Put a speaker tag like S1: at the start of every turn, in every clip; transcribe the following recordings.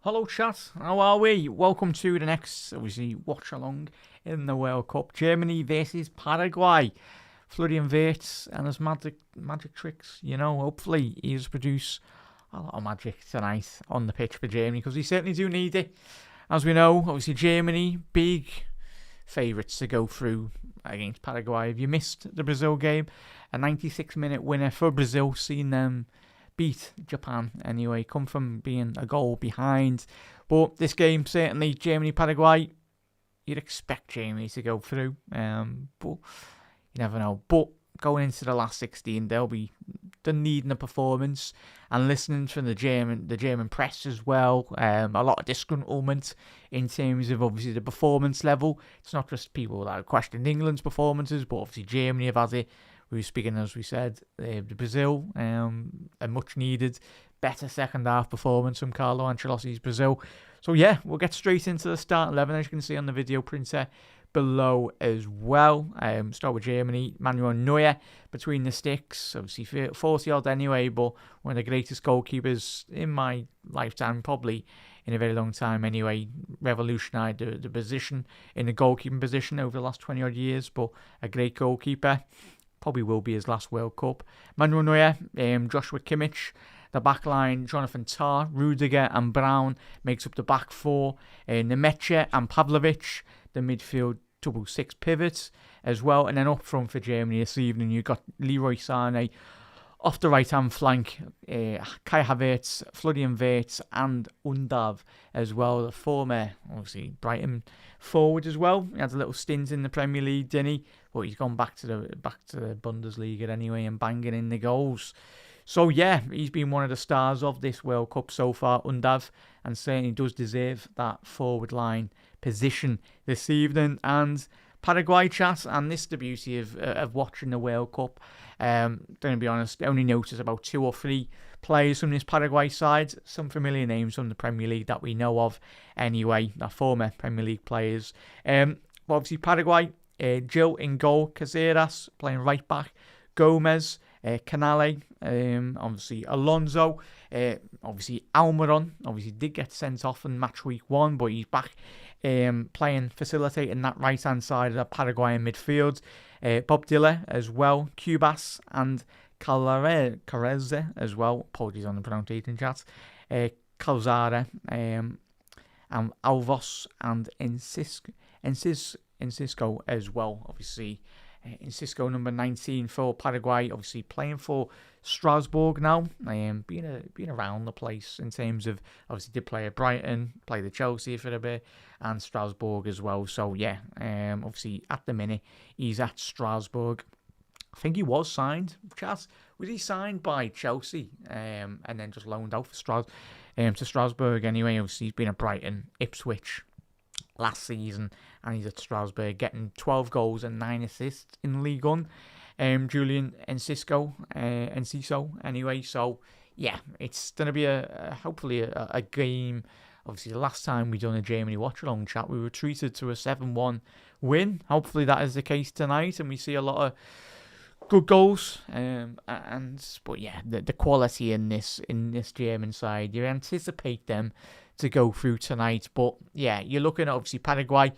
S1: Hello chat, how are we? Welcome to the next, obviously, watch along in the World Cup. Germany versus Paraguay. Florian Wirtz and his magic tricks, hopefully he's produce a lot of magic tonight on the pitch for Germany, because we certainly do need it. As we know, obviously Germany, big favourites to go through against Paraguay. If you missed the Brazil game, a 96-minute winner for Brazil, seeing them beat Japan anyway, come from being a goal behind. But this game, certainly Germany-Paraguay, you'd expect Germany to go through, but you never know. But going into the last 16, they'll be needing a performance, and listening from the German press as well. A lot of disgruntlement in terms of obviously the performance level. It's not just people that are questioning England's performances, but obviously Germany have had it. We were speaking, as we said, the Brazil, a much needed better second half performance from Carlo Ancelotti's Brazil. So yeah, we'll get straight into the start 11, as you can see on the video printer below as well. Start with Germany. Manuel Neuer between the sticks, obviously 40 odd anyway, but one of the greatest goalkeepers in my lifetime, probably in a very long time anyway. Revolutionised the position in the goalkeeping position over the last 20 odd years, but a great goalkeeper. Probably will be his last World Cup. Manuel Neuer, Joshua Kimmich, the back line, Jonathan Tah, Rudiger and Brown makes up the back four. Nemecha and Pavlovic, the midfield double six pivots as well. And then up front for Germany this evening, you've got Leroy Sané off the right-hand flank, Kai Havertz, Florian Wirtz and Undav as well. The former, obviously, Brighton forward as well. He had a little stint in the Premier League, didn't he? But he's gone back to the Bundesliga anyway and banging in the goals. So yeah, he's been one of the stars of this World Cup so far, Undav, and certainly does deserve that forward line position this evening. And Paraguay chat, and this is the beauty of watching the World Cup. To be honest, I only noticed about 2 or 3 players from this Paraguay side, some familiar names from the Premier League that we know of anyway, the former Premier League players. Obviously Paraguay, Gil in goal, Caceres playing right back, Gomez, Canale, obviously Alonso, obviously Almiron, obviously did get sent off in match week 1, but he's back facilitating that right hand side of the Paraguayan midfield. Bob Diller as well, Cubas and Careze as well. Apologies on the pronunciation, chat. Calzada, and Alvos and Encisco as well. Obviously, Encisco number 19 for Paraguay. Obviously playing for Strasbourg now. Being around the place in terms of, obviously did play at Brighton, played at Chelsea for a bit, and Strasbourg as well. So yeah, obviously at the minute he's at Strasbourg. I think he was signed. Chas, was he signed by Chelsea and then just loaned out for to Strasbourg anyway? Obviously he's been at Brighton, Ipswich last season, and he's at Strasbourg getting 12 goals and 9 assists in League One. Julian Enciso anyway. So yeah, it's going to be hopefully a game. Obviously the last time we done a Germany watch along chat, we were treated to a 7-1 win. Hopefully that is the case tonight, and we see a lot of good goals. But yeah, the quality in this German side, you anticipate them to go through tonight. But yeah, you're looking at obviously Paraguay.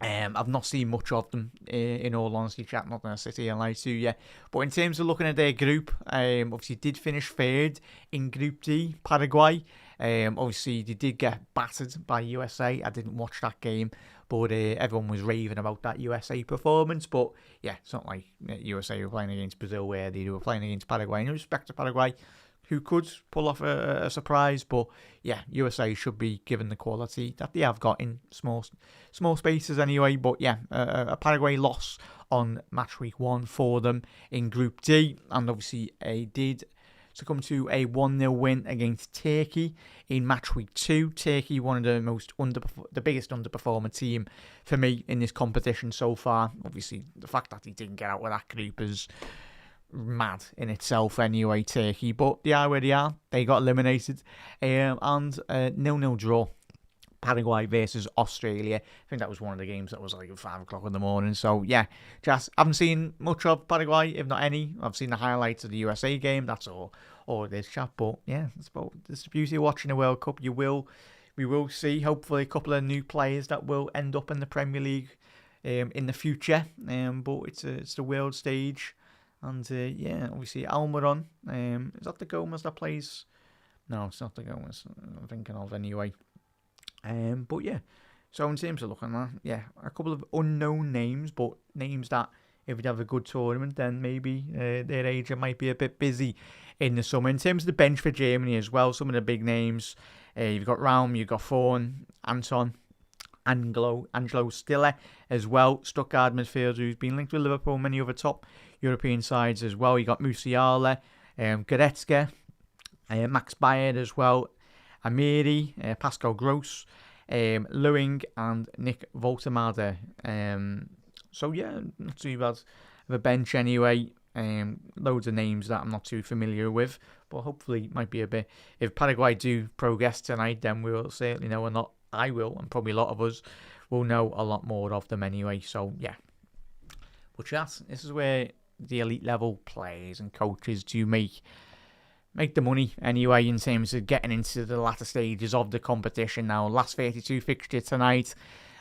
S1: I've not seen much of them, in all honesty, chat. Not going to sit here and lie to you. But in terms of looking at their group, obviously did finish third in Group D, Paraguay. Obviously they did get battered by USA. I didn't watch that game, but everyone was raving about that USA performance. But yeah, it's not like USA were playing against Brazil where they were playing against Paraguay. In respect to Paraguay, who could pull off a surprise, but yeah, USA should be given the quality that they have got in small spaces anyway. But yeah, a Paraguay loss on match week 1 for them in Group D, and obviously did succumb to a 1-0 win against Turkey in match week 2. Turkey, one of the biggest underperformer team for me in this competition so far. Obviously, the fact that he didn't get out of that group is mad in itself anyway, Turkey, but they are where they are. They got eliminated, and 0-0 draw Paraguay versus Australia. I think that was one of the games that was like at 5 o'clock in the morning. So yeah, just haven't seen much of Paraguay, if not any. I've seen the highlights of the USA game. That's all it is, chat. But yeah, it's the beauty of watching the World Cup. We will see hopefully a couple of new players that will end up in the Premier League in the future. But it's the world stage, and yeah, obviously Almiron. Is that the Gomez that plays? No, it's not the Gomez I'm thinking of anyway. But yeah, so in terms of looking at, yeah, a couple of unknown names, but names that if you have a good tournament, then maybe their agent might be a bit busy in the summer. In terms of the bench for Germany as well, some of the big names, you've got Raum, you've got Fawn, Anton, Angelo Stiller as well, Stuttgart midfielder who's been linked with Liverpool and many other top European sides as well. You got Musiala, Goretzka, Max Bayer as well, Amiri, Pascal Gross, Lewing and Nick Voltemade. So yeah, not too bad of a bench anyway. Loads of names that I'm not too familiar with, but hopefully might be a bit. If Paraguay do progress tonight, then we will certainly know, and not I will, and probably a lot of us will know a lot more of them anyway. So yeah, but chat, this is where the elite level players and coaches do make the money anyway, in terms of getting into the latter stages of the competition now. Last 32 fixture tonight.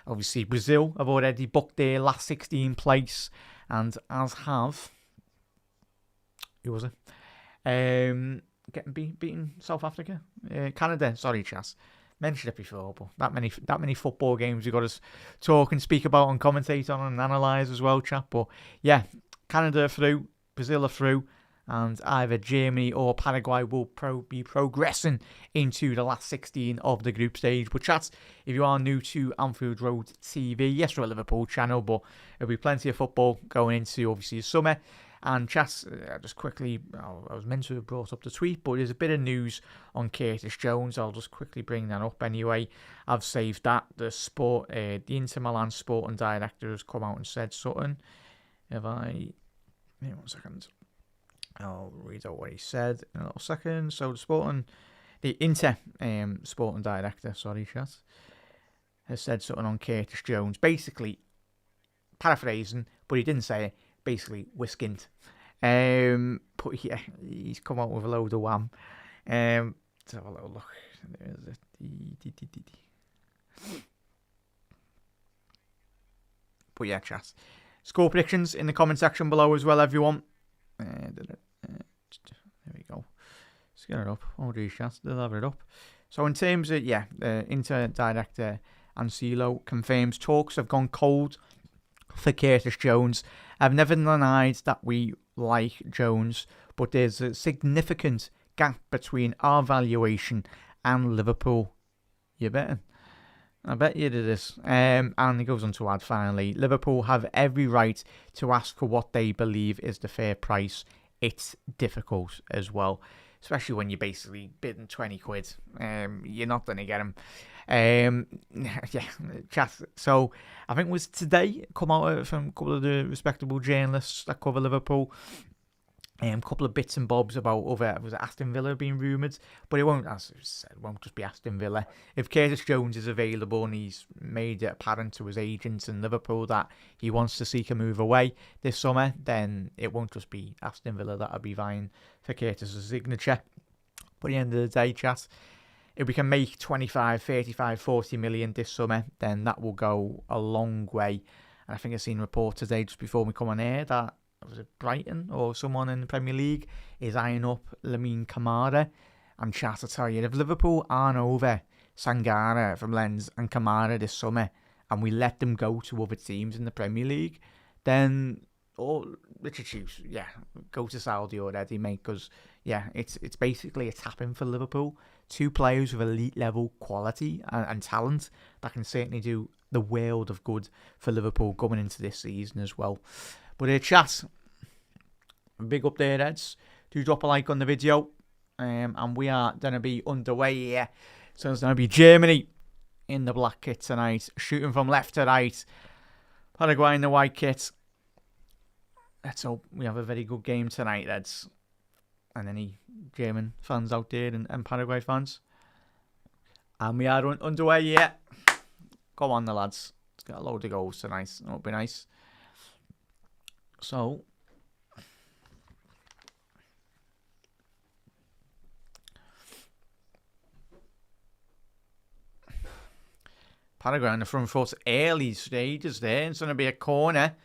S1: Obviously, Brazil have already booked their last 16 place, and as have... Who was it? Getting beaten South Africa? Canada, sorry, Chas. Mentioned it before, but that many football games we've got to talk and speak about and commentate on and analyse as well, chat. But yeah, Canada are through, Brazil are through, and either Germany or Paraguay will be progressing into the last 16 of the group stage. But chats, if you are new to Anfield Road TV, yes, we're a Liverpool channel, but there'll be plenty of football going into, obviously, the summer. And chats, just quickly, I was meant to have brought up the tweet, but there's a bit of news on Curtis Jones. I'll just quickly bring that up anyway. I've saved that. The Inter Milan sporting director has come out and said something. Wait 1 second. I'll read out what he said in a little second. So the Inter sporting director, chat, has said something on Curtis Jones. Basically, paraphrasing, but he didn't say it. Basically, we're skint. But yeah, he's come out with a load of wham. Let's have a little look. There's it. But yeah, chat. Score predictions in the comment section below as well, everyone. There we go. Let's get it up. Oh, geez, chat. They'll have it up. So in terms of, Inter director Ancilo confirms talks have gone cold for Curtis Jones. I've never denied that we like Jones, but there's a significant gap between our valuation and Liverpool. You betting? I bet you did this. And he goes on to add, finally, Liverpool have every right to ask for what they believe is the fair price. It's difficult as well, especially when you're basically bidding 20 quid. You're not going to get him. Chat. So I think it was today come out from a couple of the respectable journalists that cover Liverpool. A couple of bits and bobs about was it Aston Villa being rumoured, but it won't, as I said, it won't just be Aston Villa. If Curtis Jones is available and he's made it apparent to his agents in Liverpool that he wants to seek a move away this summer, then it won't just be Aston Villa that'll be vying for Curtis's signature. But at the end of the day, chat, if we can make 25, 35, 40 million this summer, then that will go a long way. And I think I've seen a report today just before we come on air that was it Brighton or someone in the Premier League is eyeing up Lamine Kamara. And chat, I tell you, if Liverpool aren't over Sangara from Lens and Kamara this summer, and we let them go to other teams in the Premier League, then Richard choose, go to Saudi already, mate. Because it's basically a tap-in for Liverpool. Two players with elite level quality and talent that can certainly do the world of good for Liverpool going into this season as well. But chat, big up there, Reds. Do drop a like on the video. And we are going to be underway here. So it's going to be Germany in the black kit tonight, shooting from left to right. Paraguay in the white kit. Let's hope we have a very good game tonight, Reds. And any German fans out there and Paraguay fans. And we are underway, yeah. Go on, the lads. Let's get a load of goals tonight. That'll be nice. So, Paraguay on the front foot early stages there. It's going to be a corner.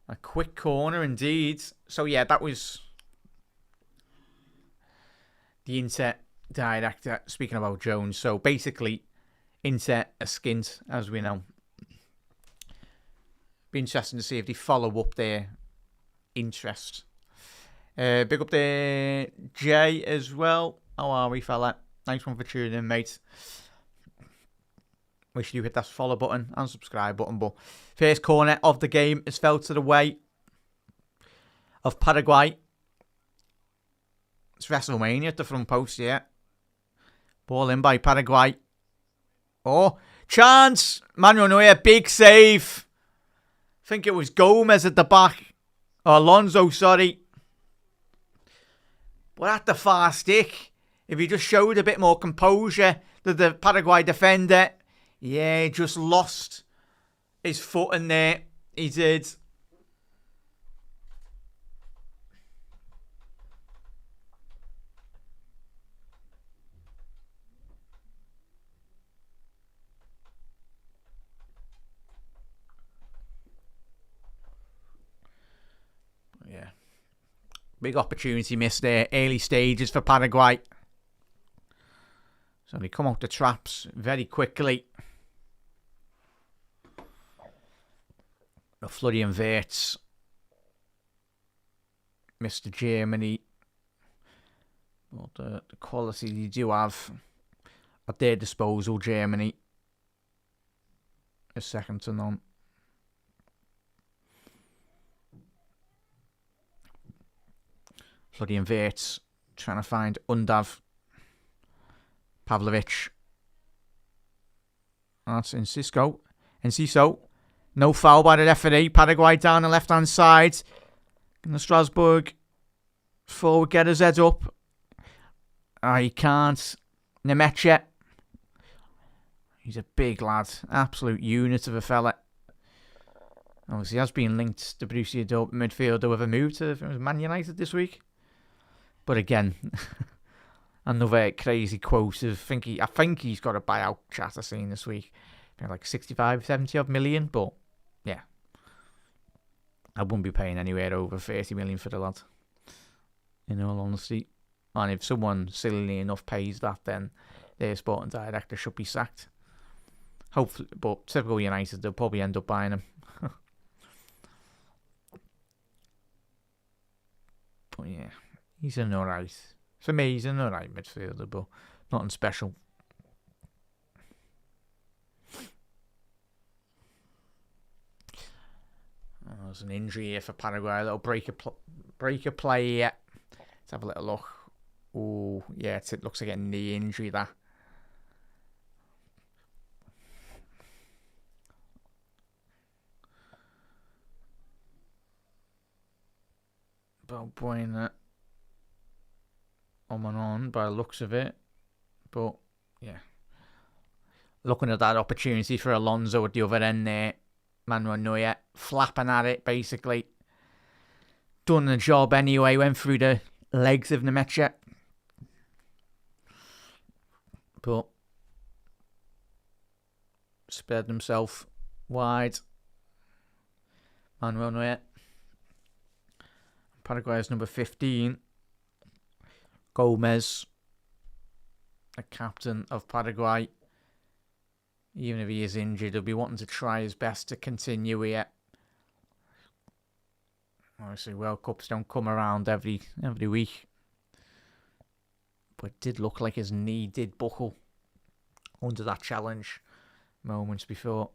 S1: A quick corner indeed. So, yeah, that was the Inter director speaking about Jones. So, basically, Inter are skint, as we know. Be interesting to see if they follow up their interest. Big up there, Jay, as well. How are we, fella? Nice one for tuning in, mate. Wish you hit that follow button and subscribe button. But first corner of the game is fell to the way of Paraguay. It's WrestleMania at the front post, yeah. Ball in by Paraguay. Oh, chance! Manuel Neuer, big save. I think it was Gomez at the back. Or Alonso, sorry. But at the far stick, if he just showed a bit more composure to the Paraguay defender, yeah, he just lost his foot in there. He did. Yeah. Big opportunity missed there. Early stages for Paraguay. So they come out the traps very quickly. The Florian Wirtz. Mr. Germany. But the quality they do have at their disposal, Germany, is second to none. Florian Wirtz trying to find Undav. Pavlovic. That's Enciso. No foul by the referee. Paraguay down the left-hand side. And the Strasbourg forward get his head up. He can't. Nemecha. He's a big lad. Absolute unit of a fella. Obviously, he has been linked to Borussia Dortmund midfielder with a move to Man United this week. But again, another crazy quote of I think he's got a buyout chat I've seen this week. Like 65, 70 odd million, but yeah. I wouldn't be paying anywhere over 30 million for the lad, in all honesty. And if someone sillily enough pays that, then their sporting director should be sacked. Hopefully, but typical United, they'll probably end up buying him. But yeah, he's an alright. For me, he's an alright midfielder, but nothing special. There's an injury here for Paraguay. A little break a play here. Let's have a little look. Oh, yeah, it looks like a knee injury, that. Balbuena on by the looks of it. But, yeah. Looking at that opportunity for Alonso at the other end there. Manuel Neuer flapping at it, basically. Done the job anyway. Went through the legs of Nemecha. But spared himself wide. Manuel Neuer. Paraguay's number 15. Gomez, the captain of Paraguay. Even if he is injured, he'll be wanting to try his best to continue here. Obviously, World Cups don't come around every week. But it did look like his knee did buckle under that challenge moments before.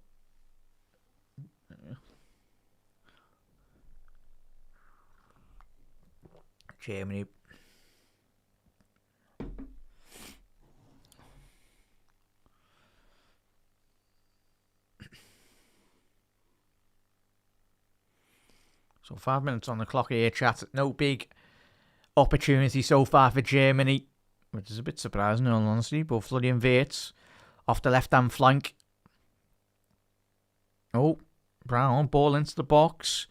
S1: Germany. So 5 minutes on the clock here, chat. No big opportunity so far for Germany, which is a bit surprising in all honesty. But Florian Wirtz off the left-hand flank. Oh, Brown, ball into the box.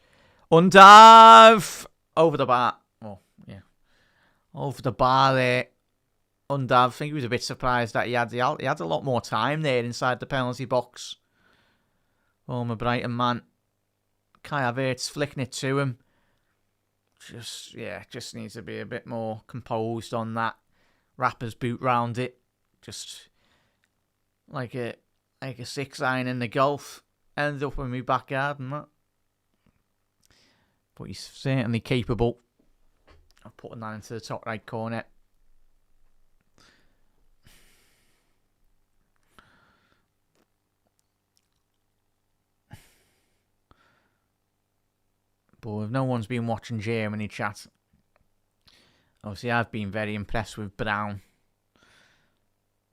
S1: Undav! Over the bar. Oh, yeah. Over the bar there. Undav, I think he was a bit surprised that he had a lot more time there inside the penalty box. Oh, my Brighton man. Kai Havertz flicking it to him. Just needs to be a bit more composed on that. Rapper's boot round it. Just like a 6-iron in the golf. Ended up in my backyard and that. But he's certainly capable of putting that into the top right corner. But if no one's been watching Germany chat, obviously I've been very impressed with Brown.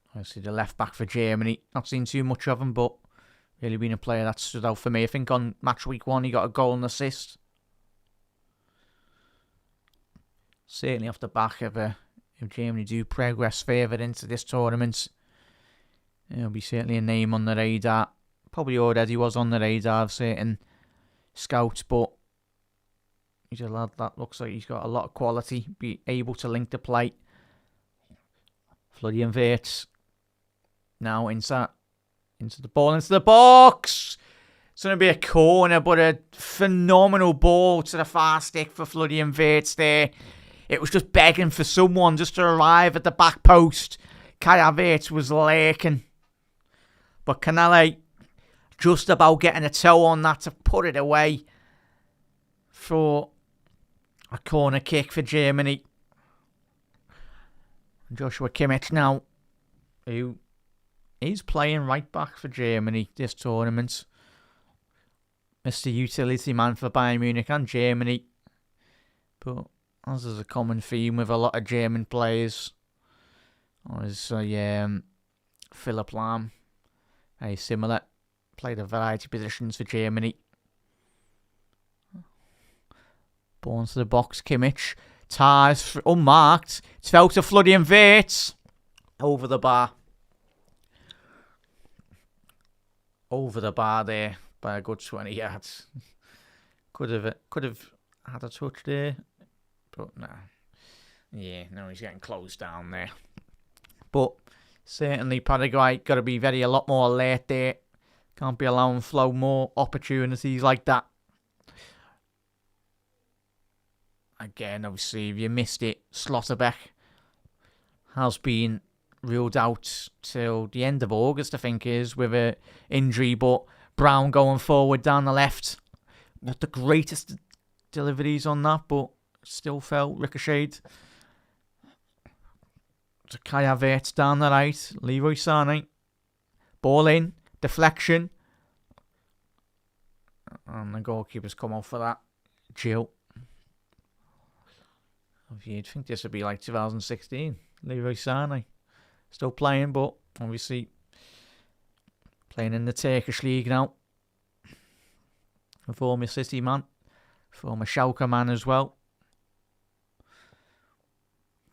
S1: Obviously the left back for Germany. Not seen too much of him, but really been a player that stood out for me. I think on match week 1 he got a goal and assist. Certainly off the back of if Germany do progress further into this tournament, it'll be certainly a name on the radar. Probably already was on the radar of certain scouts, but he's a lad that looks like he's got a lot of quality, be able to link the play. Florian Wirtz now into the ball, into the box. It's going to be a corner, but a phenomenal ball to the far stick for Florian Wirtz there. It was just begging for someone just to arrive at the back post. Kai Havertz was lurking. But Canale just about getting a toe on that to put it away for a corner kick for Germany. Joshua Kimmich now, who is playing right back for Germany this tournament. Mr. Utility man for Bayern Munich and Germany. But as is a common theme with a lot of German players, Philipp Lahm, very similar. Played a variety of positions for Germany. Ball into the box, Kimmich. Tars unmarked. It's fell to Florian Wirtz. Over the bar. Over the bar there by a good 20 yards. Could have had a touch there. But no. Yeah, no, he's getting closed down there. But certainly Paraguay got to be a lot more alert there. Can't be allowing flow more opportunities like that. Again, obviously, if you missed it, Slotterbeck has been ruled out till the end of August, I think is, with an injury. But Brown going forward down the left. Not the greatest deliveries on that, but still felt ricocheted. To Kai Havertz down the right. Leroy Sané. Ball in. Deflection. And the goalkeeper's come off for that. Jill. You'd think this would be like 2016. Leroy Sané. Still playing, but obviously playing in the Turkish league now. A former City man. Former Schalke man as well.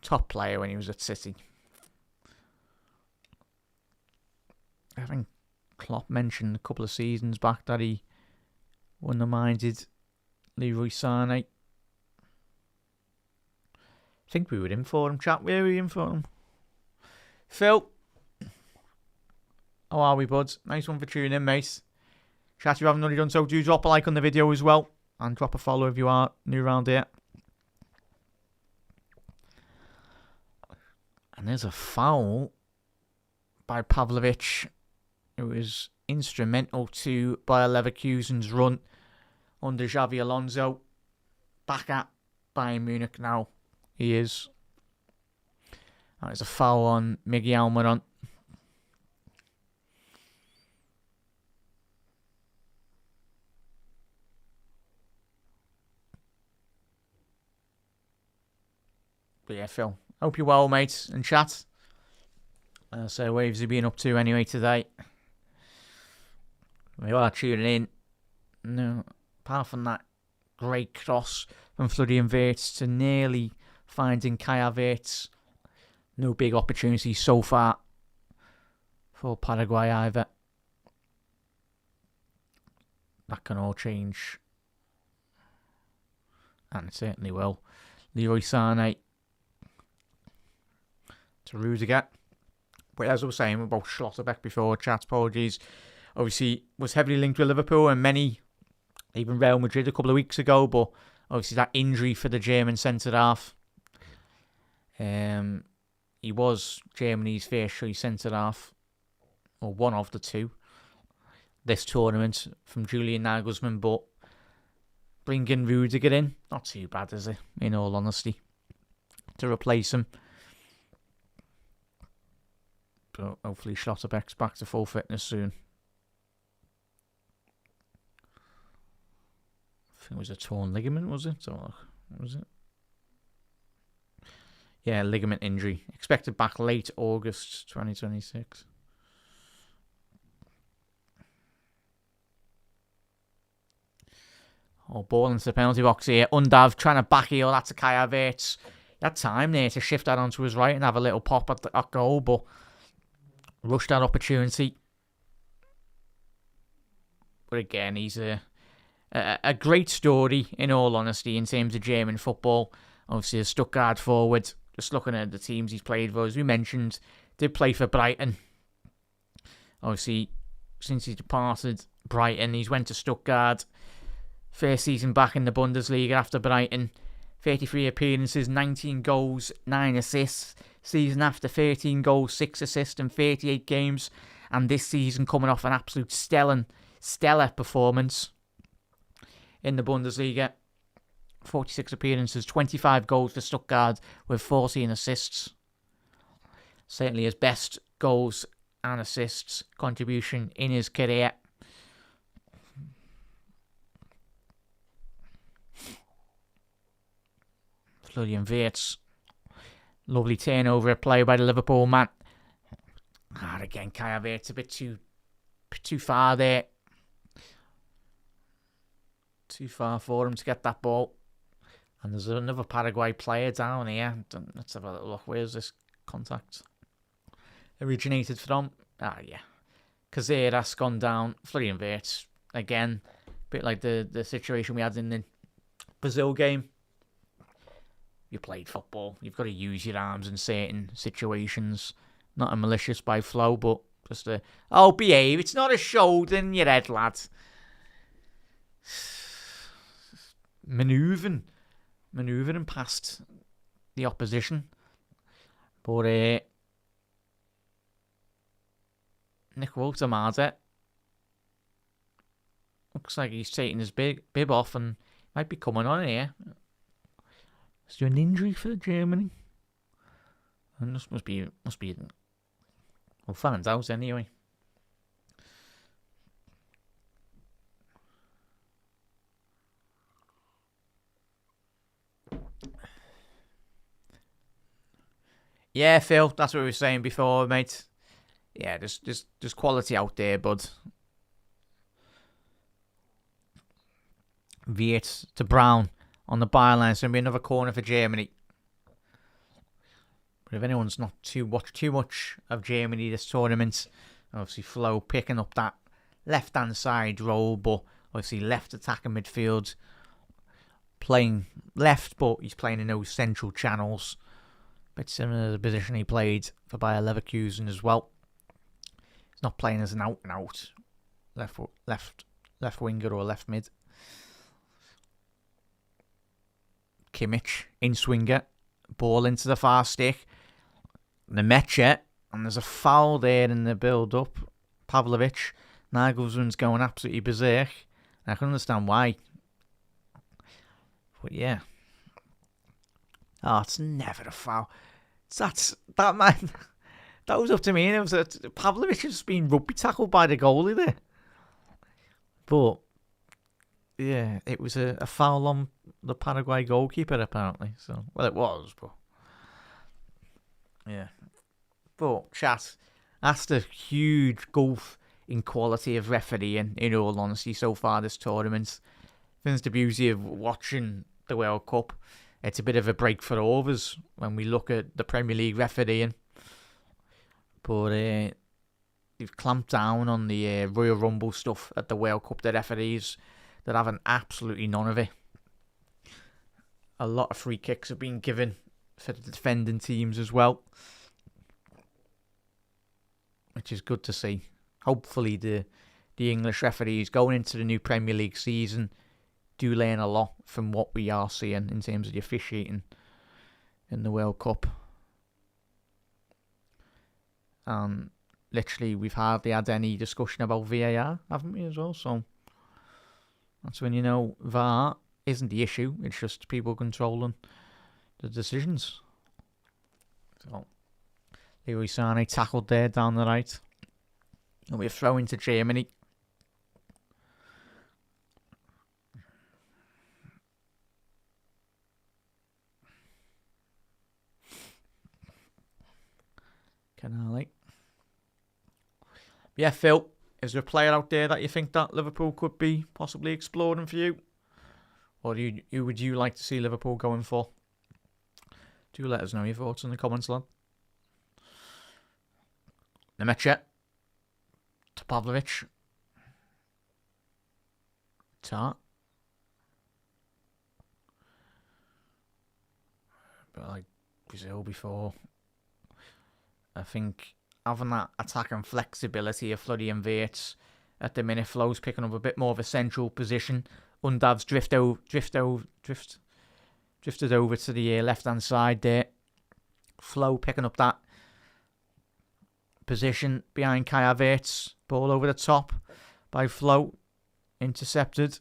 S1: Top player when he was at City. I think Klopp mentioned a couple of seasons back that he undermined Leroy Sané. I think we were in for him, chat. Where were we in for him? Phil. How are we, buds? Nice one for tuning in, mate. Chat, if you haven't already done so, do drop a like on the video as well. And drop a follow if you are new around here. And there's a foul by Pavlovic, who was instrumental to Bayer Leverkusen's run under Xavi Alonso. Back at Bayern Munich now. He is. That is a foul on Miguel Almiron. But yeah, Phil, hope you're well, mate, and chat. So waves have been up to anyway today. We are tuning in. No, apart from that great cross from Florian Wirtz to nearly finding Kai Havertz. No big opportunities so far for Paraguay either. That can all change. And it certainly will. Leroy Sané to Rudiger. But as I was saying about Schlotterbeck before, chat, apologies. Obviously, was heavily linked with Liverpool and many, even Real Madrid a couple of weeks ago. But obviously that injury for the German centre-half. He was Germany's first choice centre-half, or one of the two, this tournament from Julian Nagelsmann. But bringing Rudiger in, not too bad, is it? In all honesty, to replace him. But hopefully Schlotterbeck's back to full fitness soon. I think it was a torn ligament, was it? Or was it? Yeah, ligament injury. Expected back late August 2026. Oh, ball into the penalty box here. Undav trying to back heel. That's a Kai Havertz. He had time there to shift that onto his right and have a little pop at goal, but rushed that opportunity. But again, he's a great story, in all honesty, in terms of German football. Obviously, a Stuttgart forward. Just looking at the teams he's played for, as we mentioned, did play for Brighton. Obviously, since he departed Brighton, he's went to Stuttgart. First season back in the Bundesliga after Brighton. 33 appearances, 19 goals, 9 assists. Season after 13 goals, 6 assists in 38 games. And this season coming off an absolute stellar performance in the Bundesliga. 46 appearances, 25 goals for Stuttgart with 14 assists. Certainly his best goals and assists contribution in his career. Florian Wirtz. Lovely turnover play by the Liverpool man. Again, Kai Havertz a bit too far there. Too far for him to get that ball. And there's another Paraguay player down here. Let's have a little look. Where's this contact originated from? Yeah. Caceres gone down. Florian Wirtz. Again, a bit like the situation we had in the Brazil game. You played football. You've got to use your arms in certain situations. Not a malicious by flow, but just a... Oh, behave. It's not a shoulder in your head, lad. Manoeuvring past the opposition. But Nick Woltemade looks like he's taking his bib off and might be coming on here. Is there an injury for Germany? And this must be. We'll find out anyway. Yeah, Phil, that's what we were saying before, mate. Yeah, there's quality out there, bud. Wirtz to Brown on the byline. It's going to be another corner for Germany. But if anyone's not too much of Germany this tournament, obviously Flo picking up that left-hand side role, but obviously left attacking midfield. Playing left, but he's playing in those central channels. Bit similar to the position he played for Bayer Leverkusen as well. He's not playing as an out-and-out left winger or left mid. Kimmich in swinger, ball into the far stick. Nemecha, and there's a foul there in the build-up. Pavlovic, Nagelsmann's going absolutely berserk. I can understand why. But yeah. Oh, it's never a foul. That man. That was up to me. And it was Pavlovic has been rugby tackled by the goalie there. But yeah, it was a foul on the Paraguay goalkeeper apparently. So well, it was, but yeah. But chat, that's the huge gulf in quality of refereeing. In all honesty, so far this tournament, I think it's the beauty of watching the World Cup. It's a bit of a break for all of us when we look at the Premier League refereeing. But they've clamped down on the Royal Rumble stuff at the World Cup. The referees, they're having absolutely none of it. A lot of free kicks have been given for the defending teams as well, which is good to see. Hopefully the English referees going into the new Premier League season do learn a lot from what we are seeing in terms of the officiating in the World Cup. Literally, we've hardly had any discussion about VAR, haven't we, as well? So that's when you know VAR isn't the issue. It's just people controlling the decisions. So Leroy Sané tackled there down the right. And we're throwing to Germany. Canali. Yeah, Phil, is there a player out there that you think that Liverpool could be possibly exploring for you? Or who would you like to see Liverpool going for? Do let us know your thoughts in the comments, lad. Nemecha. Pavlovic. Tart. But like Brazil before, I think having that attacking flexibility of Florian Wirtz at the minute, Flo's picking up a bit more of a central position. Undav's drifted over to the left-hand side there. Flo picking up that position behind Kai Havertz. Ball over the top by Flo. Intercepted.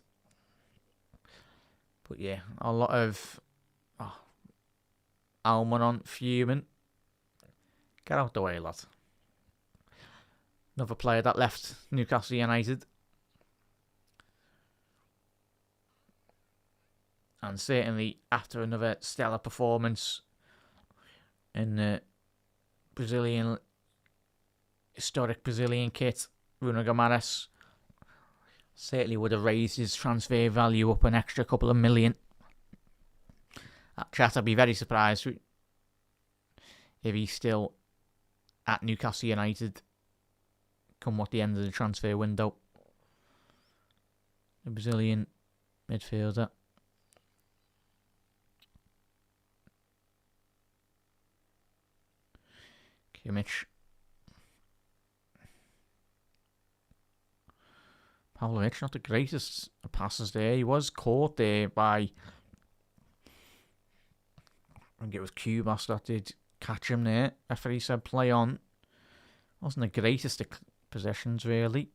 S1: But yeah, a lot of Almiron fuming. Get out the way, lad. Another player that left Newcastle United. And certainly after another stellar performance in the historic Brazilian kit, Bruno Guimaraes certainly would have raised his transfer value up an extra couple of million. Chat, I'd be very surprised if he's still at Newcastle United come what the end of the transfer window. The Brazilian midfielder. Kimmich. Pavlovic, not the greatest passes there. He was caught there by, I think it was Cubas that did catch him there. Referee said play on. Wasn't the greatest of possessions, really.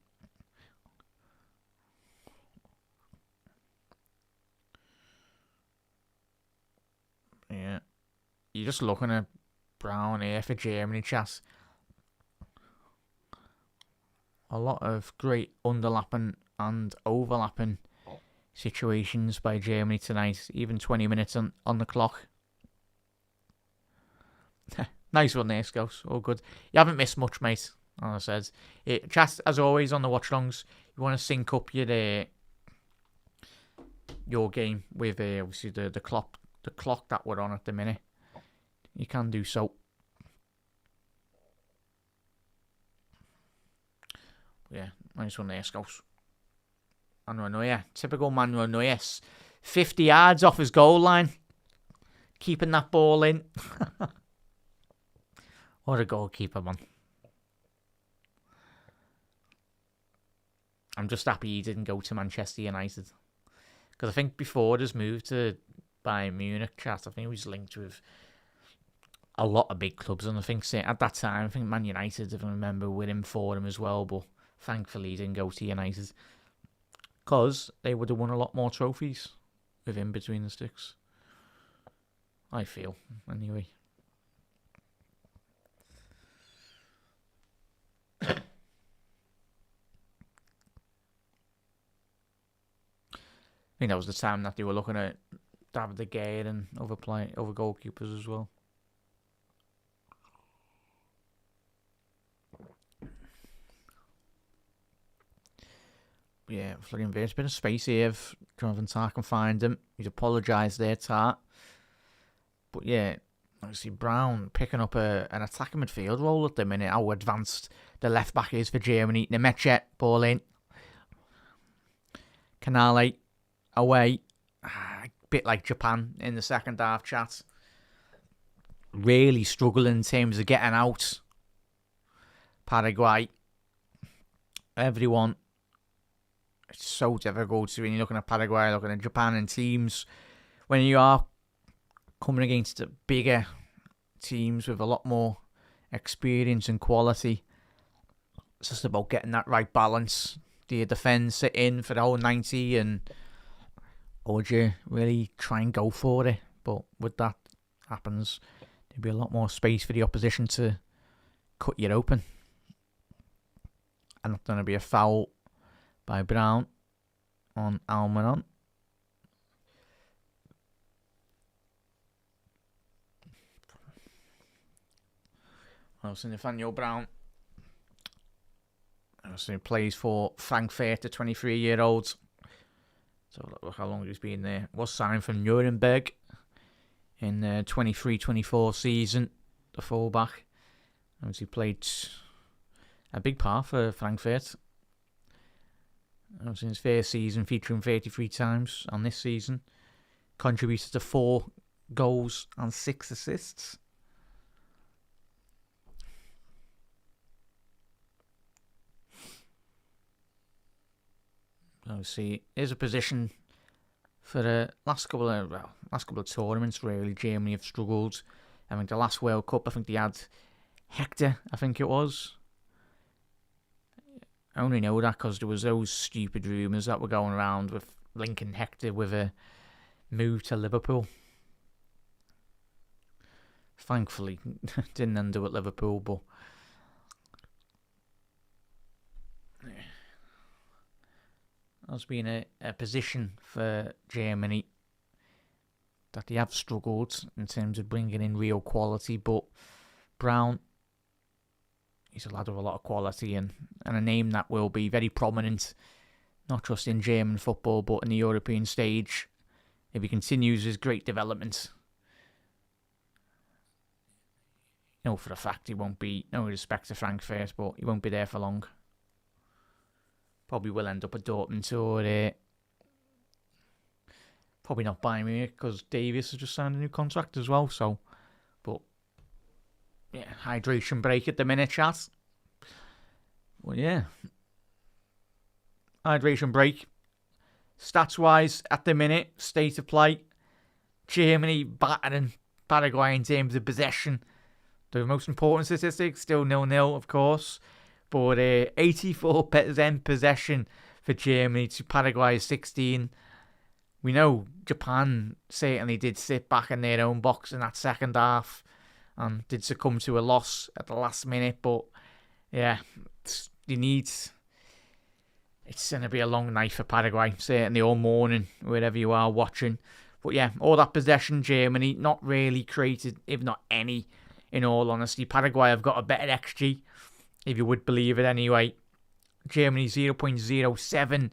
S1: Yeah. You're just looking at Brown here for Germany, chat. A lot of great underlapping and overlapping situations by Germany tonight. Even 20 minutes on the clock. Nice one there, Scouts. All good. You haven't missed much, mate. As I said, chat as always on the watch-alongs. You want to sync up your game with obviously the clock that we're on at the minute. You can do so. Yeah, nice one there, Scouts. Manuel Neuer, typical Manuel Neuer. 50 yards off his goal line. Keeping that ball in. What a goalkeeper, man. I'm just happy he didn't go to Manchester United. Because I think before his move to Bayern Munich, chat, I think he was linked with a lot of big clubs. And I think at that time, I think Man United, if I remember, were in for him as well. But thankfully, he didn't go to United. Because they would have won a lot more trophies with him between the sticks. I feel, anyway. I think that was the time that they were looking at David De Gea and other goalkeepers as well. Yeah, Florian Wirtz, bit of space here if Jonathan Tah can find him. He's apologised there, Tah. But yeah, Obviously, Brown picking up an attacking midfield role at the minute. How advanced the left back is for Germany. Nemetchet, ball in. Canale, away. A bit like Japan in the second half, chat. Really struggling in terms of getting out. Paraguay. Everyone. It's so difficult when you're looking at Paraguay, looking at Japan and teams. When you are coming against the bigger teams with a lot more experience and quality, it's just about getting that right balance. Do you defend, sit in for the whole 90, or do you really try and go for it? But with that happens, there'll be a lot more space for the opposition to cut you open. And that's going to be a foul by Brown on Almiron. Also, Nathaniel Brown. Also plays for Frankfurt, the 23-year-old. So look how long he's been there. Was signed from Nuremberg in the 23-24 season, the fullback. Obviously played a big part for Frankfurt. In his first season, featuring 33 times on this season. Contributed to 4 goals and 6 assists. Obviously, is a position for the last couple of tournaments. Really, Germany have struggled. I think the last World Cup, I think they had Hector. I think it was. I only know that because there was those stupid rumours that were going around with linking Hector with a move to Liverpool. Thankfully, didn't end up at Liverpool, but has been a position for Germany that they have struggled in terms of bringing in real quality. But Brown, he's a lad with a lot of quality and a name that will be very prominent, not just in German football, but in the European stage. If he continues his great development, you know for a fact he won't be, no respect to Frankfurt, but he won't be there for long. Probably will end up at Dortmund or probably not Bayern Munich because Davies has just signed a new contract as well. So, but yeah, hydration break at the minute, chat. Well, yeah, hydration break. Stats wise, at the minute, state of play, Germany battering Paraguay in terms of possession. The most important statistics still 0-0, of course. But 84% possession for Germany to Paraguay's 16. We know Japan certainly did sit back in their own box in that second half and did succumb to a loss at the last minute. But yeah, it's going to be a long night for Paraguay, certainly all morning, wherever you are watching. But yeah, all that possession, Germany, not really created, if not any, in all honesty. Paraguay have got a better XG, if you would believe it anyway. Germany 0.07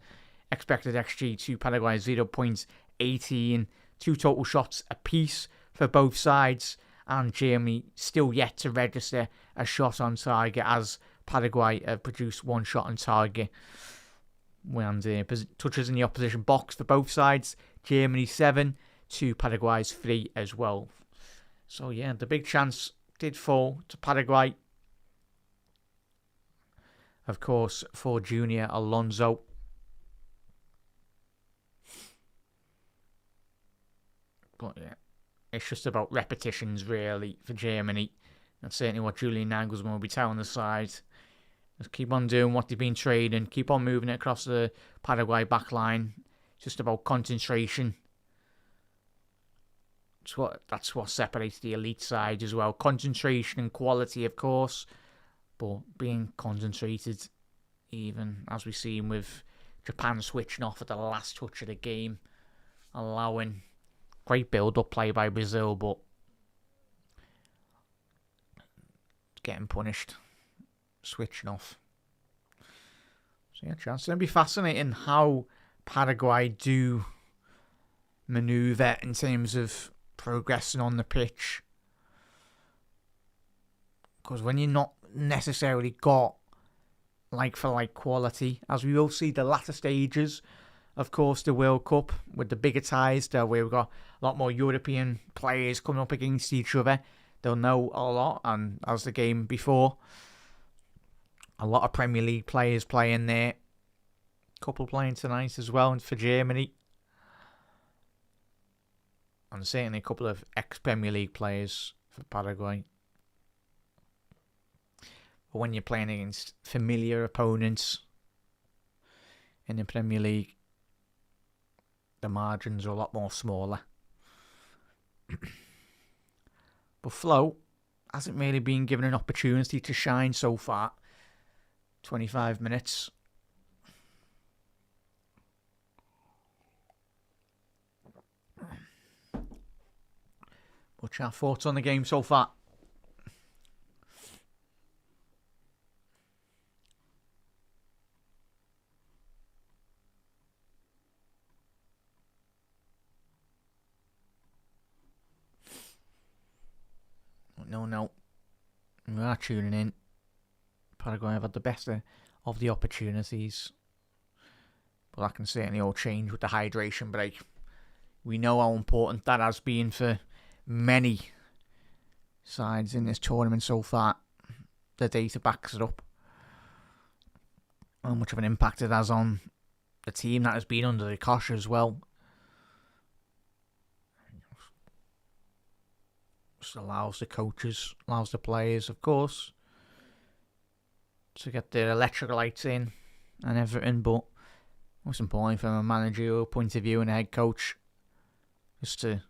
S1: expected XG to Paraguay 0.18. 2 total shots apiece for both sides. And Germany still yet to register a shot on target, as Paraguay have produced 1 shot on target. And touches in the opposition box for both sides. Germany 7 to Paraguay's 3 as well. So yeah, the big chance did fall to Paraguay. Of course, for Junior Alonso. But yeah, it's just about repetitions, really, for Germany. That's certainly what Julian Nagelsmann will be telling the side. Just keep on doing what they've been trading. Keep on moving it across the Paraguay backline. Just about concentration. That's what separates the elite side as well. Concentration and quality, of course. But being concentrated, even as we've seen with Japan switching off at the last touch of the game, allowing great build-up play by Brazil, but getting punished, switching off. So yeah, chance. It's going to be fascinating how Paraguay do manoeuvre in terms of progressing on the pitch. Because when you're not necessarily got like-for-like quality, as we will see the latter stages, of course, the World Cup, with the bigger ties, where we've got a lot more European players coming up against each other. They'll know a lot, and as the game before, a lot of Premier League players playing there. A couple playing tonight as well, and for Germany. And certainly a couple of ex-Premier League players for Paraguay. But when you're playing against familiar opponents in the Premier League, the margins are a lot more smaller. But Flo hasn't really been given an opportunity to shine so far. 25 minutes. What's your thoughts on the game so far? No. We are tuning in. Paraguay have had the best of the opportunities. But that can certainly all change with the hydration break. We know how important that has been for many sides in this tournament so far. The data backs it up. How much of an impact it has on the team that has been under the cosh as well. Just allows the coaches, allows the players, of course, to get their electrolytes in and everything. But most important from a managerial point of view and a head coach, just to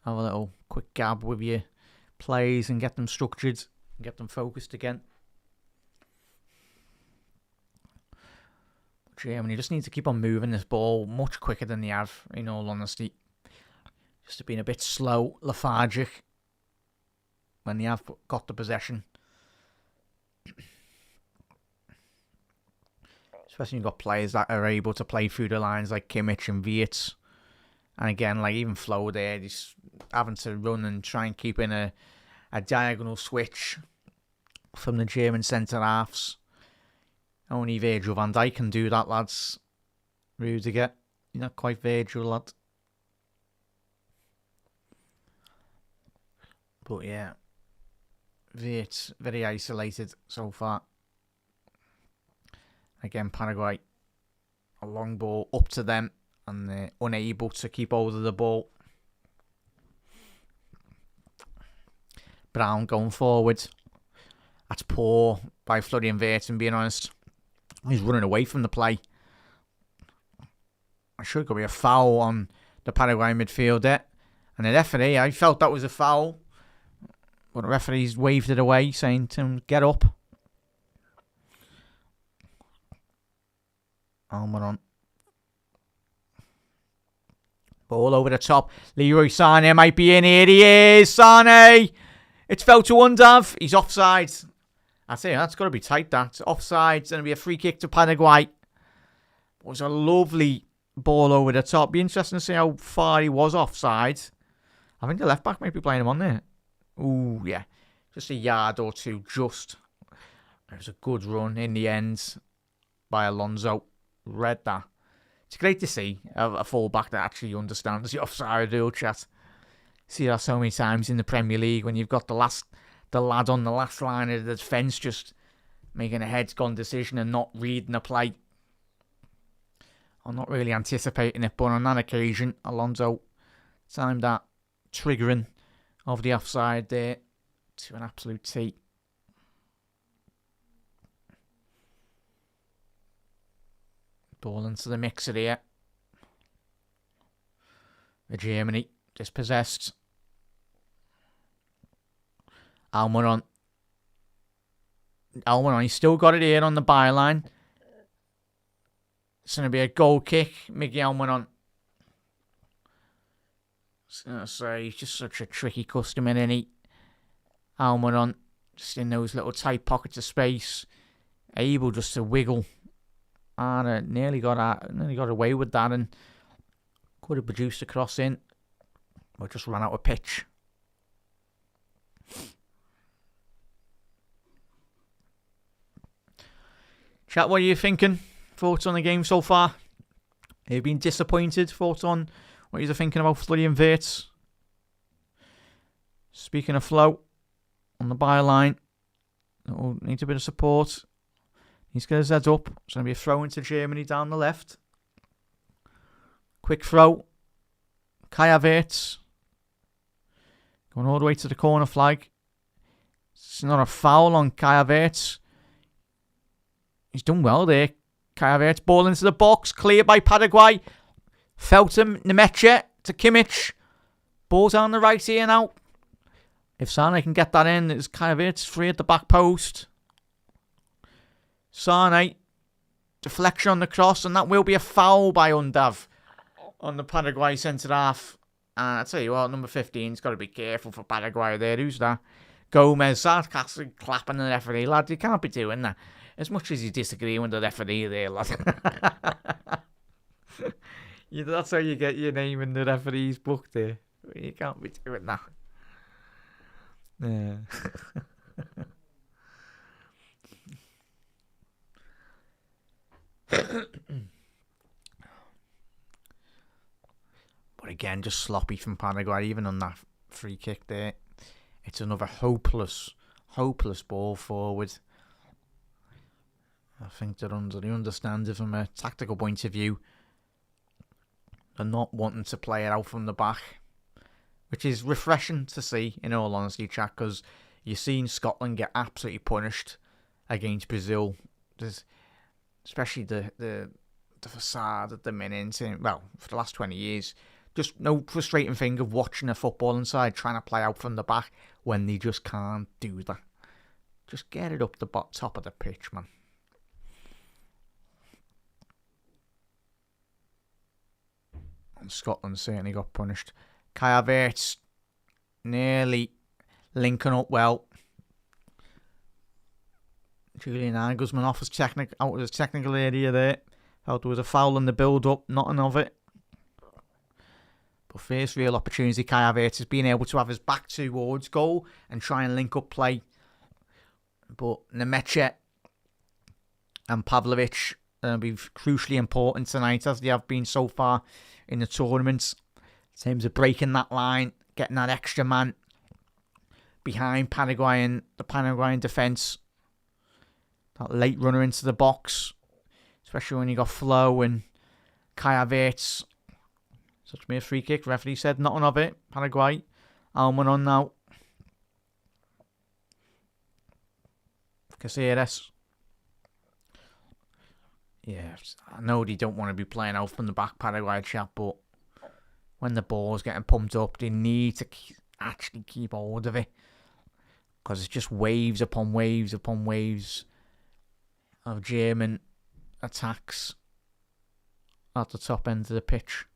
S1: have a little quick gab with your plays and get them structured and get them focused again. Germany just need to keep on moving this ball much quicker than they have, in all honesty. Just been a bit slow, lethargic when they have got the possession. Especially when you've got players that are able to play through the lines like Kimmich and Wirtz. And again, like even Flo there, he's having to run and try and keep in a diagonal switch from the German centre-halves. Only Virgil van Dijk can do that, lads. Rudiger, you're not quite Virgil, lad. But yeah, Wirtz very isolated so far. Again, Paraguay, a long ball up to them, and they're unable to keep hold of the ball. Brown going forward. That's poor by Florian Wirtz, and being honest. He's running away from the play. It should be a foul on the Paraguay midfielder. And the referee, I felt that was a foul. But the referee's waved it away, saying to him, get up. Almiron. Ball over the top. Leroy Sané might be in. Here he is. Sané. It's fell to Undav. He's offside. I say that's got to be tight. That's offside. It's going to be a free kick to Paraguay. It was a lovely ball over the top. Be interesting to see how far he was offside. I think the left back might be playing him on there. Ooh, yeah. Just a yard or two, just. It was a good run in the end by Alonso. Read that. It's great to see a fullback that actually understands the offside rule, chat. See that so many times in the Premier League when you've got the lad on the last line of the defence just making a heads-gone decision and not reading the play. I'm not really anticipating it, but on that occasion, Alonso timed that triggering of the offside there to an absolute T. Ball into the mixer here. The Germany dispossessed. Almiron, he's still got it here on the byline. It's going to be a goal kick. Miguel Almiron. So he's just such a tricky customer, isn't he? Almiron, just in those little tight pockets of space, able just to wiggle. And nearly got away with that and could have produced a cross in. But just ran out of pitch. Chat, what are you thinking? Thoughts on the game so far? Have you been disappointed? Thoughts on what you're thinking about Flurry and Wirtz? Speaking of flow, on the byline, needs a bit of support. He's got his head up. It's going to be a throw into Germany down the left. Quick throw. Kaya Wirtz. Going all the way to the corner flag. It's not a foul on Kaya Wirtz. He's done well there. Kaya Wirtz, ball into the box. Cleared by Paraguay. Feltham, Nemecha to Kimmich. Ball down the right here now. If Sane can get that in, it's Kaya Wirtz free at the back post. Sane, deflection on the cross, and that will be a foul by Undav on the Paraguay centre-half. And I tell you what, number 15's got to be careful for Paraguay there. Who's that? Gomez, sarcastic clapping the referee. Lad, you can't be doing that. As much as you disagree with the referee there, lad. That's how you get your name in the referee's book there. You can't be doing that. Yeah. But again, just sloppy from Paraguay, even on that free kick there. It's another hopeless ball forward. I think they understand it from a tactical point of view. They're not wanting to play it out from the back, which is refreshing to see, in all honesty, chat, because you've seen Scotland get absolutely punished against Brazil. Especially the facade that they're in, well, for the last 20 years. Just no frustrating thing of watching a footballing side trying to play out from the back when they just can't do that. Just get it up the top of the pitch, man. And Scotland certainly got punished. Kaya Wirtz nearly linking up well. Julian Nagelsmann off out of his technical area there. Felt there was a foul in the build-up, nothing of it. But first real opportunity, Kaya Wirtz has been able to have his back towards goal and try and link up play. But Nemecha and Pavlovic will be crucially important tonight, as they have been so far in the tournament. In terms of breaking that line, getting that extra man behind the Paraguayan defence. That late runner into the box, especially when you got Flo and Kaya Wirtz. Such me a free kick. Referee said nothing of it. Paraguay. Alman on now. Caceres. Yeah, I know they don't want to be playing out from the back, Paraguay chat, but when the ball's getting pumped up, they need to actually keep hold of it. Because it's just waves upon waves upon waves of German attacks at the top end of the pitch.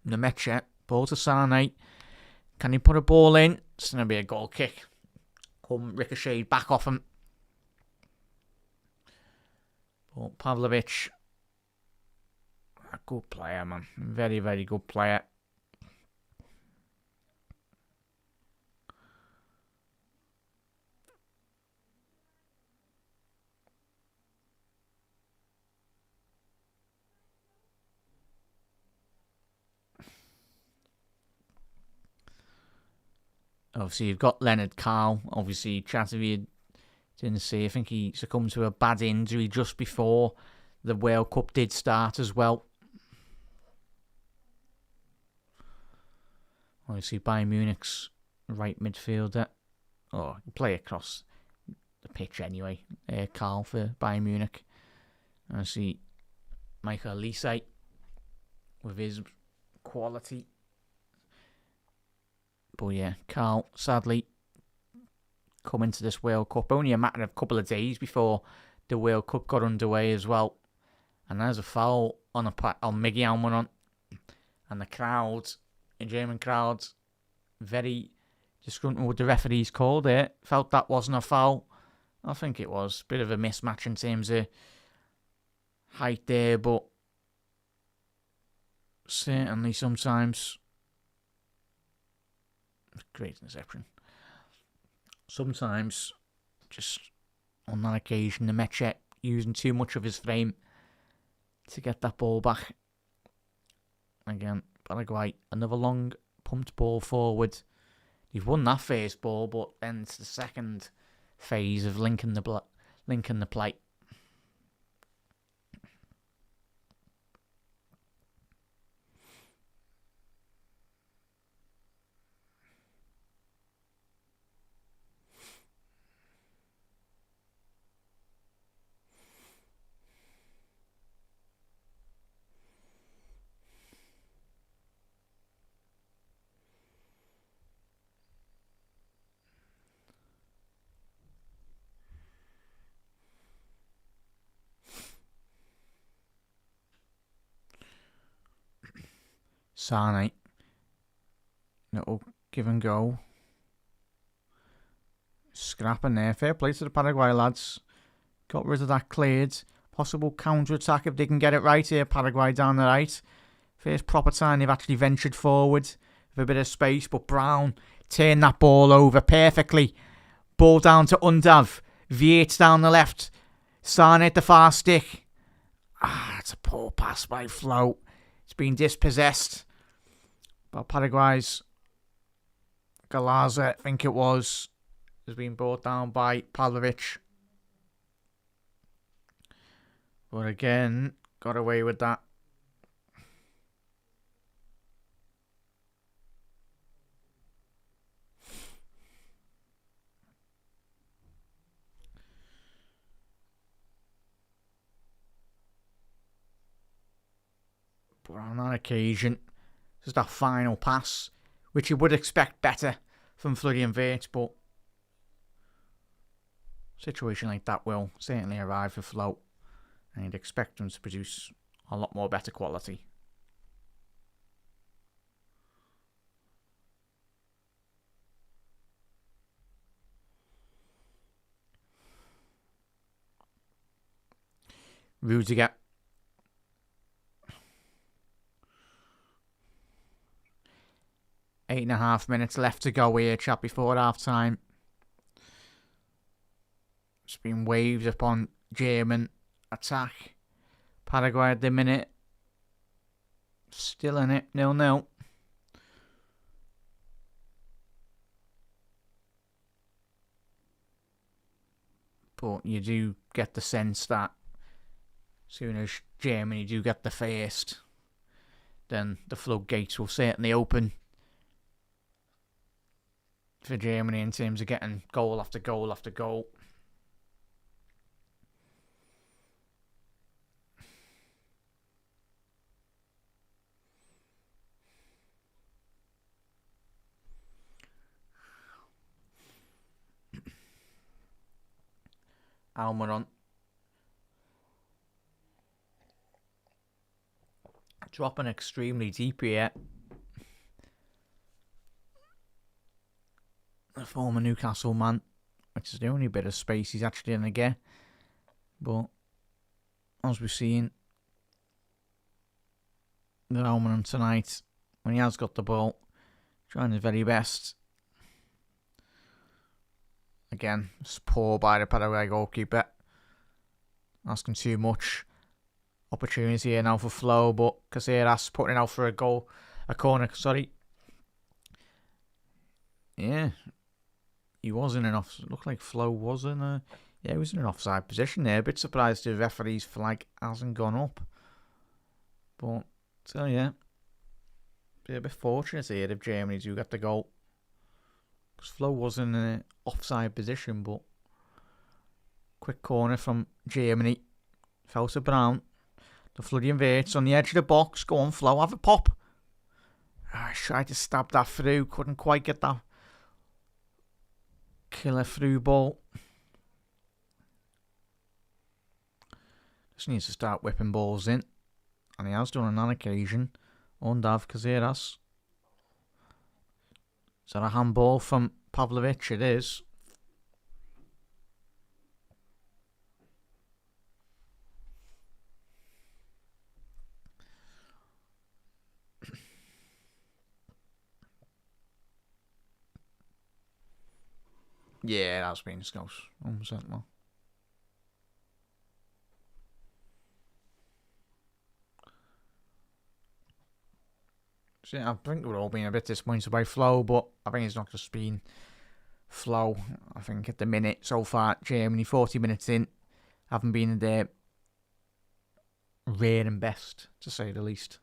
S1: Nemecha, ball to Sane. Can he put a ball in? It's going to be a goal kick. Come ricocheted back off him. But Pavlovic, a good player, man. Very, very good player. Obviously, you've got Leonard Carl. Obviously, Chatterjee didn't see. I think he succumbed to a bad injury just before the World Cup did start as well. Obviously, Bayern Munich's right midfielder. Oh, he play across the pitch anyway. Carl for Bayern Munich. I see Michael Olise with his quality. But yeah, Carl, sadly, coming to this World Cup only a matter of a couple of days before the World Cup got underway as well. And there's a foul on Miggy Almiron. And the crowds, the German crowds, very disgruntled with the referee's call there. Felt that wasn't a foul. I think it was. Bit of a mismatch in terms of height there, but certainly sometimes Great interception. Sometimes, just on that occasion, the Meche using too much of his frame to get that ball back. Again, Paraguay, another long pumped ball forward. You've won that first ball, but then it's the second phase of linking the plate. Sane. Little give and go. Scrapping there. Fair play to the Paraguay lads. Got rid of that cleared. Possible counter-attack if they can get it right here. Paraguay down the right. First proper time they've actually ventured forward with a bit of space. But Brown turned that ball over perfectly. Ball down to Undav. Viet's down the left. Sane at the far stick. It's a poor pass by Flo. It's been dispossessed. But Paraguay's Galaza, I think it was, has been brought down by Pavlovic. But again, got away with that. But on that occasion, just that final pass, which you would expect better from Florian Wirtz, but a situation like that will certainly arrive for Flo, and you'd expect them to produce a lot more better quality. Rudiger. 8.5 minutes left to go here, chat, before half time. It's been waved upon German attack. Paraguay at the minute. Still in it, 0-0. But you do get the sense that as soon as Germany do get the first, then the floodgates will certainly open for Germany in terms of getting goal after goal after goal. Almiron. Dropping extremely deep here. The former Newcastle man, which is the only bit of space he's actually going to get. But as we've seen, the Almiron tonight, when he has got the ball, trying his very best. Again, it's poor by the Paraguay goalkeeper. Asking too much. Opportunity here now for Flo, but Caceres putting it out for a corner, sorry. Yeah. He was in an looked like Flo was in a... Yeah, he was in an offside position there. A bit surprised the referee's flag hasn't gone up. But, so yeah. Be a bit fortunate here if Germany do get the goal. Because Flo was in an offside position, but... Quick corner from Germany. Fell to Brown. The Florian Wirtz on the edge of the box. Go on, Flo, have a pop. I tried to stab that through. Couldn't quite get that killer through ball. Just needs to start whipping balls in. And he has done on that occasion. Undav Caceres. Is that a handball from Pavlovic? It is. Yeah, that's been Scouse. 100% more. So, yeah, I think we're all being a bit disappointed by Flo, but I think it's not just been Flo. I think at the minute so far, Germany 40 minutes in, haven't been their rare and best, to say the least.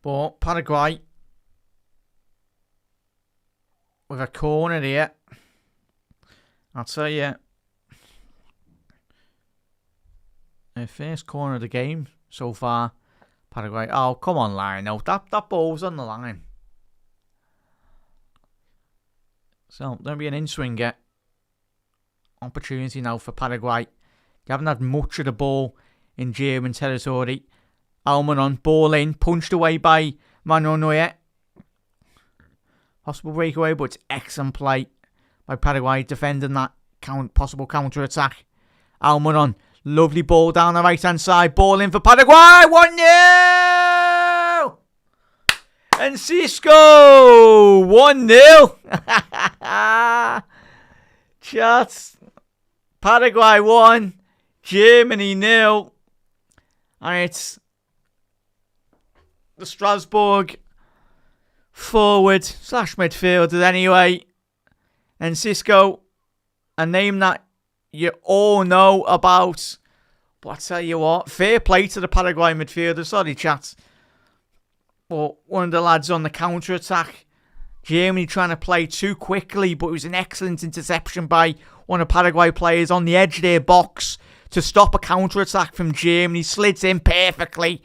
S1: But Paraguay, with a corner here, I'll tell you, their first corner of the game so far, Paraguay. Oh, come on, line out. That ball's on the line. So, there'll be an in-swinger opportunity now for Paraguay. They haven't had much of the ball in German territory. Almiron, ball in, punched away by Manuel Neuer. Possible breakaway, but it's excellent play by Paraguay defending that possible counter-attack. Almiron, lovely ball down the right-hand side. Ball in for Paraguay. 1-0! And Cisco, 1-0. Just Paraguay 1, Germany 0. And it's the Strasbourg forward / midfielder anyway. And Cisco, a name that you all know about. But I tell you what, fair play to the Paraguay midfielder. Sorry, chat. But one of the lads on the counter-attack. Germany trying to play too quickly, but it was an excellent interception by one of the Paraguay players on the edge of their box to stop a counter-attack from Germany. Slids in perfectly.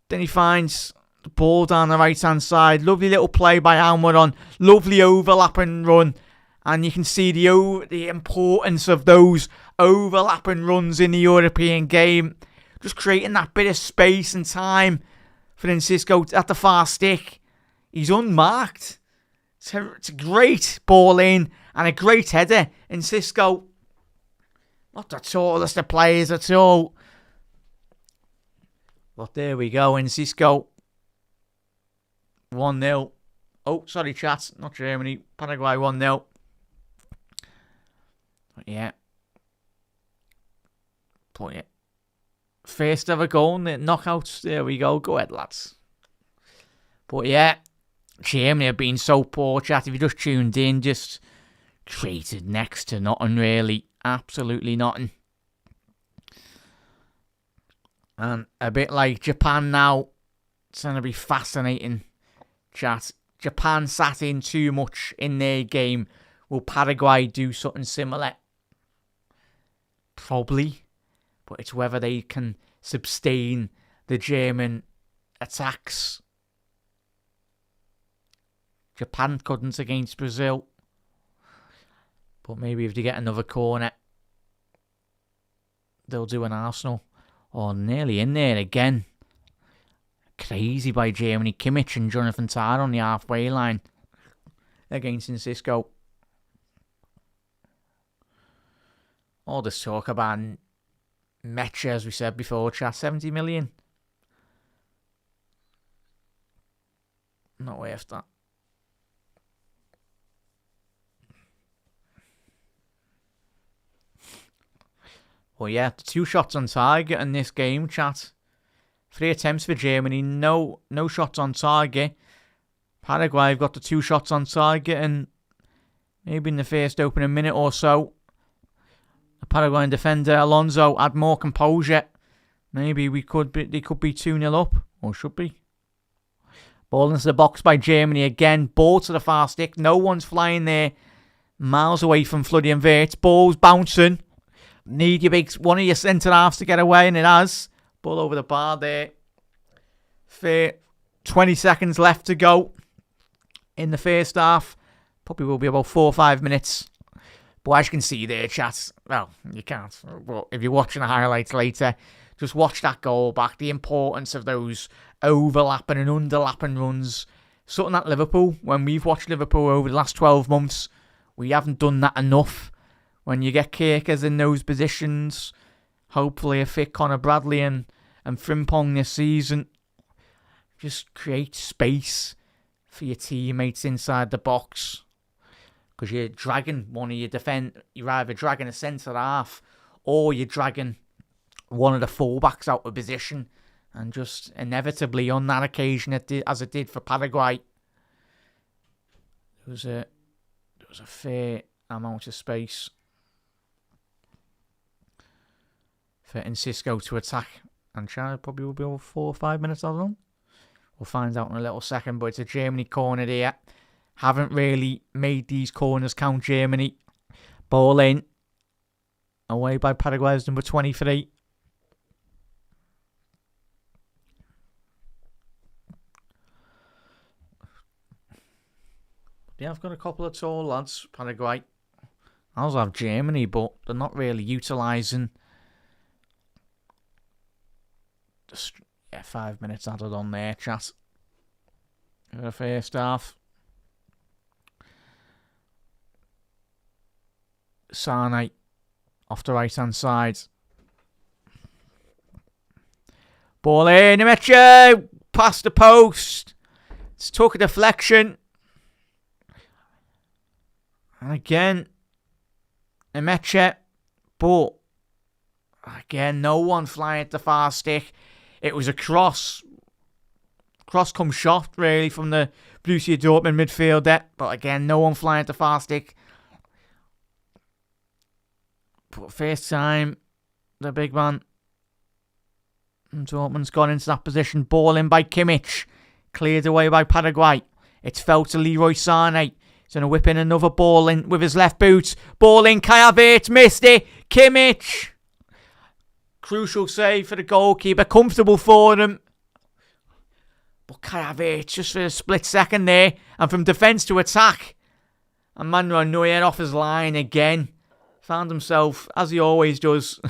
S1: Then he finds the ball down the right-hand side. Lovely little play by Almiron. Lovely overlapping run. And you can see the importance of those overlapping runs in the European game. Just creating that bit of space and time for Francisco at the far stick. He's unmarked. It's a great ball in and a great header. And Cisco, not the tallest of players at all. But there we go. And Cisco, 1-0. Oh, sorry, chat. Not Germany. Paraguay 1-0. But yeah. First ever goal in the knockouts. There we go. Go ahead, lads. But yeah. Germany have been so poor, chat. If you just tuned in, just created next to nothing, really. Absolutely nothing. And a bit like Japan now. It's going to be fascinating, chat. Japan sat in too much in their game. Will Paraguay do something similar? Probably. But it's whether they can sustain the German attacks. Japan couldn't against Brazil. But maybe if they get another corner, they'll do an Arsenal. Oh, nearly in there again. Crazy by Germany. Kimmich and Jonathan Tah on the halfway line against Cisco. All this talk about Mecha, as we said before, chat, 70 million. Not worth that. Well, yeah, 2 shots on target in this game, chat. 3 attempts for Germany, no shots on target. Paraguay have got the 2 shots on target, and maybe in the first opening minute or so, the Paraguayan defender Alonso had more composure. Maybe they could be 2-0 up, or should be. Ball into the box by Germany again. Ball to the far stick. No one's flying there. Miles away from Florian Wirtz. Ball's bouncing. Need one of your centre halves to get away, and it has. Ball over the bar there. 20 seconds left to go in the first half. Probably will be about 4 or 5 minutes. But as you can see there, chat, well, you can't. But if you're watching the highlights later, just watch that goal back. The importance of those overlapping and underlapping runs. Something at Liverpool, when we've watched Liverpool over the last 12 months, we haven't done that enough. when you get kickers in those positions, hopefully a fit Connor Bradley and Frimpong this season, just create space for your teammates inside the box. Because you're dragging one of your you're either dragging a centre half or you're dragging one of the fullbacks out of position. And just inevitably on that occasion, as it did for Paraguay, there was a fair amount of space for Cisco to attack. And China probably will be over 4 or 5 minutes, I don't know. We'll find out in a little second, but it's a Germany corner there. Haven't really made these corners count, Germany. Ball in. Away by Paraguay's number 23. Yeah, I've got a couple of tall lads, Paraguay. I also have Germany, but they're not really utilising. Just 5 minutes added on there, chat. For the first half. Sane off the right hand side. Ball in, Imeche, past the post. It's took a deflection. And again, Imeche, but again, no one flying at the far stick. It was a cross come shot, really, from the Borussia Dortmund midfielder. But again, no one flying at the far stick. But first time, the big man Dortmund's gone into that position. Ball in by Kimmich. Cleared away by Paraguay. It's fell to Leroy Sané. He's going to whip in another ball in with his left boot. Ball in, Kai Havertz missed it. Kimmich. Crucial save for the goalkeeper. Comfortable for him. But Kai Havertz, just for a split second there. And from defence to attack. And Manuel Neuer off his line again. Found himself, as he always does.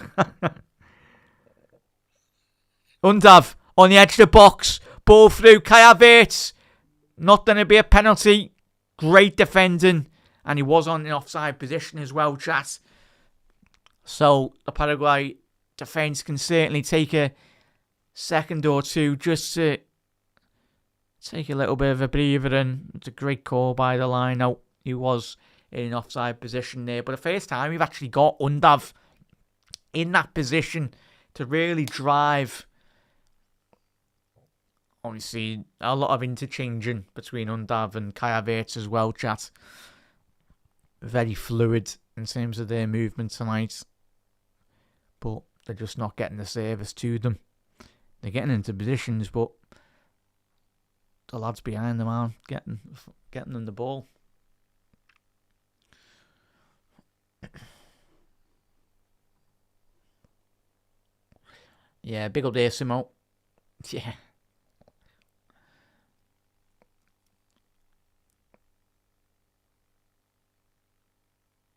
S1: Undav on the edge of the box. Ball through. Kai Havertz. Not going to be a penalty. Great defending. And he was on the offside position as well, chat. So the Paraguay defence can certainly take a second or two just to take a little bit of a breather. And it's a great call by the line out. He was in an offside position there. But the first time we've actually got Undav in that position to really drive. Obviously, a lot of interchanging between Undav and Kai Havertz as well, chat. Very fluid in terms of their movement tonight. But they're just not getting the service to them. They're getting into positions, but the lads behind them aren't getting them the ball. Yeah, big up there, Simo. Yeah.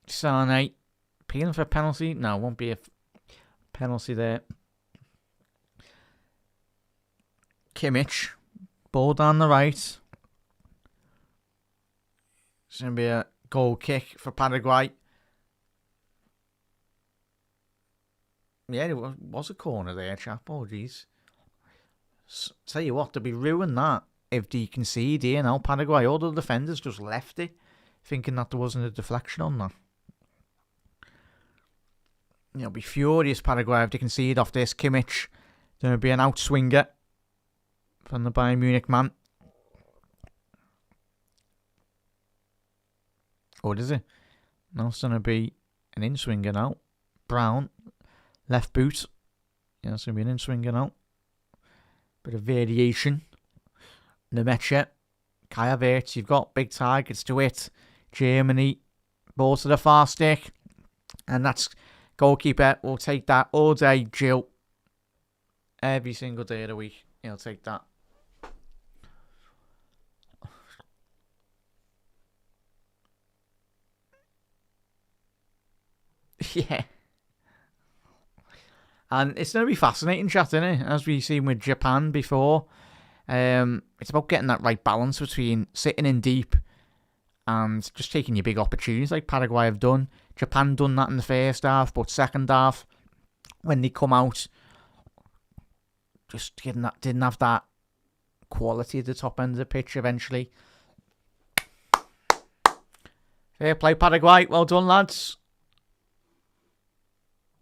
S1: Sane, appealing for a penalty. No, won't be a penalty there. Kimmich, ball down the right. It's going to be a goal kick for Paraguay. Yeah, it was a corner there, chap. Oh, jeez. Tell you what, they'd be ruined that if they concede here now. Paraguay, all the defenders just left it, thinking that there wasn't a deflection on that. It'll be furious, Paraguay, if they concede off this. Kimmich, there'll be an outswinger from the Bayern Munich man. What is it? No, it's going to be an in-swinger now. Brown, left boot. Yeah, it's going to be an in-swinger now. Bit of variation. Nemecha, Kai Havertz, you've got big targets to hit. Germany, ball to the far stick. And that's goalkeeper will take that all day, Jill. Every single day of the week, he'll take that. Yeah. And it's going to be fascinating, chat, isn't it? As we've seen with Japan before. It's about getting that right balance between sitting in deep and just taking your big opportunities like Paraguay have done. Japan done that in the first half, but second half, when they come out, just didn't have that quality at the top end of the pitch eventually. Fair play, Paraguay. Well done, lads.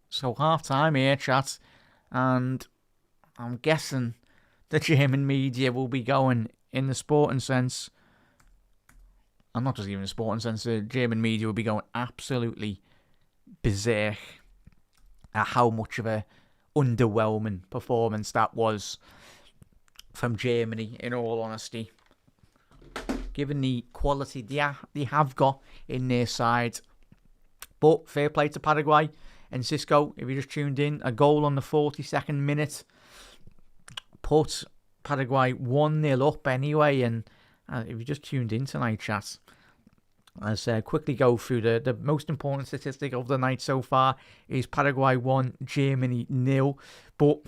S1: So half-time here, chat. And I'm guessing the German media will be going in the sporting sense. And not just even the sporting sense. The German media will be going absolutely berserk at how much of a underwhelming performance that was from Germany, in all honesty. Given the quality they have got in their side. But fair play to Paraguay. And Cisco, if you just tuned in, a goal on the 42nd minute put Paraguay 1-0 up anyway. And if you just tuned in tonight, chat, let's quickly go through the most important statistic of the night so far is Paraguay 1, Germany 0. But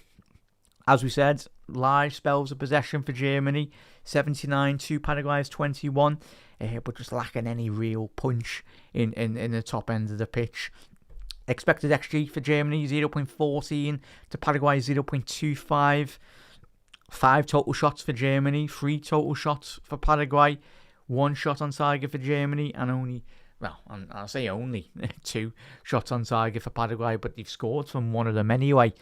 S1: as we said, large spells of possession for Germany, 79 to Paraguay's 21, but just lacking any real punch in the top end of the pitch. Expected XG for Germany, 0.14 to Paraguay, 0.25. 5 total shots for Germany, 3 total shots for Paraguay, 1 shot on target for Germany, and I'll say only 2 shots on target for Paraguay, but they've scored from one of them anyway.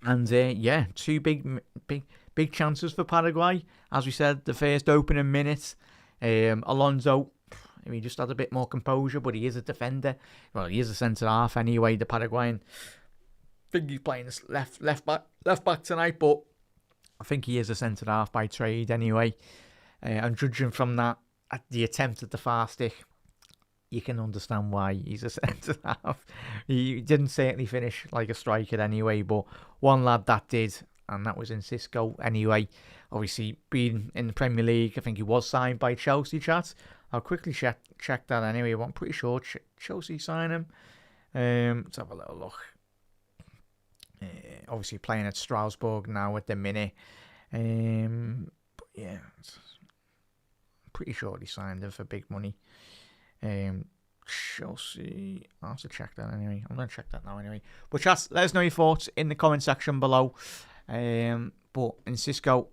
S1: And 2 big chances for Paraguay. As we said, the first opening minute, Alonso, he just had a bit more composure, but he is a defender. Well, he is a centre half anyway, the Paraguayan. I think he's playing left back tonight, but I think he is a centre half by trade anyway. And judging from that, at the attempt at the far stick, you can understand why he's a centre half. He didn't certainly finish like a striker anyway, but one lad that did, and that was in Cisco anyway. Obviously, being in the Premier League, I think he was signed by Chelsea, chat. I'll quickly check that anyway, but I'm pretty sure Chelsea signed him. Let's have a little look. Obviously playing at Strasbourg now at the minute. But yeah, pretty sure he signed him for big money. Chelsea, I'll have to check that anyway. I'm going to check that now anyway. But chat, let us know your thoughts in the comment section below. But in Cisco,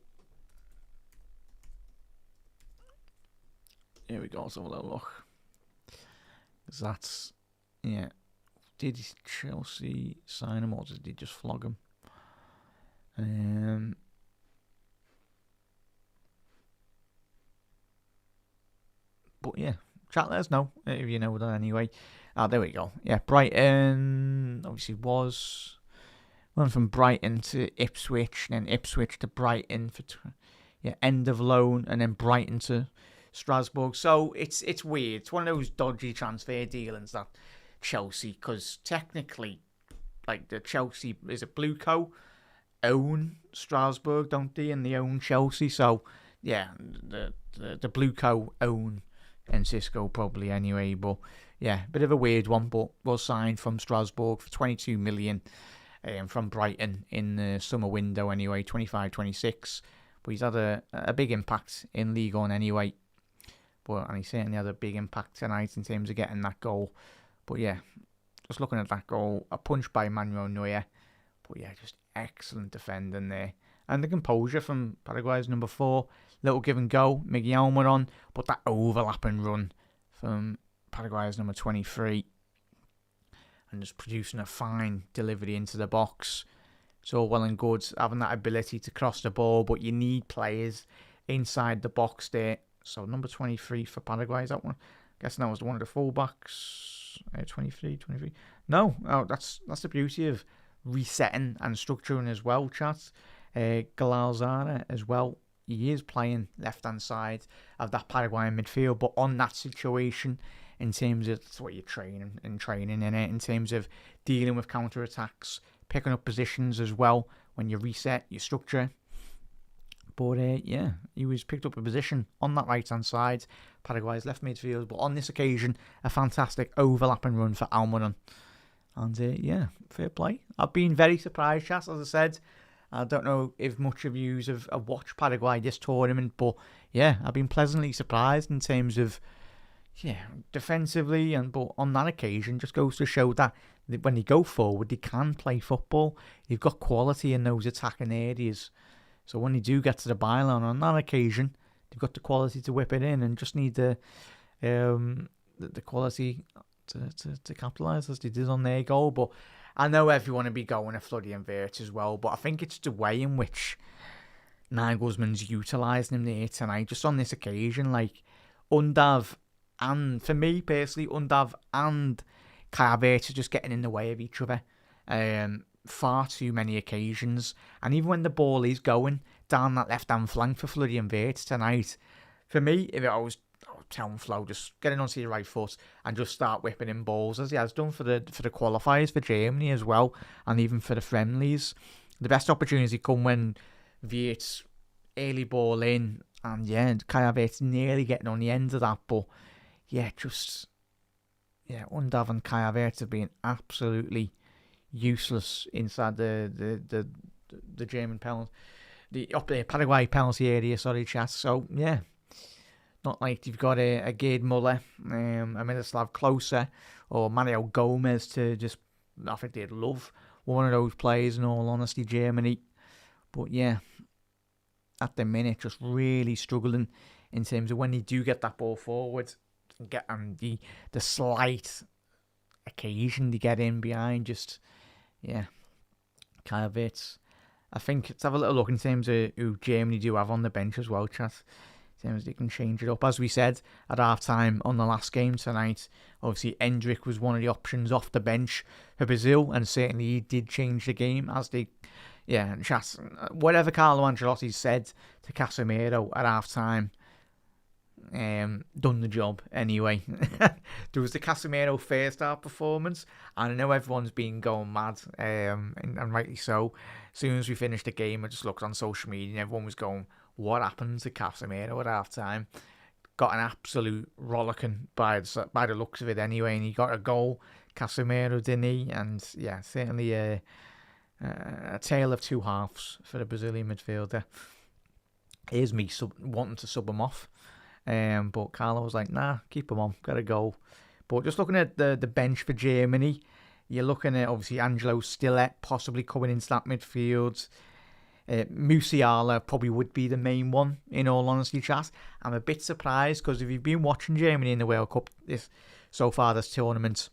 S1: here we go, let's have a little look. That's, yeah. Did Chelsea sign him or did they just flog him? But yeah, chat, let us know if you know that anyway. There we go. Yeah, Brighton obviously went from Brighton to Ipswich, then Ipswich to Brighton for end of loan, and then Brighton to Strasbourg. So it's weird. It's one of those dodgy transfer dealings that Chelsea, because technically, like the Chelsea, is it Blue Co? Own Strasbourg, don't they? And they own Chelsea. So yeah, the Blue Co own Cisco probably anyway. But yeah, bit of a weird one, but was signed from Strasbourg for 22 million from Brighton in the summer window anyway, 25-26. But he's had a big impact in Ligue 1 anyway. And he certainly had a big impact tonight in terms of getting that goal. But yeah, just looking at that goal, a punch by Manuel Neuer. But yeah, just excellent defending there. And the composure from Paraguay's number 4. Little give and go, Miguel Almiron. But that overlapping run from Paraguay's number 23. And just producing a fine delivery into the box. It's all well and good having that ability to cross the ball, but you need players inside the box there. So number 23 for Paraguay, is that one? I guess that was one of the fullbacks. 23. No, that's the beauty of resetting and structuring as well, chat. Galazara as well. He is playing left-hand side of that Paraguayan midfield, but on that situation, in terms of that's what you're training in it, in terms of dealing with counter-attacks, picking up positions as well when you reset your structure. But yeah, he was picked up a position on that right-hand side, Paraguay's left midfield. But on this occasion, a fantastic overlapping run for Almiron. And yeah, fair play. I've been very surprised, chat, as I said. I don't know if much of you have watched Paraguay this tournament, but yeah, I've been pleasantly surprised in terms of yeah, defensively, but on that occasion, just goes to show that when they go forward, they can play football. They've got quality in those attacking areas. So when they do get to the byline on that occasion, they've got the quality to whip it in, and just need the quality to capitalise as they did on their goal. But I know everyone will be going at Florian Wirtz as well, but I think it's the way in which Nagelsmann's utilising him there tonight, just on this occasion. Like, Undav, and for me personally, Undav and Kai Havertz are just getting in the way of each other. Far too many occasions. And even when the ball is going down that left-hand flank for Florian Wirtz tonight, for me, if I was telling Flo, just get in onto your right foot and just start whipping in balls, as he has done for the qualifiers for Germany as well, and even for the friendlies. The best opportunity come when Wirtz early ball in, and Kai Havertz nearly getting on the end of that, but Undav and Kai Havertz have been absolutely useless inside the German penalty, the Paraguay penalty area. Sorry, chat. So not like you've got a Gerd Muller, a Miroslav Klose, or Mario Gomez to just. I think they'd love one of those players. In all honesty, Germany, but at the minute, just really struggling in terms of when they do get that ball forward, get the slight occasion to get in behind. Just Kai Havertz. I think let's have a little look in terms of who Germany do have on the bench as well, chat. In terms of they can change it up. As we said at half time on the last game tonight, obviously Endrick was one of the options off the bench for Brazil, and certainly he did change the game as they. Chat. Whatever Carlo Ancelotti said to Casemiro at half time, done the job anyway. There was the Casemiro first half performance, and I know everyone's been going mad, and rightly so. As soon as we finished the game, I just looked on social media and everyone was going, what happened to Casemiro at half time? Got an absolute rollicking by the looks of it anyway, and he got a goal, Casemiro, didn't he? And certainly a tale of two halves for the Brazilian midfielder. Here's me wanting to sub him off. But Carlo was like, nah, keep him on, got a goal. But just looking at the bench for Germany, you're looking at obviously Angelo Stiller possibly coming into that midfield. Musiala probably would be the main one, in all honesty, chat. I'm a bit surprised because if you've been watching Germany in the World Cup this tournament,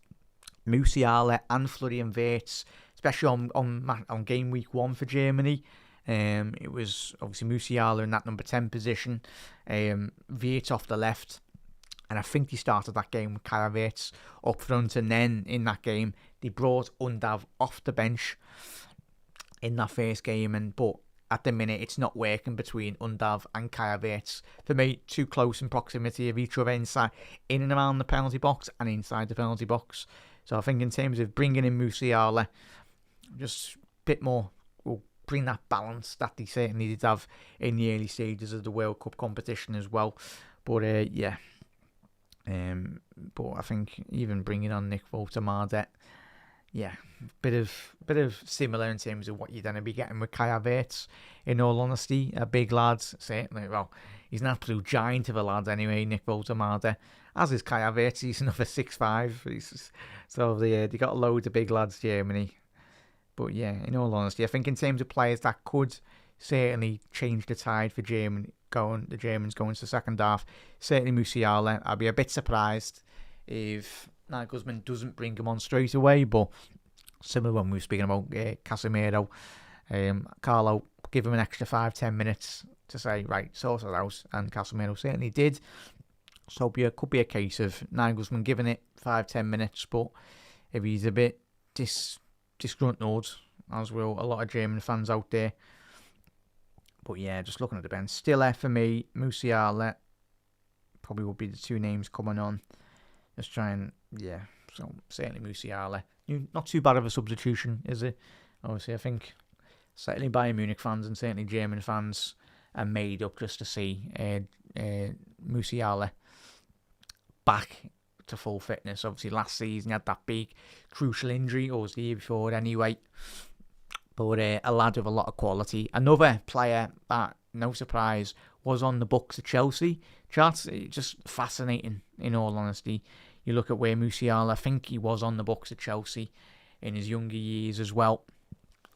S1: Musiala and Florian Wirtz, especially on game week 1 for Germany, it was obviously Musiala in that number 10 position, Wirtz off the left, and I think he started that game with Kai Havertz up front, and then in that game they brought Undav off the bench in that first game, but at the minute it's not working between Undav and Kai Havertz. For me, too close in proximity of each other inside, in and around the penalty box and inside the penalty box. So I think in terms of bringing in Musiala, just a bit more, will bring that balance that they certainly did have in the early stages of the World Cup competition as well. But but I think even bringing on Nick Wolter-Mardet, bit of similar in terms of what you're going to be getting with Kai Havertz. In all honesty, a big lad, certainly. Well, he's an absolute giant of a lad anyway, Nick Wolter-Mardet. As is Kai Havertz, he's another 6'5". So they got a load of big lads, Germany. But in all honesty, I think in terms of players that could certainly change the tide for Germany, the Germans going to the second half, certainly Musiala. I'd be a bit surprised if Nagelsmann doesn't bring him on straight away, but similar when we were speaking about Casemiro, Carlo, give him an extra 5-10 minutes to say, right, sort it out, and Casemiro certainly did. So it could be a case of Nagelsmann giving it 5-10 minutes, but if he's a bit disgruntled, as will a lot of German fans out there. But just looking at the bench, Stiller for me, Musiala probably would be the two names coming on. Just trying, so certainly Musiala. Not too bad of a substitution, is it? Obviously, I think certainly Bayern Munich fans and certainly German fans are made up just to see Musiala back to full fitness. Obviously, last season he had that big crucial injury, or was the year before anyway. But a lad with a lot of quality. Another player that, no surprise, was on the books at Chelsea. Chat, just fascinating, in all honesty. You look at where Musiala, I think he was on the books at Chelsea in his younger years as well.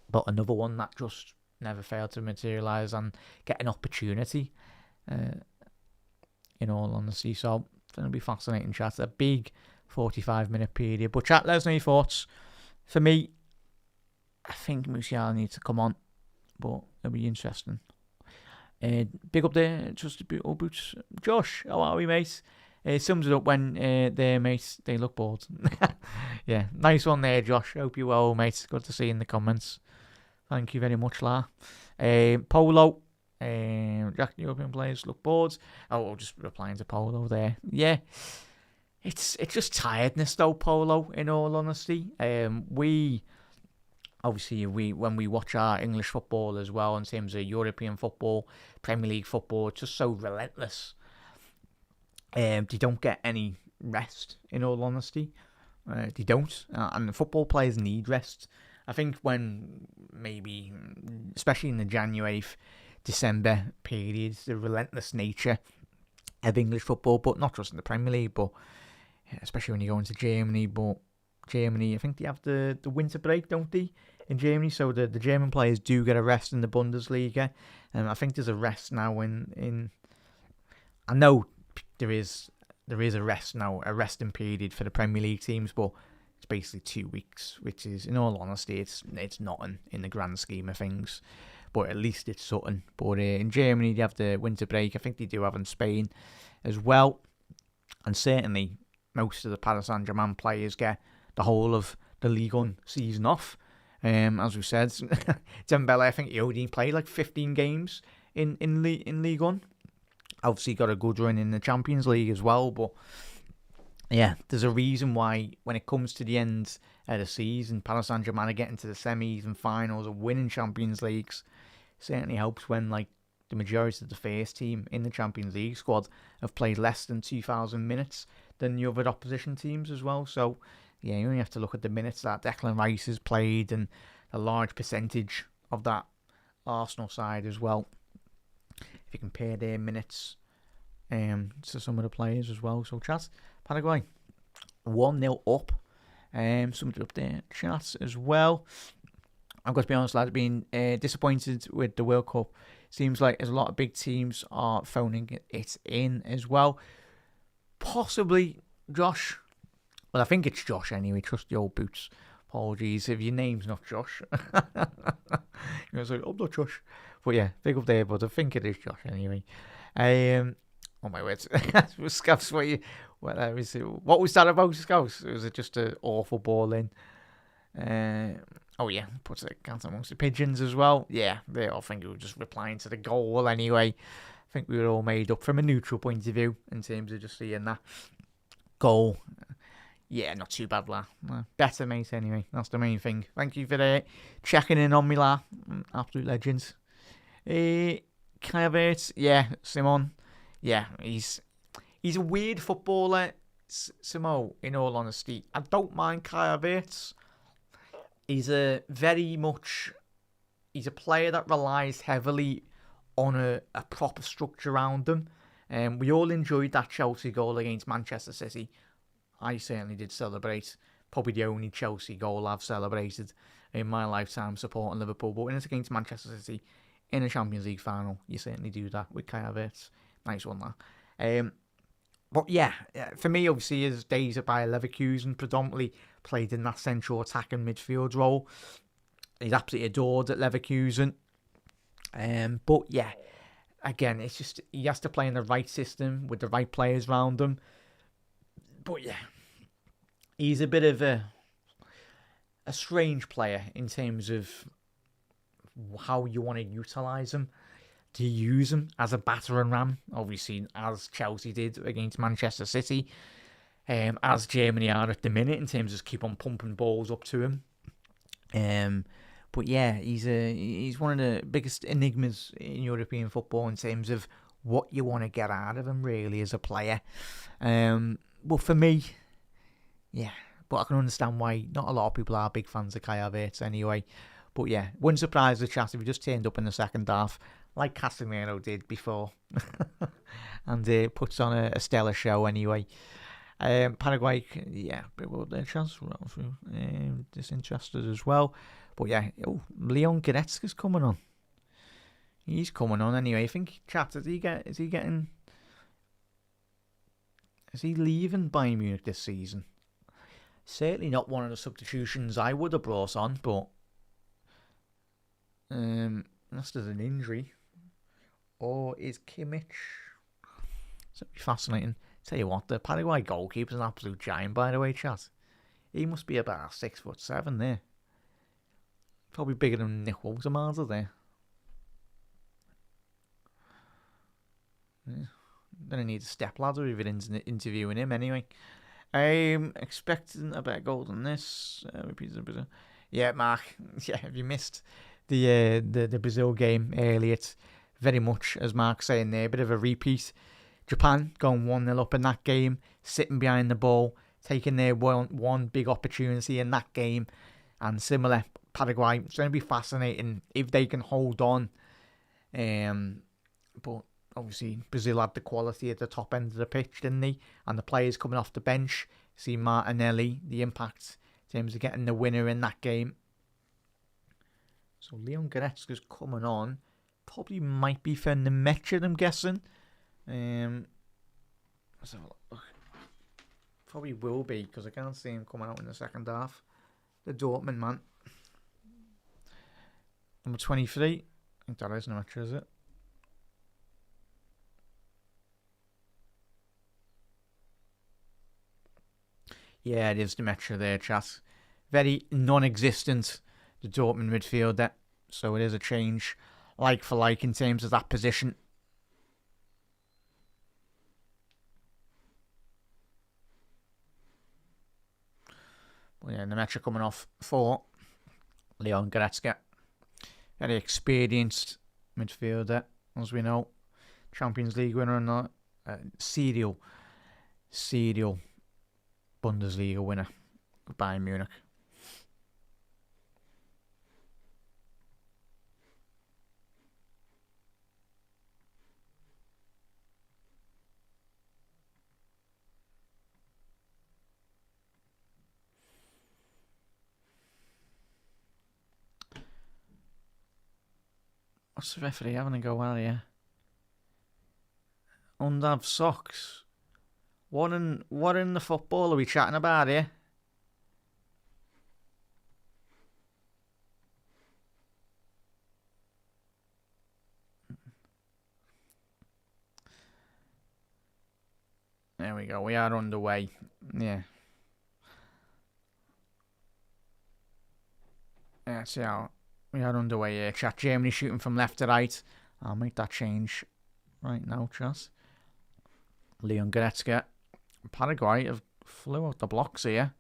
S1: But another one that just never failed to materialise and get an opportunity, in all honesty. So it's going to be fascinating, chat. A big 45-minute period. But chat, let us know your thoughts. For me, I think Musiala needs to come on, but it'll be interesting. Big up there, just a bit old boots. Josh, how are we, mate? Sums it up when their mates, they look bored. Yeah, nice one there, Josh. Hope you're well, mate. Good to see you in the comments. Thank you very much, La. Polo, Jack, European players look bored. Oh, just replying to Polo there. Yeah, it's just tiredness though, Polo, in all honesty. We when we watch our English football as well, in terms of European football, Premier League football, it's just so relentless. They don't get any rest, in all honesty. They don't. And the football players need rest. I think when maybe, especially in the January, December period, the relentless nature of English football, but not just in the Premier League, but especially when you go into Germany. But Germany, I think they have the winter break, don't they, in Germany? So the German players do get a rest in the Bundesliga. I think there's a rest now in I know there is a rest now, a resting period for the Premier League teams, but it's basically 2 weeks, which is, in all honesty, it's nothing in the grand scheme of things. But at least it's something. But in Germany, they have the winter break. I think they do have in Spain as well. And certainly, most of the Paris Saint-Germain players get the whole of the Ligue 1 season off. As we said, Dembele, I think he only played like 15 games in Ligue 1. Obviously got a good run in the Champions League as well, but yeah, there's a reason why when it comes to the end of the season, Paris Saint-Germain are getting to the semis and finals and winning Champions Leagues. Certainly helps when like the majority of the first team in the Champions League squad have played less than 2,000 minutes than the other opposition teams as well. So yeah, you only have to look at the minutes that Declan Rice has played and a large percentage of that Arsenal side as well. If you compare their minutes to some of the players as well. So chat, Paraguay 1-0 up. Somebody up there, chat as well. I've got to be honest, lads, being disappointed with the World Cup. Seems like there's a lot of big teams are phoning it in as well. Possibly Josh. Well, I think it's Josh anyway. Trust the old boots. Apologies if your name's not Josh. You're like, I'm not Josh. But yeah, big up there, but I think it is Josh anyway. Oh my words. Scouse, what was that about, Scouse? Was it just an awful ball in? Oh yeah, puts it can't amongst the pigeons as well. Yeah, they all think we were just replying to the goal anyway. I think we were all made up from a neutral point of view in terms of just seeing that goal. Yeah, not too bad, La. Better, mate, anyway. That's the main thing. Thank you for checking in on me, La. Absolute legends. Kai Havertz, yeah, Simon. Yeah, he's a weird footballer, Simo, in all honesty. I don't mind Kai Havertz. He's a player that relies heavily on a proper structure around him. We all enjoyed that Chelsea goal against Manchester City. I certainly did celebrate. Probably the only Chelsea goal I've celebrated in my lifetime supporting Liverpool. But when it's against Manchester City in a Champions League final, you certainly do that with Kai Havertz. Nice one, that. But yeah, for me, obviously, his days at Bayer Leverkusen predominantly played in that central attacking midfield role. He's absolutely adored at Leverkusen. But yeah, again, it's just he has to play in the right system with the right players around him. But yeah, he's a bit of a strange player in terms of how you want to utilise him. To use him as a battering ram, obviously, as Chelsea did against Manchester City, as Germany are at the minute in terms of keep on pumping balls up to him. But yeah, he's one of the biggest enigmas in European football in terms of what you want to get out of him really as a player. But for me, yeah, but I can understand why not a lot of people are big fans of Kai Havertz anyway. But yeah, wouldn't surprise the chat if he just turned up in the second half like Casemiro did before. And puts on a stellar show anyway. Paraguay, yeah, bit of their chance. Disinterested as well. But yeah, Leon Goretzka's coming on. He's coming on anyway. I think, chat, is he leaving Bayern Munich this season? Certainly not one of the substitutions I would have brought on, but unless there's an injury. Or is Kimmich? It's going to be fascinating. Tell you what, the Paraguay goalkeeper's an absolute giant, by the way, chat. He must be about 6'7" there. Probably bigger than Nick Woltermaster there. Yeah. Then I need a step ladder if you're interviewing him anyway. I'm expecting a better goal than this. Yeah, Mark. Yeah, have you missed the Brazil game earlier? It's very much, as Mark's saying there, a bit of a repeat. Japan going 1-0 up in that game, sitting behind the ball, taking their one big opportunity in that game. And similar, Paraguay. It's going to be fascinating if they can hold on. But obviously, Brazil had the quality at the top end of the pitch, didn't they? And the players coming off the bench. See Martinelli, the impact in terms of getting the winner in that game. So Leon Goretzka's coming on. Probably might be for Nemecha, I'm guessing. Let's have a look. Probably will be, because I can't see him coming out in the second half. The Dortmund man. Number 23. I think that is Nemecha, is it? Yeah, it is Nemecha there, chat. Very non-existent, the Dortmund midfielder. So it is a change, like for like, in terms of that position. Well, yeah, Nemecha coming off for Leon Goretzka. Very experienced midfielder, as we know. Champions League winner and not. Serial Bundesliga winner. Bayern Munich. What's the referee having a go at here? Undav socks. What in the football are we chatting about here? There we go. We are underway. Yeah. Yeah, see how we are underway here. Chat. Germany shooting from left to right. I'll make that change right now, chat. Leon Goretzka. Paraguay have flew out the blocks here.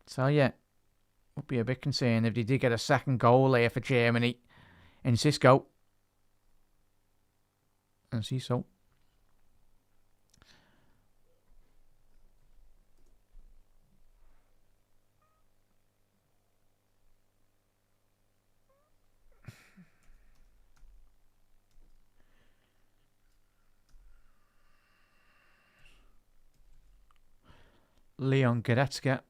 S1: Tell you, would be a bit concerned if they did get a second goal here for Germany. And Cisco. And see so. Leon Goretzka.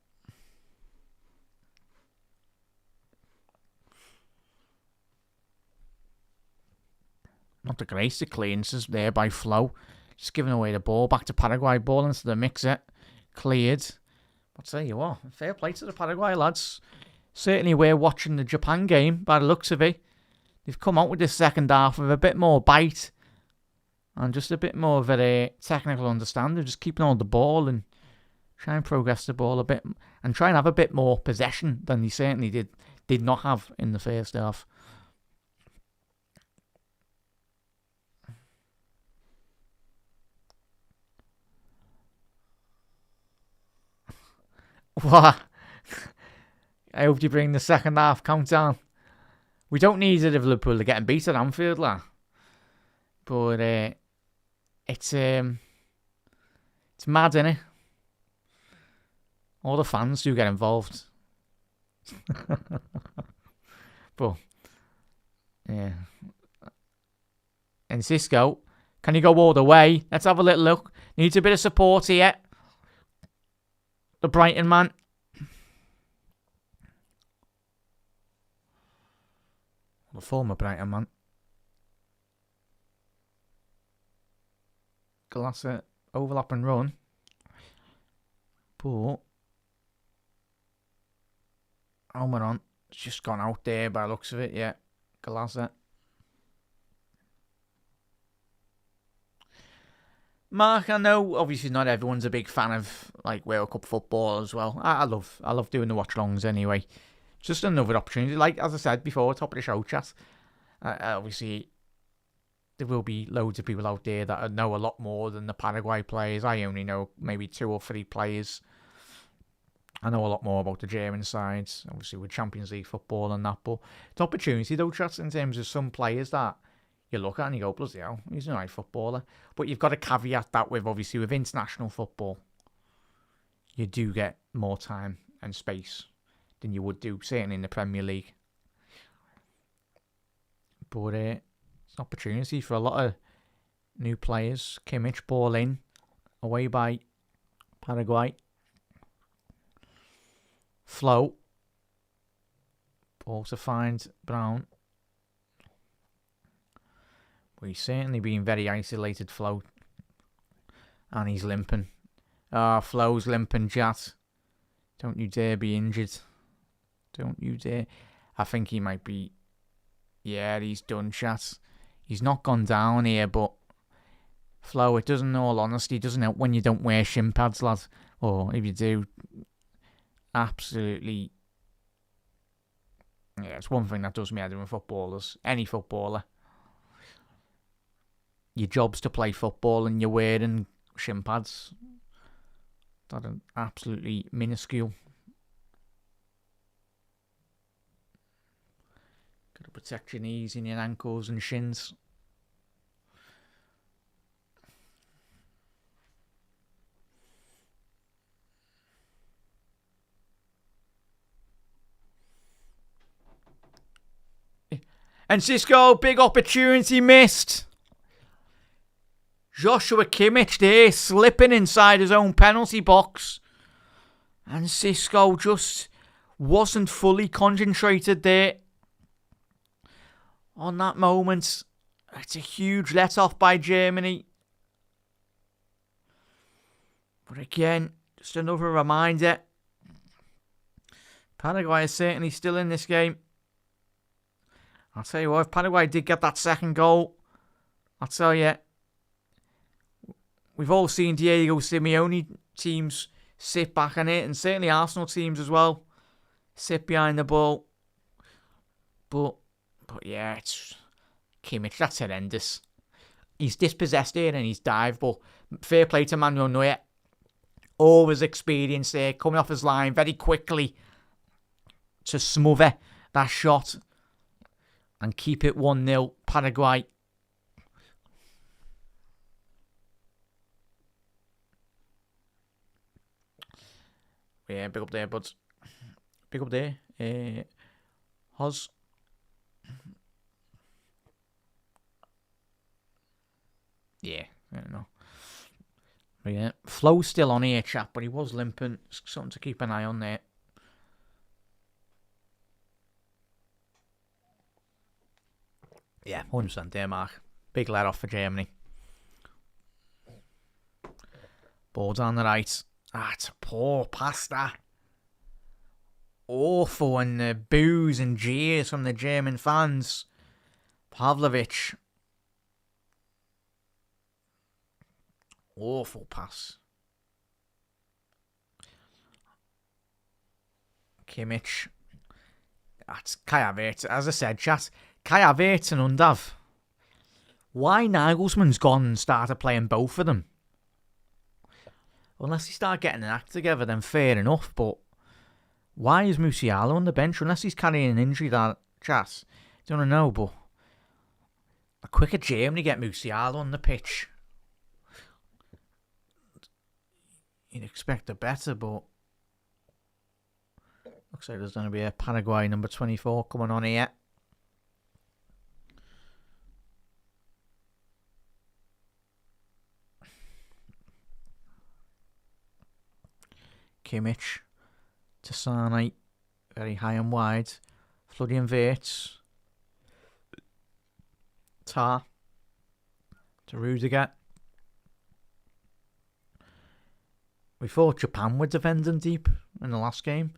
S1: Not the greatest of clearances there by Flo. Just giving away the ball. Back to Paraguay. Ball into the mixer. Cleared. But tell you what, fair play to the Paraguay lads. Certainly we're watching the Japan game by the looks of it. They've come out with this second half with a bit more bite. And just a bit more of a technical understanding. Just keeping on the ball and try and progress the ball a bit and try and have a bit more possession than he certainly did not have in the first half. What? I hope you bring the second half countdown. We don't need it if Liverpool are getting beat at Anfield, lad. But it's mad, innit? All the fans do get involved. But, yeah. And Cisco, can he go all the way? Let's have a little look. Needs a bit of support here. The Brighton man. The former Brighton man. Glasser, overlap and run. But Almiron, it's just gone out there by the looks of it, yeah. Glasser. Mark, I know obviously not everyone's a big fan of like World Cup football as well. I love doing the watch-alongs anyway. Just another opportunity. Like as I said before, top of the show chat. Obviously, there will be loads of people out there that know a lot more than the Paraguay players. I only know maybe 2 or 3 players. I know a lot more about the German sides, obviously with Champions League football and that. But it's opportunity though, chat, in terms of some players that you look at and you go, bloody hell, he's a nice footballer. But you've got to caveat that with, obviously, with international football, you do get more time and space than you would do, certainly in the Premier League. But it's an opportunity for a lot of new players. Kimmich, ball in, away by Paraguay. Flo. Ball to find Brown. But he's certainly been very isolated, Flo. And he's limping. Flo's limping, chat. Don't you dare be injured. Don't you dare. I think he might be... Yeah, he's done, chat. He's not gone down here, but... Flo, it doesn't, in all honesty, doesn't help when you don't wear shin pads, lad. Or if you do... Absolutely... Yeah, it's one thing that does me head in with footballers. Any footballer. Your job's to play football and you're wearing shin pads that are absolutely minuscule. Got to protect your knees and your ankles and shins. And Cisco, big opportunity missed. Joshua Kimmich there, slipping inside his own penalty box. And Cisco just wasn't fully concentrated there. On that moment, it's a huge let-off by Germany. But again, just another reminder. Paraguay is certainly still in this game. I'll tell you what, if Paraguay did get that second goal, I'll tell you, we've all seen Diego Simeone teams sit back on it, and certainly Arsenal teams as well sit behind the ball. But yeah, it's Kimmich, that's horrendous. He's dispossessed here and he's dived, but fair play to Manuel Neuer. Always experienced there, coming off his line very quickly to smother that shot and keep it 1-0 Paraguay. Yeah, big up there, buds. Big up there. Hoz. Yeah, I don't know. But yeah, Flo's still on here, chap, but he was limping. Something to keep an eye on there. Yeah, 100% there, Mark. Big let off for Germany. Ball down the right. It's a poor pass, that. Awful, and the boos and jeers from the German fans. Pavlovic. Awful pass. Kimmich. That's Kai Havertz. As I said, chat, Kai Havertz and Undav. Why Nagelsmann's gone and started playing both of them? Unless he start getting an act together, then fair enough. But why is Musiala on the bench? Unless he's carrying an injury, that chat. Don't know, but a quicker Germany get Musiala on the pitch. You'd expect a better, but looks like there's going to be a Paraguay number 24 coming on here. Kimmich to Sane. Very high and wide. Florian Wirtz. Tar. To Rudiger. We thought Japan were defending deep in the last game.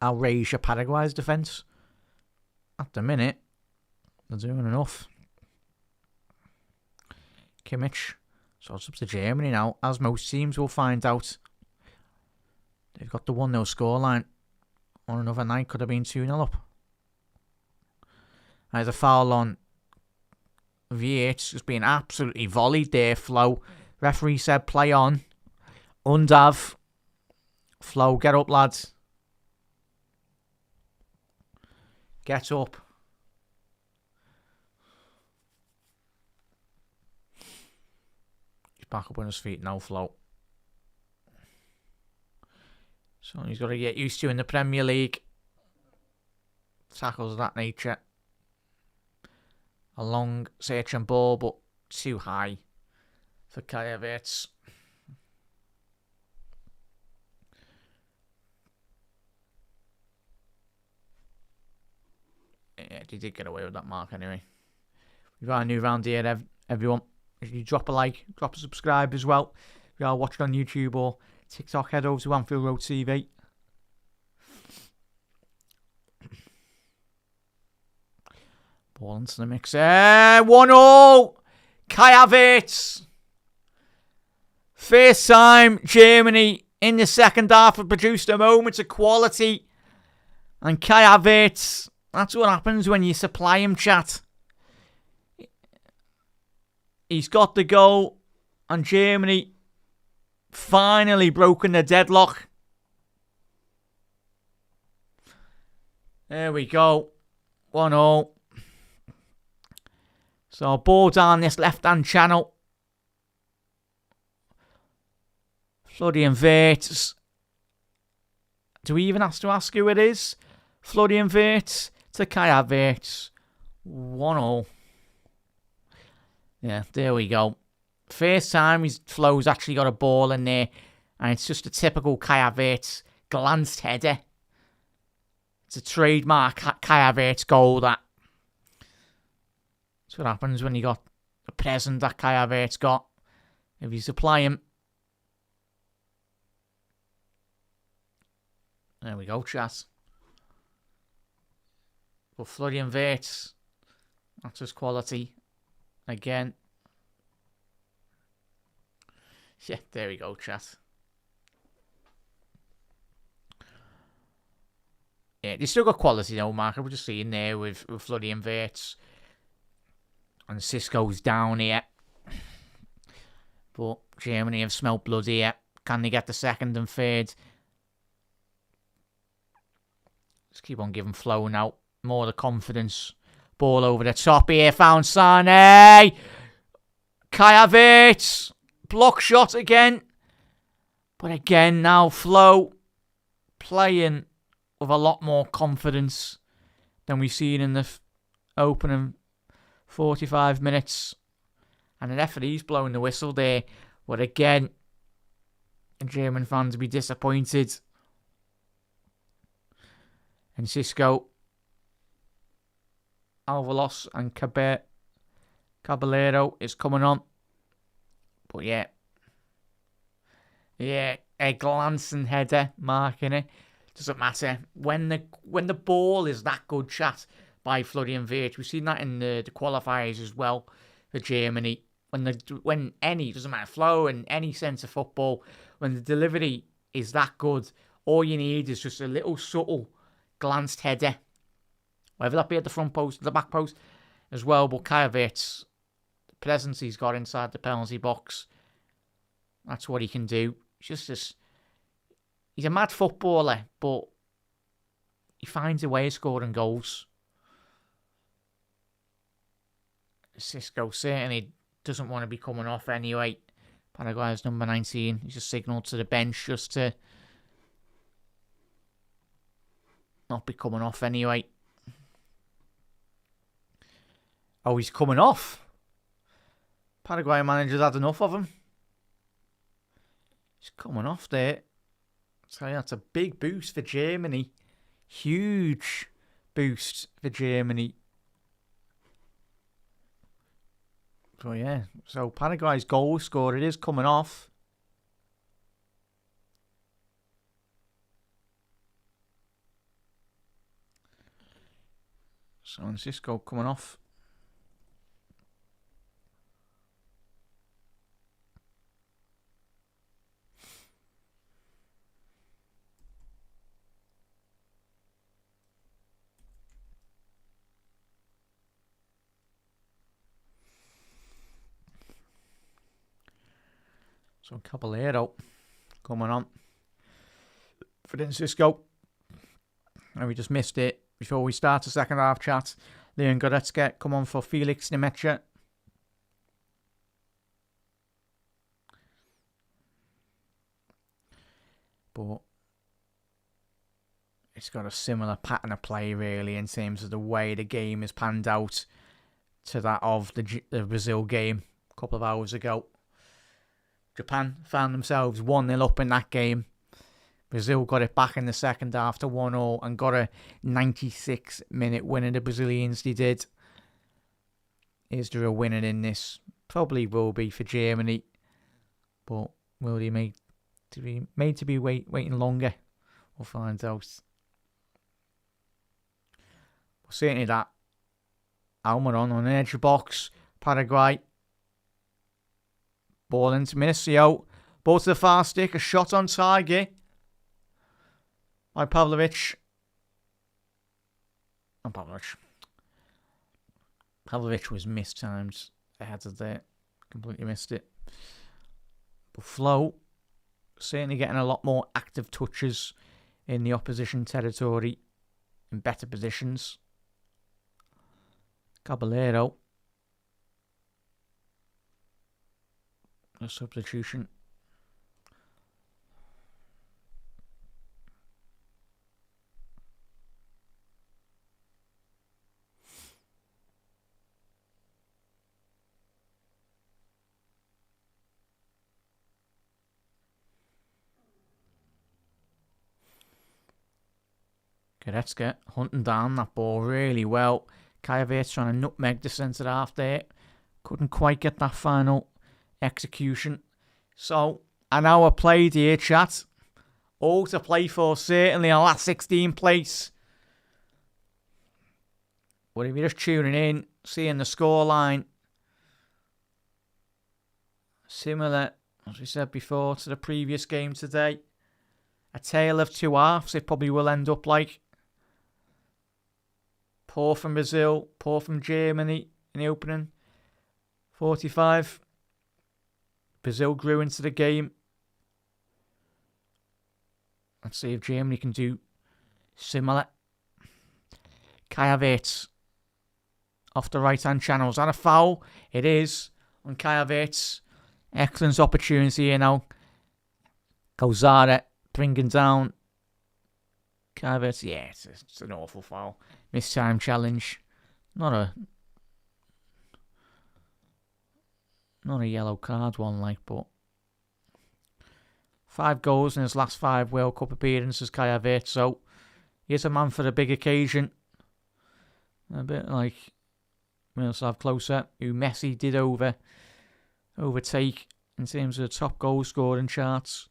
S1: Outrage Paraguay's defence. At the minute, they're doing enough. Kimmich. So it's up to Germany now, as most teams will find out. They've got the 1-0 scoreline. On another night, could have been 2-0 up. There's a foul on VH, just being absolutely volleyed there, Flo. Referee said play on. Undav. Flo, get up, lads. Get up. He's back up on his feet now, Flo. So he's got to get used to in the Premier League. Tackles of that nature. A long searching ball, but too high for Kai Havertz. Yeah, he did get away with that mark anyway. We've got a new round here, everyone. If you drop a like, drop a subscribe as well. If you are watching on YouTube or TikTok, head over to Anfield Road TV. Ball into the mix. 1-0. Kai Havertz. First time Germany in the second half have produced a moment of quality. And Kai Havertz, that's what happens when you supply him, chat. He's got the goal. And Germany finally broken the deadlock. There we go. 1-0. So ball down this left-hand channel. Florian Wirtz. Do we even have to ask who it is? Florian Wirtz to Kai Havertz. 1-0. Yeah, there we go. First time Flo's actually got a ball in there. And it's just a typical Kai Havertz glanced header. It's a trademark Kai Havertz goal, that. That's what happens when you got the present that Kai Havertz got. If you supply him. There we go, chat. But Florian Wirtz, that's his quality. Again. Yeah, there we go, chat. Yeah, they still got quality though, Mark. We're just seeing there with Florian Wirtz. And Cisco's down here. But Germany have smelt blood here. Can they get the second and third? Just keep on giving Flo now more the confidence. Ball over the top here. Found Sane. Kai Havertz. Block shot again. But again now Flo playing with a lot more confidence than we've seen in the opening 45 minutes. And the referee's blowing the whistle there. But again, the German fans will be disappointed. And Cisco, Alvalos and Caballero is coming on. But yeah. Yeah, a glancing header marking it. Doesn't matter. When the ball is that good, chat, by Florian Wirtz. We've seen that in the qualifiers as well for Germany. When any, doesn't matter, flow and any sense of football, when the delivery is that good, all you need is just a little subtle glanced header. Whether that be at the front post, the back post as well. But Kai Havertz, the presence he's got inside the penalty box, that's what he can do. He's a mad footballer, but he finds a way of scoring goals. Cisco certainly doesn't want to be coming off anyway. Paraguay's number 19. He's just signalled to the bench just to not be coming off anyway. Oh, he's coming off. Paraguay manager's had enough of him. He's coming off there. So that's a big boost for Germany. Huge boost for Germany. So yeah, so Paraguay's goal scored, it is coming off. So Francisco coming off. So Caballero coming on for Francisco. And we just missed it before we start the second half chat. Leon Goretzka come on for Felix Nemecha. But it's got a similar pattern of play, really, in terms of the way the game is panned out to that of the Brazil game a couple of hours ago. Japan found themselves 1-0 up in that game. Brazil got it back in the second half to 1-0 and got a 96-minute winner. The Brazilians, they did. Is there a winner in this? Probably will be for Germany. But will they made to be waiting longer? We'll find out. But certainly that Almiron on the edge of the box. Paraguay. Ball into Minicio. Ball to the far stick. A shot on target by Pavlovic. And Pavlovic was mistimed ahead of there. Completely missed it. But Flo certainly getting a lot more active touches in the opposition territory in better positions. Caballero. A substitution. Goretzka hunting down that ball really well. Kajevic trying to nutmeg the centre half there. Couldn't quite get that final execution. So, an hour played here, chat. All to play for, certainly our last 16 place. But if you're just tuning in, seeing the scoreline, similar, as we said before, to the previous game today. A tale of two halves, it probably will end up like. Poor from Brazil, poor from Germany in the opening 45. Brazil grew into the game. Let's see if Germany can do similar. Kajevic off the right-hand channel. Is that a foul? It is on Kajevic. Excellent opportunity here now. Kozara bringing down Kajevic. Yeah, it's an awful foul. Missed time challenge. Not a yellow card one, like, but 5 goals in his last 5 World Cup appearances, Kajevic, so he's a man for the big occasion. A bit like Miroslav Klose, who Messi did overtake in terms of the top goal scoring charts.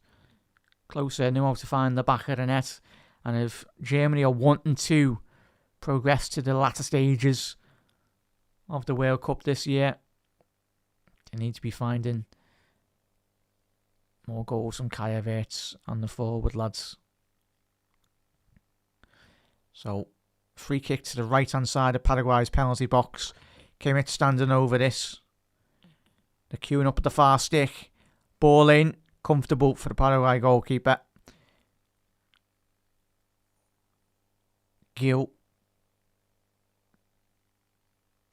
S1: Klose knew how to find the back of the net, and if Germany are wanting to progress to the latter stages of the World Cup this year, they need to be finding more goals from Kajevic on the forward, lads. So, free kick to the right-hand side of Paraguay's penalty box. Kimmich standing over this. They're queuing up at the far stick. Ball in. Comfortable for the Paraguay goalkeeper. Gil.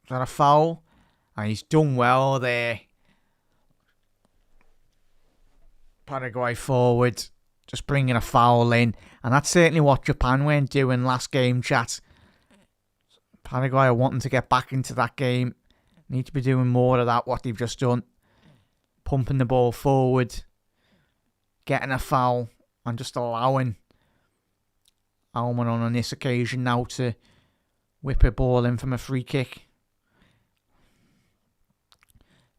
S1: Is that a foul? And he's done well there. Paraguay forward, just bringing a foul in. And that's certainly what Japan weren't doing last game, chat. Paraguay are wanting to get back into that game. Need to be doing more of that, what they've just done. Pumping the ball forward. getting a foul and just allowing Alman on this occasion now to whip a ball in from a free kick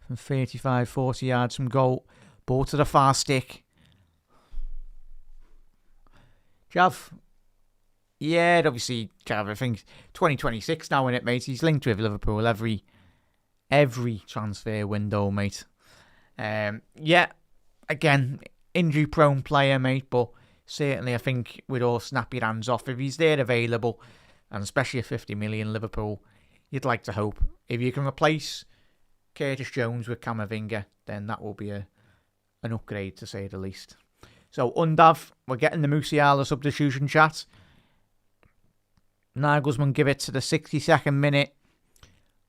S1: from 35, 40 yards from goal. Ball to the far stick. Jav. Yeah, obviously, Jav, I think 2026 now, innit, mate? He's linked with Liverpool every transfer window, mate. Yeah, again, injury-prone player, mate, but certainly I think we'd all snap your hands off if he's there available, and especially at 50 million Liverpool, you'd like to hope. If you can replace Curtis Jones with Camavinga, then that will be an upgrade, to say the least. So, Undav, we're getting the Musiala substitution chat. Nagelsmann give it to the 62nd minute,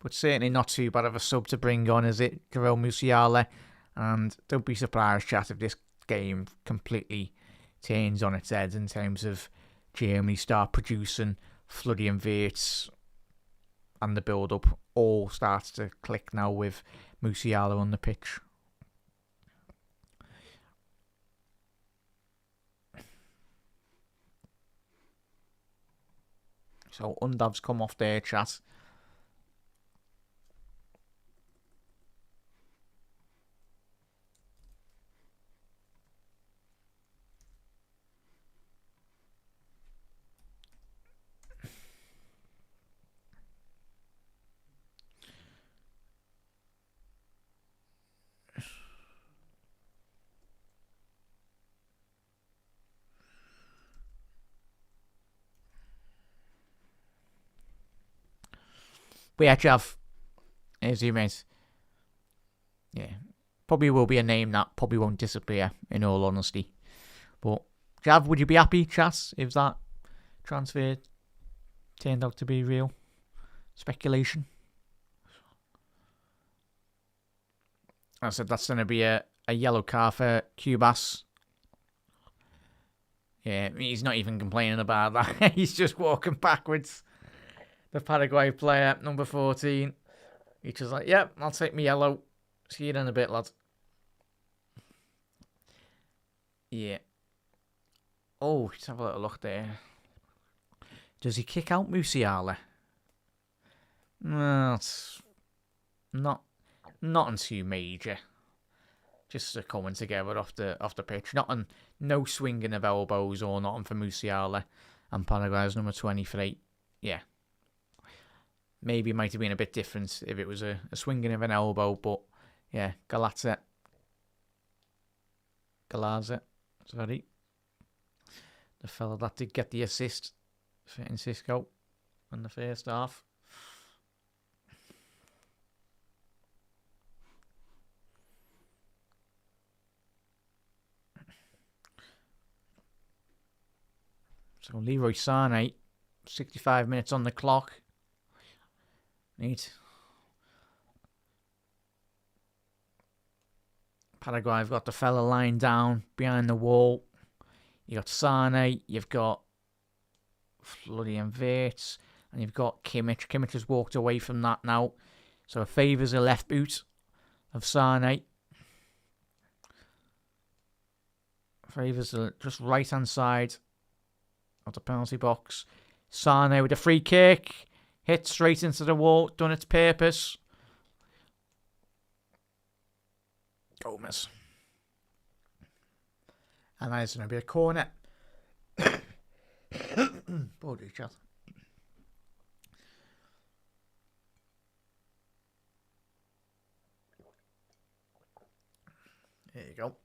S1: but certainly not too bad of a sub to bring on, is it? Jerome Musiala. And don't be surprised, chat, if this game completely turns on its head in terms of Germany start producing Florian Wirtz, and the build-up all starts to click now with Musiala on the pitch. So Undav's come off there, chat. But yeah, Jav, here's you, mate. Yeah, probably will be a name that probably won't disappear, in all honesty. But Jav, would you be happy, chat, if that transfer turned out to be real? Speculation. I said that's going to be a yellow card for Cubas. Yeah, he's not even complaining about that. He's just walking backwards. The Paraguay player, number 14. He's just like, yep, I'll take me yellow. See you in a bit, lad. Yeah. Oh, let's have a little look there. Does he kick out Musiala? No, it's nothing too major. Just coming together off the pitch. No swinging of elbows or nothing for Musiala. And Paraguay's number 23. Yeah. Maybe it might have been a bit different if it was a swinging of an elbow, but yeah, Galazet. Sorry. The fella that did get the assist for Cisco in the first half. So Leroy Sané, 65 minutes on the clock. Neat. Paraguay have got the fella lying down behind the wall. You got Sané, you've got Florian Wirtz, and you've got Kimmich. Kimmich has walked away from that now. So it favours the left boot of Sané. Favours the just right hand side of the penalty box. Sané with a free kick. Hit straight into the wall. Done its purpose. Gomez. And that is going to be a corner. Body chat. There you go.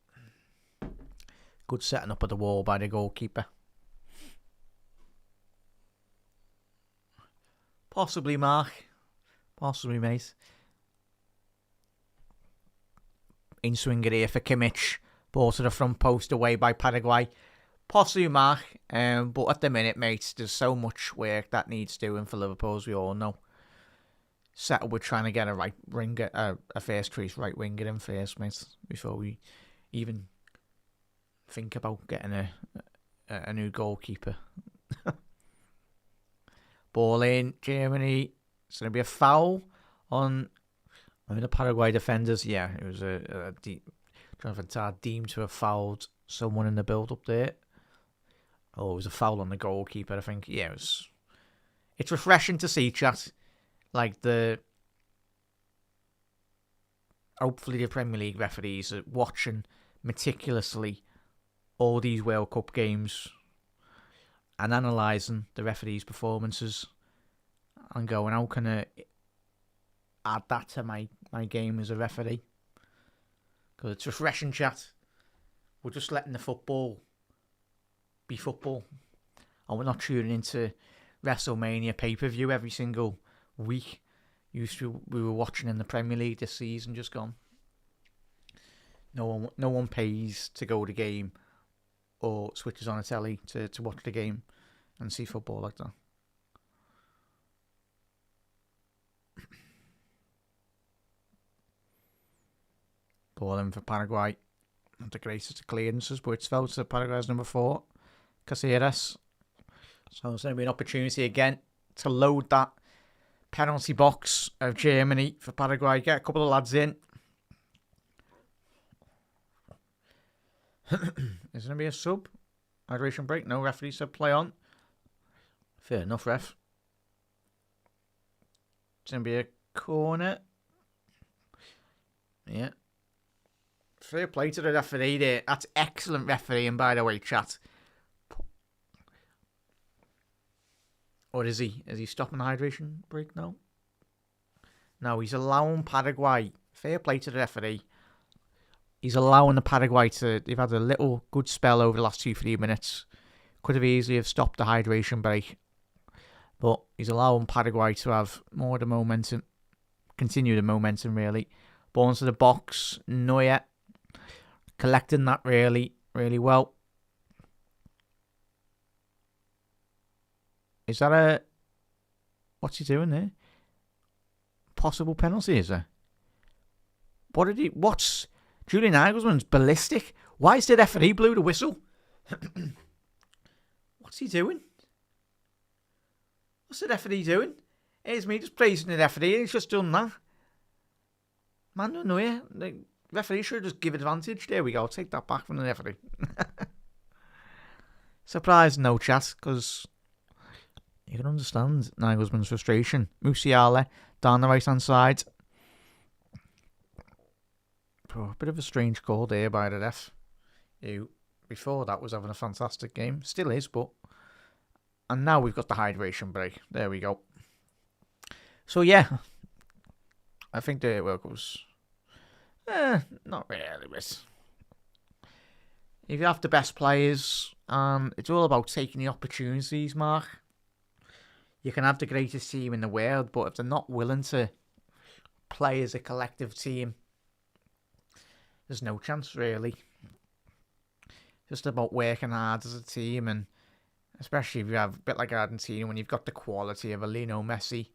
S1: Good setting up of the wall by the goalkeeper. Possibly, Mark. Possibly, mate. In swinger here for Kimmich. Ball to the front post away by Paraguay. Possibly, Mark. But at the minute, mate, there's so much work that needs doing for Liverpool, as we all know. Settled with trying to get a right winger, a first choice right winger in first, mate, before we even think about getting a new goalkeeper. Ball in, Germany. It's going to be a foul on the Paraguay defenders. Yeah, it was Jonathan Tah deemed to have fouled someone in the build-up there. Oh, it was a foul on the goalkeeper, I think. Yeah, it's refreshing to see, chat. Like, hopefully the Premier League referees are watching meticulously all these World Cup games and analysing the referees' performances and going, how can I add that to my game as a referee? Because it's refreshing, chat. We're just letting the football be football. And we're not tuning into WrestleMania pay-per-view every single week. We were watching in the Premier League this season, just gone. No one pays to go to the game or switches on a telly to watch the game and see football like that. Ball in for Paraguay. Not the greatest of clearances, but it's fell to Paraguay's number 4, Caceres. So there's going to be an opportunity again to load that penalty box of Germany for Paraguay. Get a couple of lads in. Is there going to be a sub? Hydration break? No, referee said play on. Fair enough, ref. It's going to be a corner. Yeah. Fair play to the referee there. That's excellent refereeing, by the way, chat. Or is he? Is he stopping the hydration break now? No, he's allowing Paraguay. Fair play to the referee. He's allowing the Paraguay to... They've had a little good spell over the last 2-3 minutes. Could have easily have stopped the hydration break. But he's allowing Paraguay to have more of the momentum. Continue the momentum, really. Ball into the box. Neuer. Collecting that really, really well. Is that a... What's he doing there? Possible penalty, is there? What's... Julian Nagelsmann's ballistic. Why is the referee blew the whistle? What's he doing? What's the referee doing? Here's me just praising the referee. He's just done that. Manuel Neuer. The referee should just give advantage. There we go. Take that back from the referee. Surprised, no chat, because you can understand Nagelsmann's frustration. Musiala down the right-hand side. Oh, a bit of a strange call there by the ref. Who, before that, was having a fantastic game. Still is, but... And now we've got the hydration break. There we go. So, yeah. I think the World Cup was... not really, but... If you have the best players, it's all about taking the opportunities, Mark. You can have the greatest team in the world, but if they're not willing to play as a collective team, there's no chance, really. Just about working hard as a team, and especially if you have a bit like Argentina, when you've got the quality of a Lionel Messi,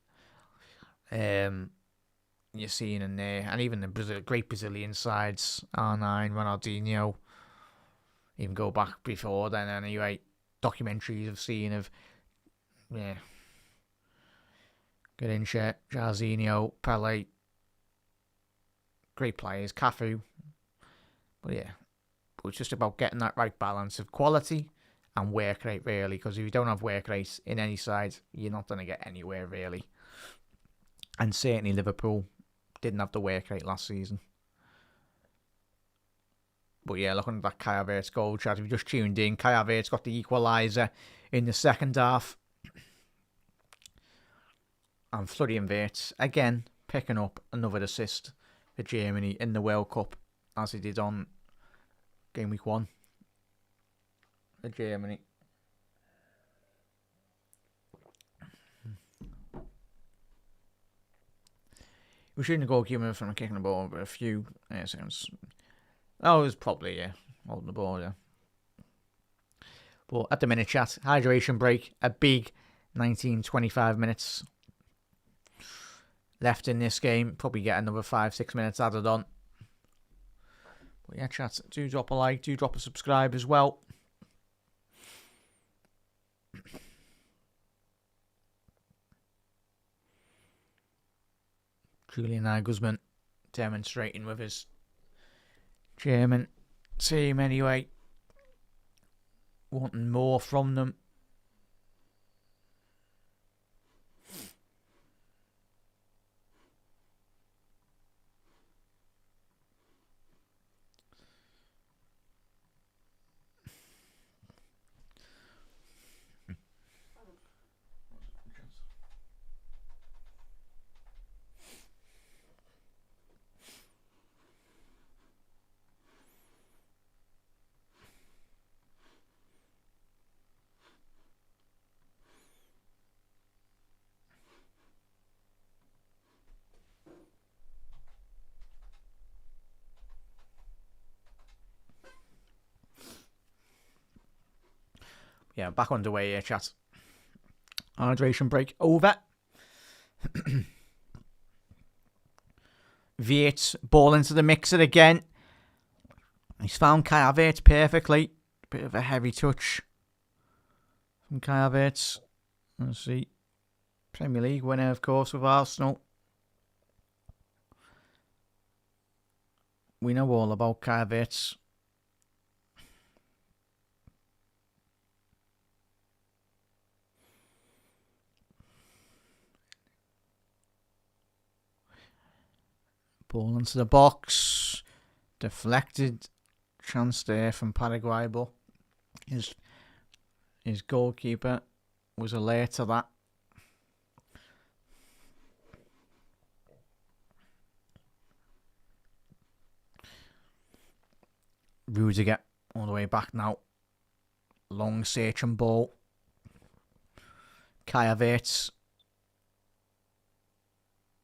S1: you're seeing in there, and even the great Brazilian sides, R9, Ronaldinho, even go back before then anyway, documentaries I've seen of, yeah, Garrincha, Jairzinho, Pele, great players, Cafu. But yeah, but it's just about getting that right balance of quality and work rate, really, because if you don't have work rate in any side, you're not going to get anywhere, really. And certainly Liverpool didn't have the work rate last season. But yeah, looking at that Kai Havertz goal, chat, if you just tuned in, Kai Havertz got the equaliser in the second half. And Florian Wirtz, again, picking up another assist for Germany in the World Cup, as he did on game week 1 for Germany. We shouldn't go goalkeeper from kicking the ball, but a few seconds. Oh, it was probably, yeah, holding the ball, yeah. But at the minute, chat, hydration break, a big 19-25 minutes left in this game. Probably get another 5-6 minutes added on. But yeah, chat, do drop a like, do drop a subscribe as well. Julian Nagelsmann demonstrating with his German team anyway. Wanting more from them. Yeah, back underway here, chat. Hydration break over. Viet, ball into the mixer again. He's found Kai Havertz perfectly. Bit of a heavy touch from Kai Havertz. Let's see. Premier League winner, of course, with Arsenal. We know all about Kai Havertz. Ball into the box. Deflected. Chance there from Paraguay, but his goalkeeper was alert to that. Rudiger all the way back now. Long searching ball. Kai Havertz.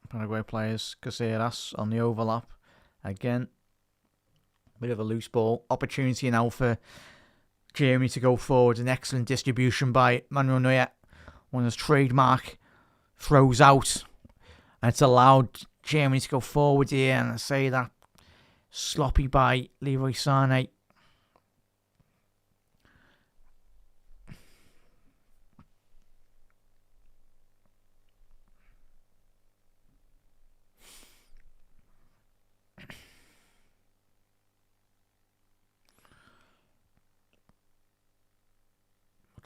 S1: Paraguay players, Caceres on the overlap. Again, bit of a loose ball. Opportunity now for Germany to go forward. An excellent distribution by Manuel Neuer. One of his trademark throws out. And it's allowed Germany to go forward here. And I say that sloppy by Leroy Sané.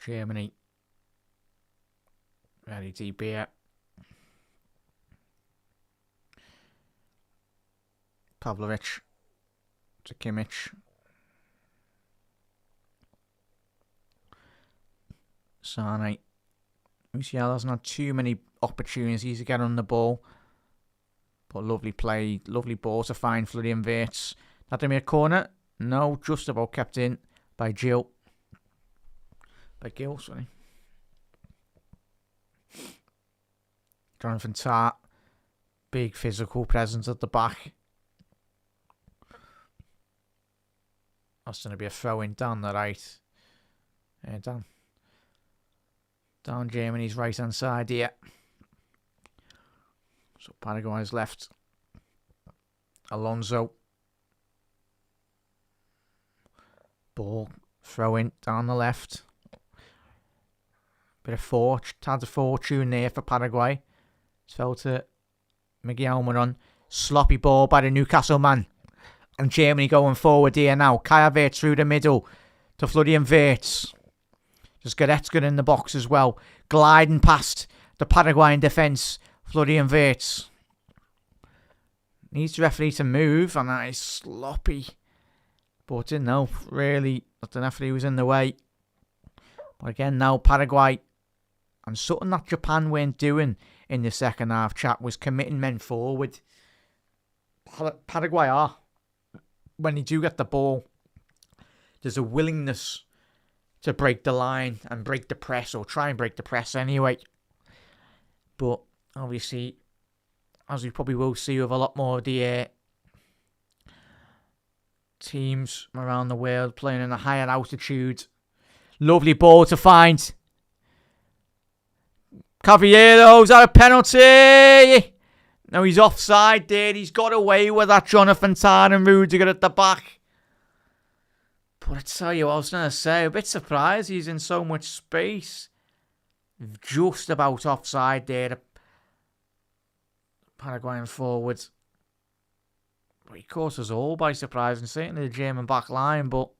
S1: Germany very deep here. Pavlovic to Kimmich. Sané. Musiala hasn't had too many opportunities to get on the ball. But lovely play, lovely ball to find Florian Wirtz. That to be a corner? No, just about kept in by Gil. By Gil, sorry. Jonathan Tah. Big physical presence at the back. That's going to be a throw-in down the right. Down Germany's right-hand side here. So Paraguay's left. Alonso. Ball. Throw-in down the left. Bit of tad of fortune there for Paraguay. It's fell to Miguel Almiron. Sloppy ball by the Newcastle man. And Germany going forward here now. Kai Havertz through the middle to Florian Wirtz. Just Goretzka in the box as well. Gliding past the Paraguayan defence. Florian Wirtz. Needs the referee to move. And that is sloppy. But no, really, the referee was in the way. But again, now Paraguay. And something that Japan weren't doing in the second half, chat, was committing men forward. Paraguay are. When they do get the ball, there's a willingness to break the line and break the press, or try and break the press anyway. But obviously, as we probably will see with a lot more of the teams around the world playing in a higher altitude. Lovely ball to find. Cavaliero's at a penalty. No, he's offside there. He's got away with that. Jonathan Tah and Rudiger at the back. But I tell you what I was going to say. A bit surprised he's in so much space. Just about offside there. The Paraguayan forward. But he caught us all by surprise, and certainly the German back line, but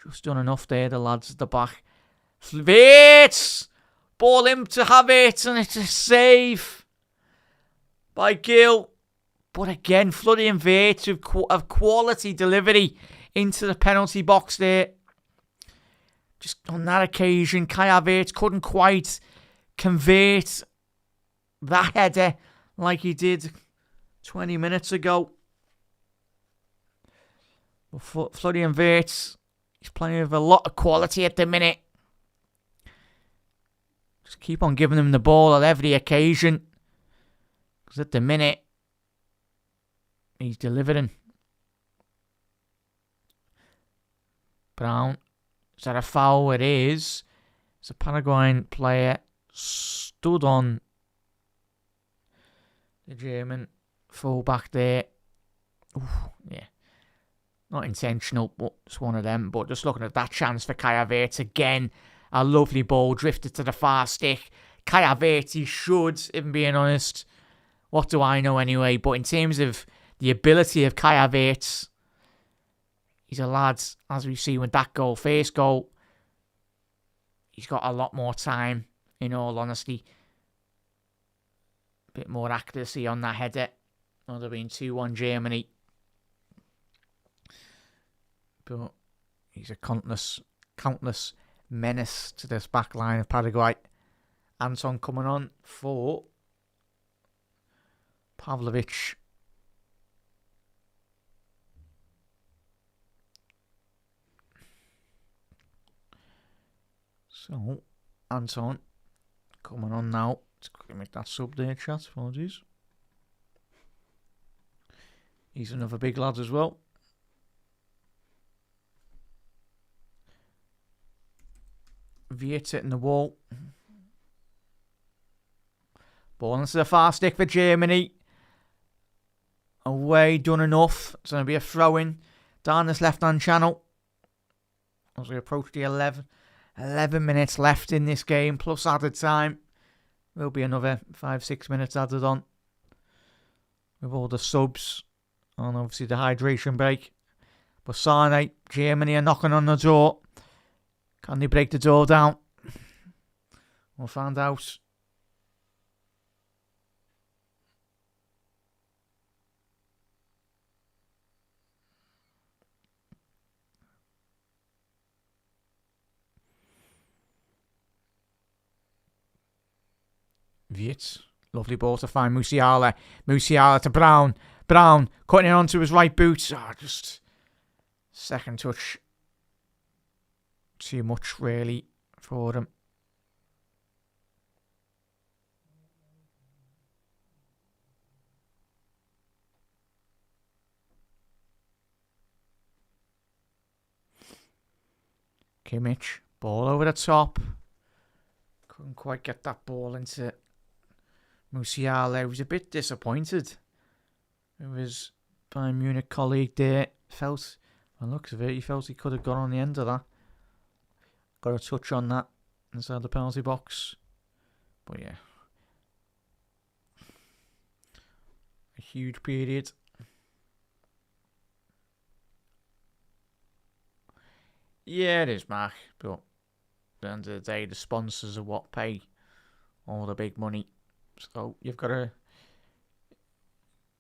S1: just done enough there, the lads at the back. Wirtz! Ball in to Havertz, and it's a save by Gill. But again, Florian Wirtz of quality delivery into the penalty box there. Just on that occasion, Kai Havertz couldn't quite convert that header like he did 20 minutes ago. But Florian Wirtz, he's playing with a lot of quality at the minute. Just keep on giving him the ball at every occasion. Because at the minute, he's delivering. Brown. Is that a foul? It is. It's a Paraguayan player stood on the German fullback there. Ooh, yeah. Not intentional, but it's one of them. But just looking at that chance for Kai Havertz again. A lovely ball drifted to the far stick. Kai Havertz, he should, if I'm being honest. What do I know anyway? But in terms of the ability of Kai Havertz, he's a lad, as we see with that goal, first goal, he's got a lot more time, in all honesty. A bit more accuracy on that header. Would have been 2-1 Germany. But he's a countless menace to this back line of Paraguay. Anton coming on for Pavlovic. So, Anton coming on now. Let's quickly make that sub there, chat. Apologies. He's another big lad as well. Wirtz hitting the wall. Ball into the far stick for Germany. Away, done enough. It's going to be a throw-in down this left-hand channel. As we approach the 11 minutes left in this game, plus added time. There'll be another 5-6 minutes added on. With all the subs. And obviously the hydration break. But Sane, Germany are knocking on the door. Can they break the door down? We'll find out. Wirtz. Lovely ball to find Musiala. Musiala to Brown. Brown cutting it onto his right boot. Oh, just second touch. Too much, really, for him. Kimmich, ball over the top. Couldn't quite get that ball into Musiala. He was a bit disappointed. It was Bayern Munich colleague there. Felt, by the looks of it, he felt he could have gone on the end of that. Got a touch on that inside the penalty box. But yeah. A huge period. Yeah, it is, Mark. But at the end of the day, the sponsors are what pay all the big money. So you've got to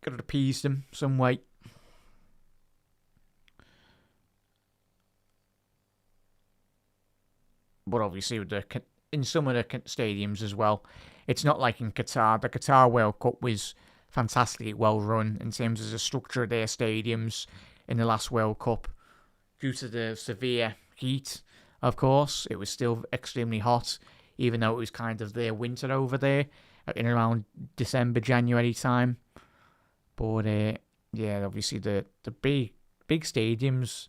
S1: appease them some way. But obviously, in some of the stadiums as well, it's not like in Qatar. The Qatar World Cup was fantastically well run in terms of the structure of their stadiums in the last World Cup. Due to the severe heat, of course, it was still extremely hot, even though it was kind of their winter over there in around December, January time. But yeah, obviously the big stadiums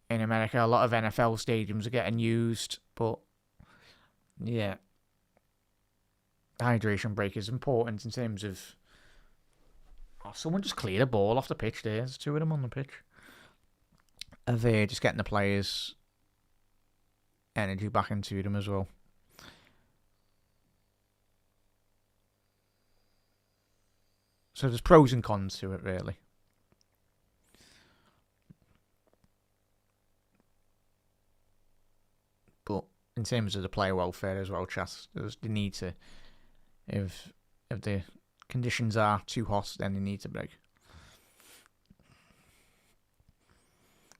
S1: in America, a lot of NFL stadiums are getting used, but yeah, hydration break is important in terms of. Oh, someone just cleared a ball off the pitch there. There's two of them on the pitch. Of just getting the players' energy back into them as well. So there's pros and cons to it, really. But in terms of the player welfare as well, chat, they need to, if the conditions are too hot, then they need to break.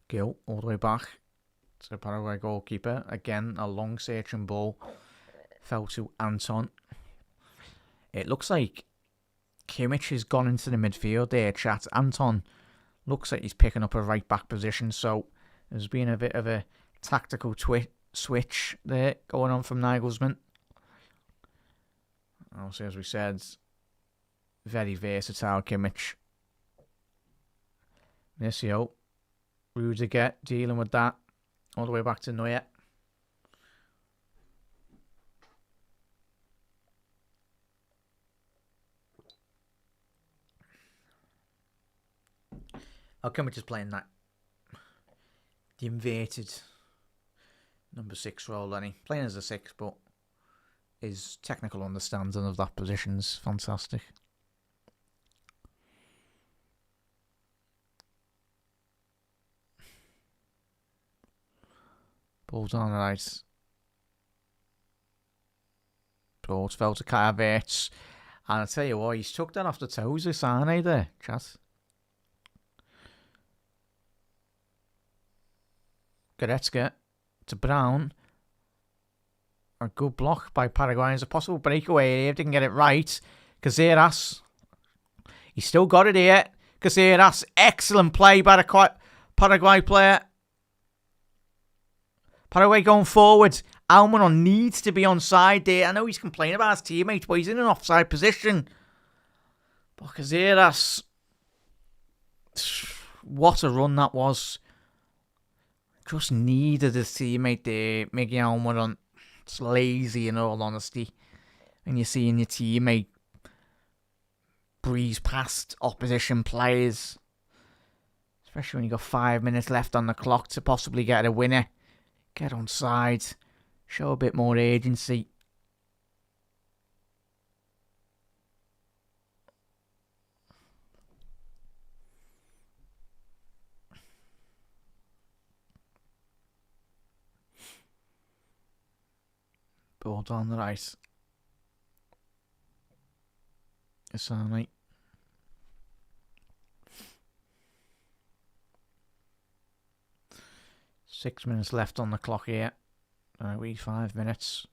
S1: Gill all the way back to the Paraguay goalkeeper. Again, a long searching ball fell to Anton. It looks like Kimmich has gone into the midfield there, chat. Anton looks like he's picking up a right back position, so there's been a bit of a tactical switch there going on from Nagelsmann. Also, as we said, very versatile Kimmich. Nisio, Rudiger dealing with that all the way back to Neuer. Kimmich is playing that the inverted number 6 role, and he playing as a 6, but his technical understanding of that position's fantastic. Ball's on the right. Ball's fell to Havertz. And I tell you what, he's took that off the toes of Sane there, chat. Goretzka to Brown. A good block by Paraguay. There's a possible breakaway here if they can get it right. Caceres. He's still got it here. Caceres. Excellent play by the Paraguay player. Paraguay going forward. Almiron needs to be onside there. I know he's complaining about his teammates, but he's in an offside position. But Caceres. What a run that was. Just needed his teammate there. Miguel Almiron. It's lazy in all honesty. And you're seeing your teammate breeze past opposition players. Especially when you got 5 minutes left on the clock to possibly get a winner. Get on side. Show a bit more agency. Ball down the right. It's all right. Six minutes left on the clock here. We 5 minutes.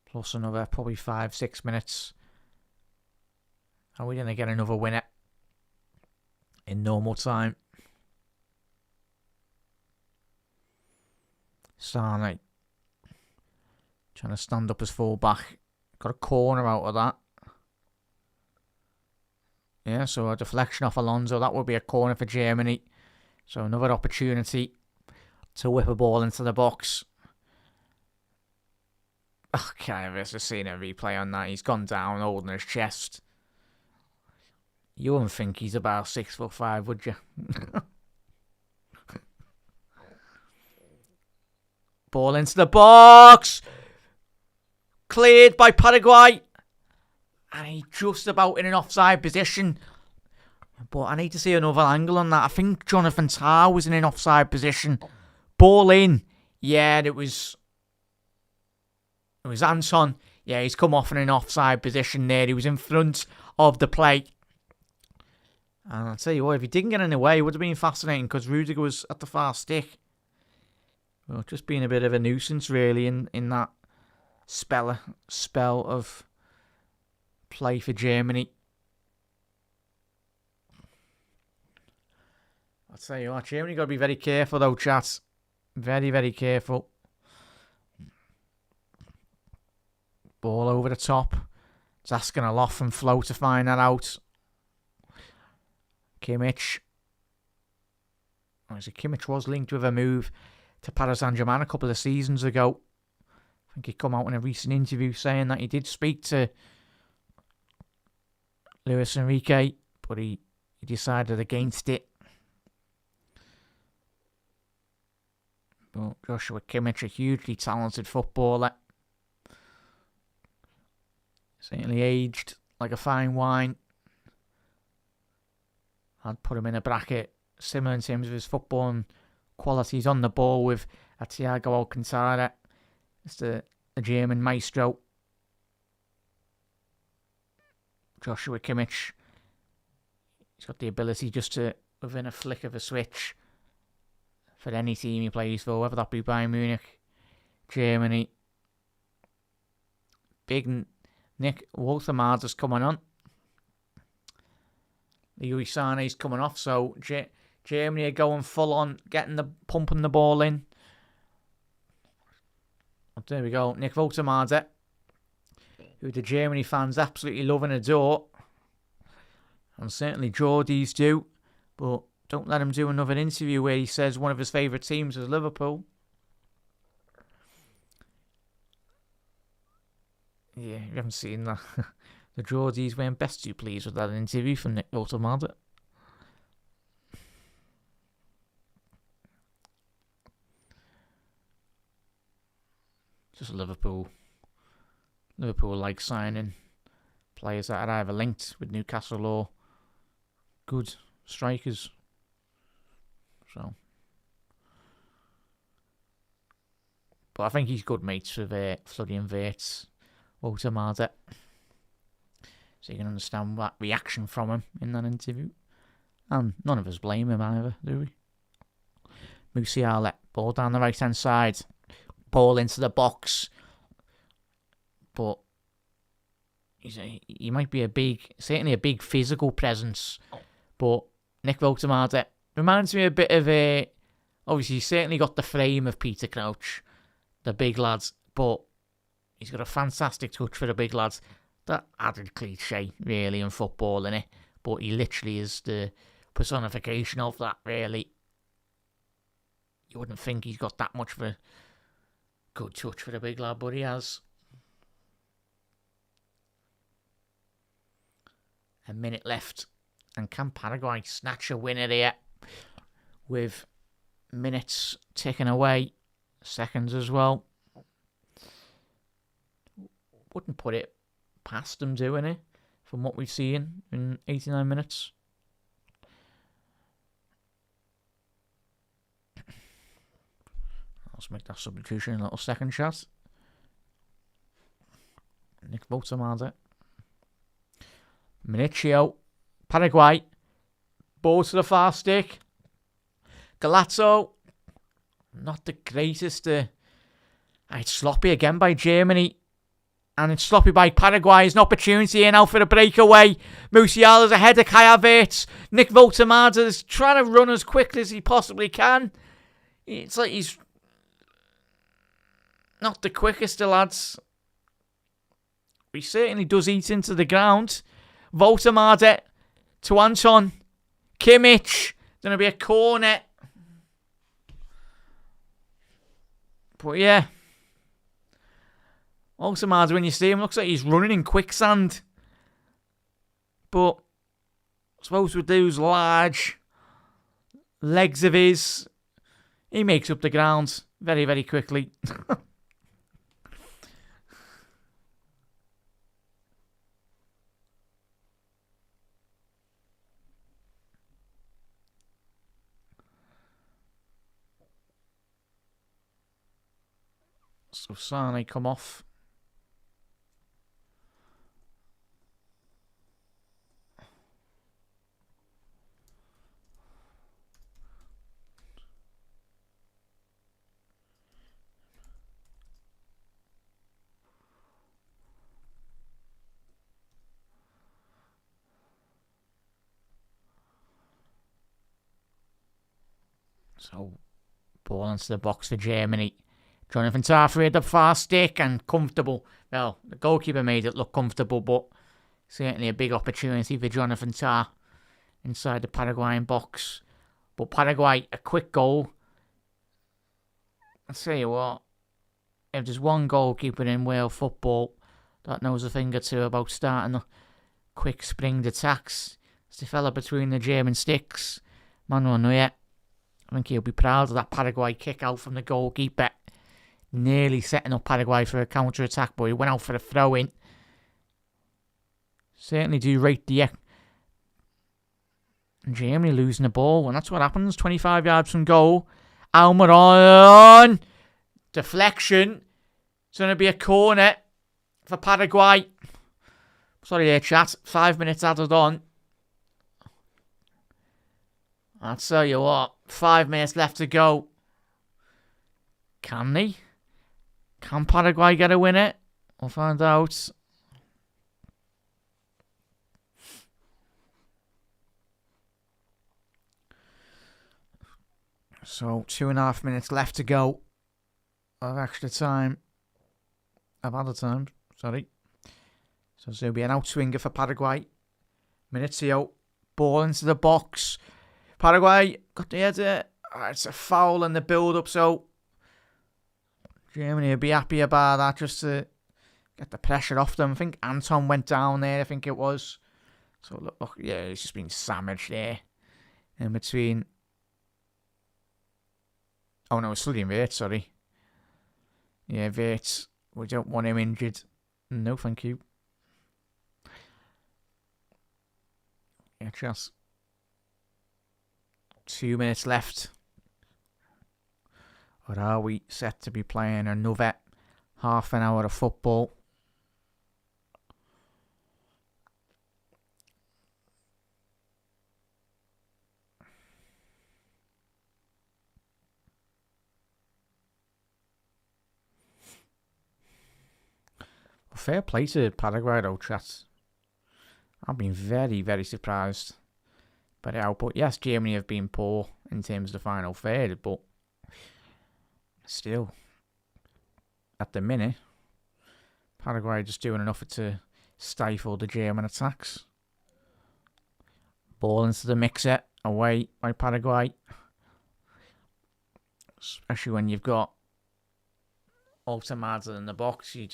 S1: Plus another probably 5-6 minutes. Are we going to get another winner in normal time? Sane trying to stand up as full back. Got a corner out of that. Yeah, so a deflection off Alonso. That would be a corner for Germany. So another opportunity to whip a ball into the box. Okay, I've just seen a replay on that. He's gone down holding his chest. You wouldn't think he's about 6'5", would you? Ball into the box. Cleared by Paraguay. And he's just about in an offside position. But I need to see another angle on that. I think Jonathan Tah was in an offside position. Ball in. Yeah, it was Anton. Yeah, he's come off in an offside position there. He was in front of the play. And I'll tell you what, if he didn't get in the way, it would have been fascinating because Rudiger was at the far stick. Well, just being a bit of a nuisance, really, in that spell of play for Germany. I'll tell you what, Germany got to be very careful, though, chat. Very, very careful. Ball over the top. It's asking a lot from Flo to find that out. Kimmich. Kimmich was linked with a move to Paris Saint-Germain a couple of seasons ago. I think he come out in a recent interview saying that he did speak to Luis Enrique, but he decided against it. But Joshua Kimmich, a hugely talented footballer. Certainly aged like a fine wine. I'd put him in a bracket similar in terms of his footballing qualities on the ball with a Thiago Alcantara. It's the German maestro. Joshua Kimmich. He's got the ability just to, within a flick of a switch, for any team he plays for, whether that be Bayern Munich, Germany. Big Nick Woltermader's coming on. Leroy Sané's coming off, so Germany are going full on, pumping the ball in. There we go, Nick Woltermader, who the Germany fans absolutely love and adore. And certainly Geordies do, but don't let him do another interview where he says one of his favourite teams is Liverpool. Yeah, you haven't seen that. The Geordies weren't best too pleased with that interview from Nick Woltermader. Just Liverpool like signing players that are either linked with Newcastle or good strikers. So, but I think he's good mates with Florian Wirtz, Woltermader. So you can understand that reaction from him in that interview. And none of us blame him either, do we? Musiala, ball down the right hand side. Ball into the box. But he might be certainly a big physical presence. But Nick Woltermader reminds me a bit of obviously he's certainly got the frame of Peter Crouch, the big lads, but he's got a fantastic touch for the big lads. That added cliche, really, in football, innit? But he literally is the personification of that, really. You wouldn't think he's got that much of a good touch for the big lad, but he has. A minute left. And can Paraguay snatch a winner here? With minutes ticking away. Seconds as well. Wouldn't put it past them doing it from what we've seen in 89 minutes. Let's make that substitution a little second shot. Nick Woltermader. Minicio. Paraguay. Ball to the far stick. Galazzo. Not the greatest. It's sloppy again by Germany. And it's sloppy by Paraguay. It's an opportunity here now for the breakaway. Musiala's ahead of Kai Havertz. Nick Woltermader is trying to run as quickly as he possibly can. It's like he's not the quickest of lads. He certainly does eat into the ground. Woltermader to Anton. Kimmich. Going to be a corner. But yeah. Woltermader, when you see him, looks like he's running in quicksand. But I suppose with those large legs of his, he makes up the ground very, very quickly. So Sané come off. So, ball into the box for Germany. Jonathan Tah at the far stick and comfortable. Well, the goalkeeper made it look comfortable, but certainly a big opportunity for Jonathan Tah inside the Paraguayan box. But Paraguay, a quick goal. I'll tell you what, if there's one goalkeeper in world football that knows a thing or two about starting quick springed attacks, it's the fella between the German sticks, Manuel Neuer. I think he'll be proud of that Paraguay kick out from the goalkeeper. Nearly setting up Paraguay for a counter-attack, but he went out for a throw-in. Certainly do rate the And Germany losing the ball, and that's what happens. 25 yards from goal. Almiron. Deflection. It's going to be a corner for Paraguay. Sorry there, chat. 5 minutes added on. I'll tell you what. 5 minutes left to go. Can they? Can Paraguay get a winner? We'll find out. So, 2.5 minutes left to go of extra time. Of added time, sorry. So, there'll be an outswinger for Paraguay. Minutio, ball into the box. Paraguay got the header. It's a foul in the build-up, so Germany will be happy about that just to get the pressure off them. I think Anton went down there, I think it was. So, look yeah, it's just been sandwiched there in between. Oh no, it's Florian Wirtz, sorry. Yeah, Wirtz. We don't want him injured. No, thank you. Yeah, just 2 minutes left. Or are we set to be playing another half an hour of football? Fair play to Paraguay though, chat. I've been very, very surprised by the output. Yes, Germany have been poor in terms of the final third, but still, at the minute, Paraguay are just doing enough to stifle the German attacks. Ball into the mixer, away by Paraguay. Especially when you've got Altamada in the box, you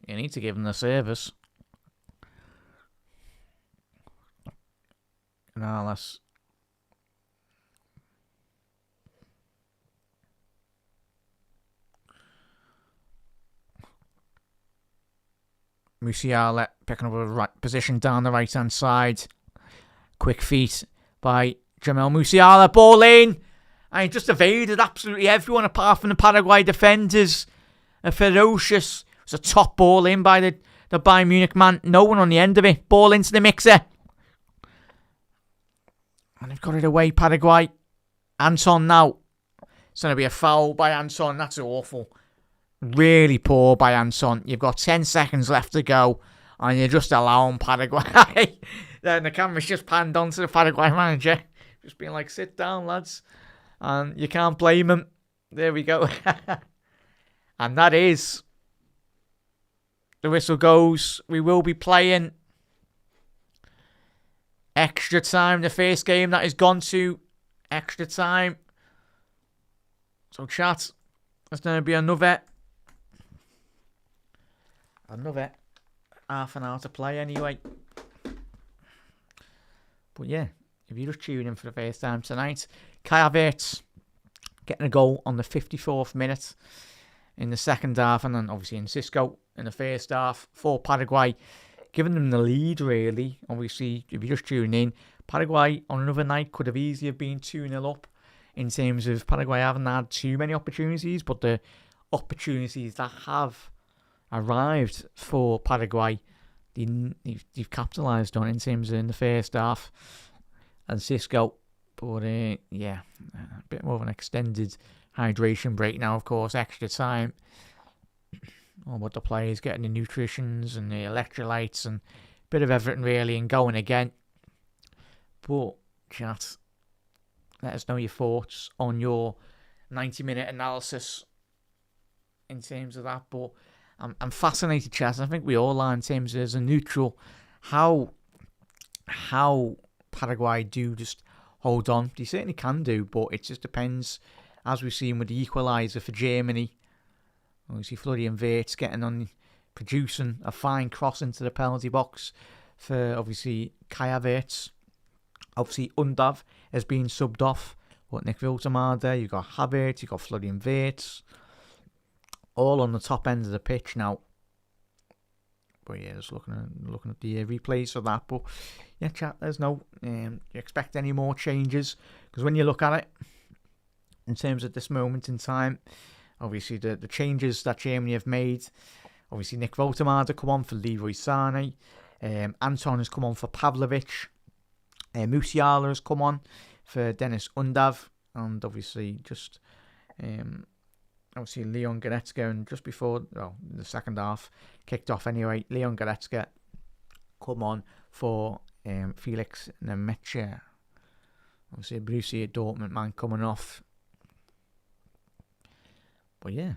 S1: need to give them the service. Now let's Musiala picking up a right position down the right hand side. Quick feet by Jamel Musiala, ball in, and he just evaded absolutely everyone apart from the Paraguay defenders. A ferocious, it was a top ball in by the Bayern Munich man. No one on the end of it. Ball into the mixer. And they've got it away, Paraguay. Anton now. It's going to be a foul by Anton. That's awful. Really poor by Anton. You've got 10 seconds left to go, and you're just allowing Paraguay. Then the camera's just panned on to the Paraguay manager. Just being like, sit down, lads. And you can't blame him. There we go. And that is, the whistle goes. We will be playing extra time. The first game that has gone to extra time. So chat, there's going to be another half an hour to play anyway. But yeah, if you're just tuning in for the first time tonight, Kai Havertz getting a goal on the 54th minute. In the second half, and then obviously in Cisco in the first half for Paraguay, giving them the lead really. Obviously, if you're just tuning in, Paraguay on another night could have easily been 2-0 up in terms of Paraguay haven't had too many opportunities, but the opportunities that have arrived for Paraguay, they've capitalised on in terms of in the first half and Cisco. But yeah, a bit more of an extended hydration break now, of course, extra time. All about the players getting the nutritions and the electrolytes and a bit of everything really and going again. But, chat, let us know your thoughts on your 90-minute analysis in terms of that. But I'm fascinated, chat. I think we all are in terms of as a neutral how Paraguay do just hold on. They certainly can do, but it just depends. As we've seen with the equaliser for Germany, obviously Florian Wirtz producing a fine cross into the penalty box for obviously Kai Havertz. Obviously Undav has been subbed off. What Nick Wiltemade, you've got Havertz, you've got Florian Wirtz, all on the top end of the pitch now. But yeah, just looking at the replays of that. But yeah, chat, there's no. You expect any more changes? Because when you look at it, in terms of this moment in time, obviously the changes that Germany have made. Obviously, Nick Votemada come on for Leroy Sané. Anton has come on for Pavlovic. Musiala has come on for Dennis Undav. And obviously, just Leon Goretzka. And just before, the second half kicked off anyway, Leon Goretzka come on for Felix Nemetche. Obviously, a Borussia Dortmund man coming off. But yeah,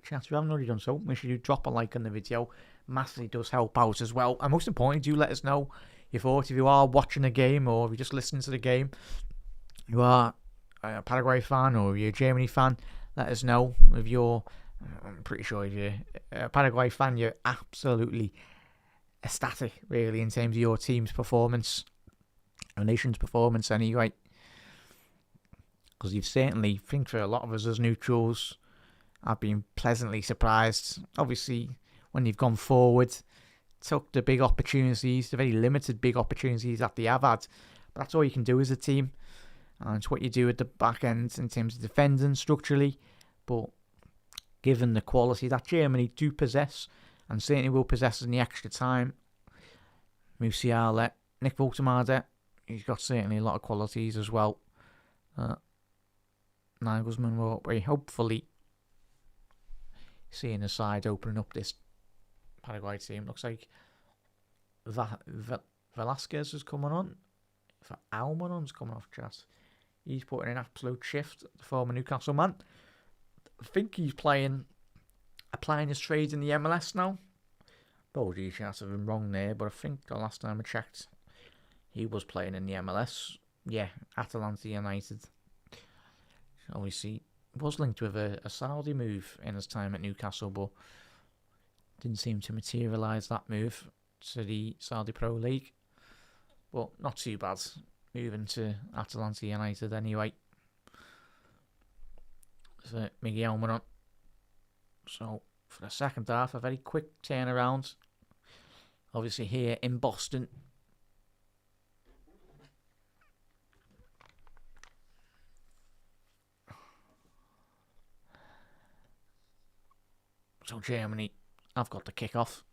S1: chat, if you haven't already done so, make sure you drop a like on the video. Massively does help out as well. And most importantly, do let us know your thoughts. If you are watching a game or if you're just listening to the game, you are a Paraguay fan or you're a Germany fan, let us know. If you're, I'm pretty sure if you're a Paraguay fan, you're absolutely ecstatic, really, in terms of your team's performance, our nation's performance anyway. Because you've certainly, I think for a lot of us as neutrals, I've been pleasantly surprised. Obviously, when you've gone forward, took the big opportunities, the very limited big opportunities that they have had. But that's all you can do as a team. And it's what you do at the back end in terms of defending structurally. But given the quality that Germany do possess, and certainly will possess in the extra time, Musiala, Nick Votemada, he's got certainly a lot of qualities as well. Nagelsmann will be hopefully seeing the side opening up this Paraguay team. Looks like Velasquez is coming on. For Almiron's coming off, chat. He's putting in absolute shift, the former Newcastle man. I think he's applying his trade in the MLS now. Apologies, chat, I've been wrong there, but I think the last time I checked, he was playing in the MLS. Yeah, Atalanta United. Obviously, was linked with a Saudi move in his time at Newcastle, but didn't seem to materialise that move to the Saudi Pro League. But not too bad, moving to Atalanta United anyway. So Miguel Almiron. So for the second half, a very quick turnaround. Obviously here in Boston. So Germany, I've got the kick-off.